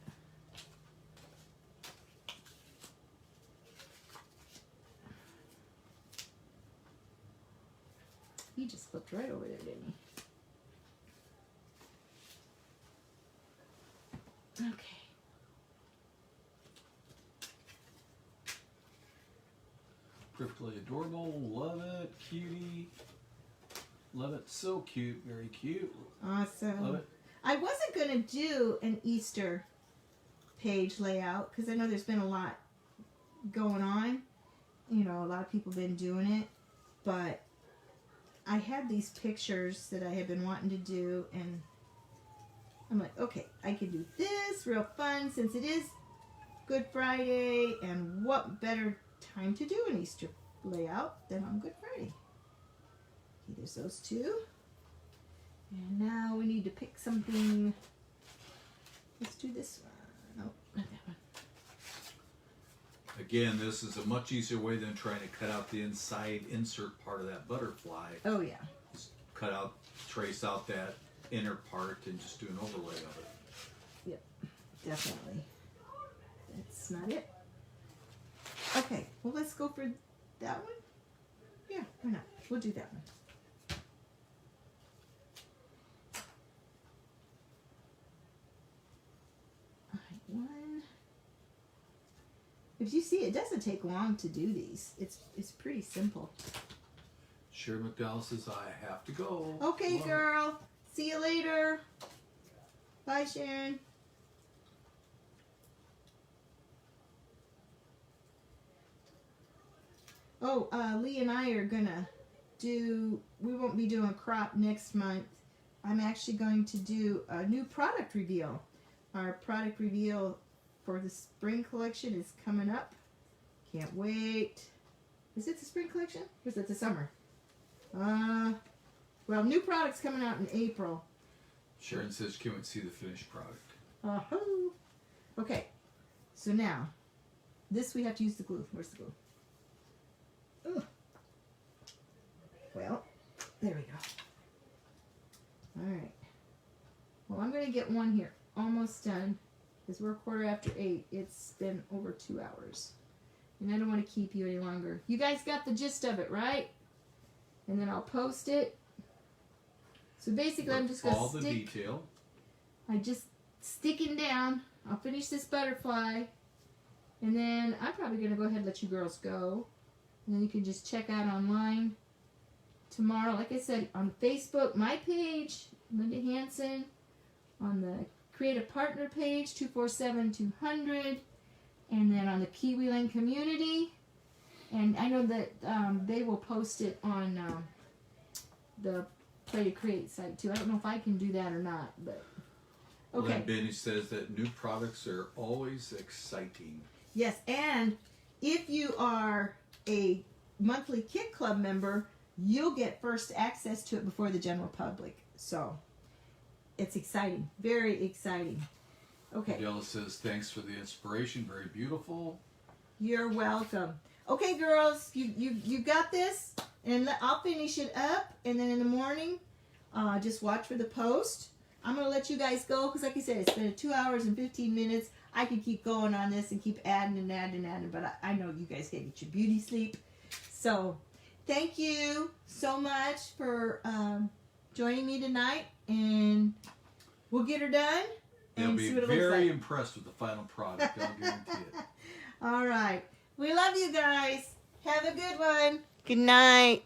He just flipped right over there, didn't he? Okay. Perfectly adorable. Love it. Cutie. Love it. So cute. Very cute. Awesome. Love it. I wasn't going to do an Easter page layout because I know there's been a lot going on. You know, a lot of people have been doing it. But I had these pictures that I had been wanting to do, and I'm like, okay, I can do this real fun since it is Good Friday, and what better time to do an Easter layout than on Good Friday. Okay, there's those two. And now we need to pick something. Let's do this one. Nope, not that one. Again, this is a much easier way than trying to cut out the inside insert part of that butterfly. Oh, yeah. Just cut out, trace out that inner part and just do an overlay of it. Yep, definitely. That's not it. Okay, well, let's go for that one. Yeah, why not? We'll do that one. All right, one. If you see, it doesn't take long to do these. It's pretty simple. Sharon McDowell says, I have to go. Okay, Love girl. See you later. Bye, Sharon. Oh, Lee and I are gonna we won't be doing a crop next month. I'm actually going to do a new product reveal. Our product reveal for the spring collection is coming up. Can't wait. Is it the spring collection? Or is it the summer? Well, new products coming out in April. Sharon says she can't wait to see the finished product. Uh-huh. Okay, so now, this we have to use the glue. Where's the glue? Ugh. Well, there we go. All right. Well, I'm going to get one here. Almost done. Because we're 8:15. It's been over 2 hours. And I don't want to keep you any longer. You guys got the gist of it, right? And then I'll post it. So basically, I'm just going to all the detail. I just sticking down. I'll finish this butterfly. And then I'm probably going to go ahead and let you girls go. And then you can just check out online tomorrow. Like I said, on Facebook, my page, Linda Hanson. On the Creative Partner page, 247-200. And then on the Kiwi Lane community. And I know that they will post it on the Play to Create site too. I don't know if I can do that or not, but okay. Lynn Benny says that new products are always exciting. Yes, and if you are a monthly Kit Club member, you'll get first access to it before the general public. So it's exciting, very exciting. Okay. Adela says thanks for the inspiration, very beautiful. You're welcome. Okay, girls, you got this, and I'll finish it up, and then in the morning, just watch for the post. I'm going to let you guys go, because like I said, it's been 2 hours and 15 minutes. I could keep going on this and keep adding and adding and adding, but I know you guys can get your beauty sleep. So, thank you so much for joining me tonight, and we'll get her done. They'll be very impressed with the final product, I'll guarantee it. All right. We love you guys. Have a good one. Good night.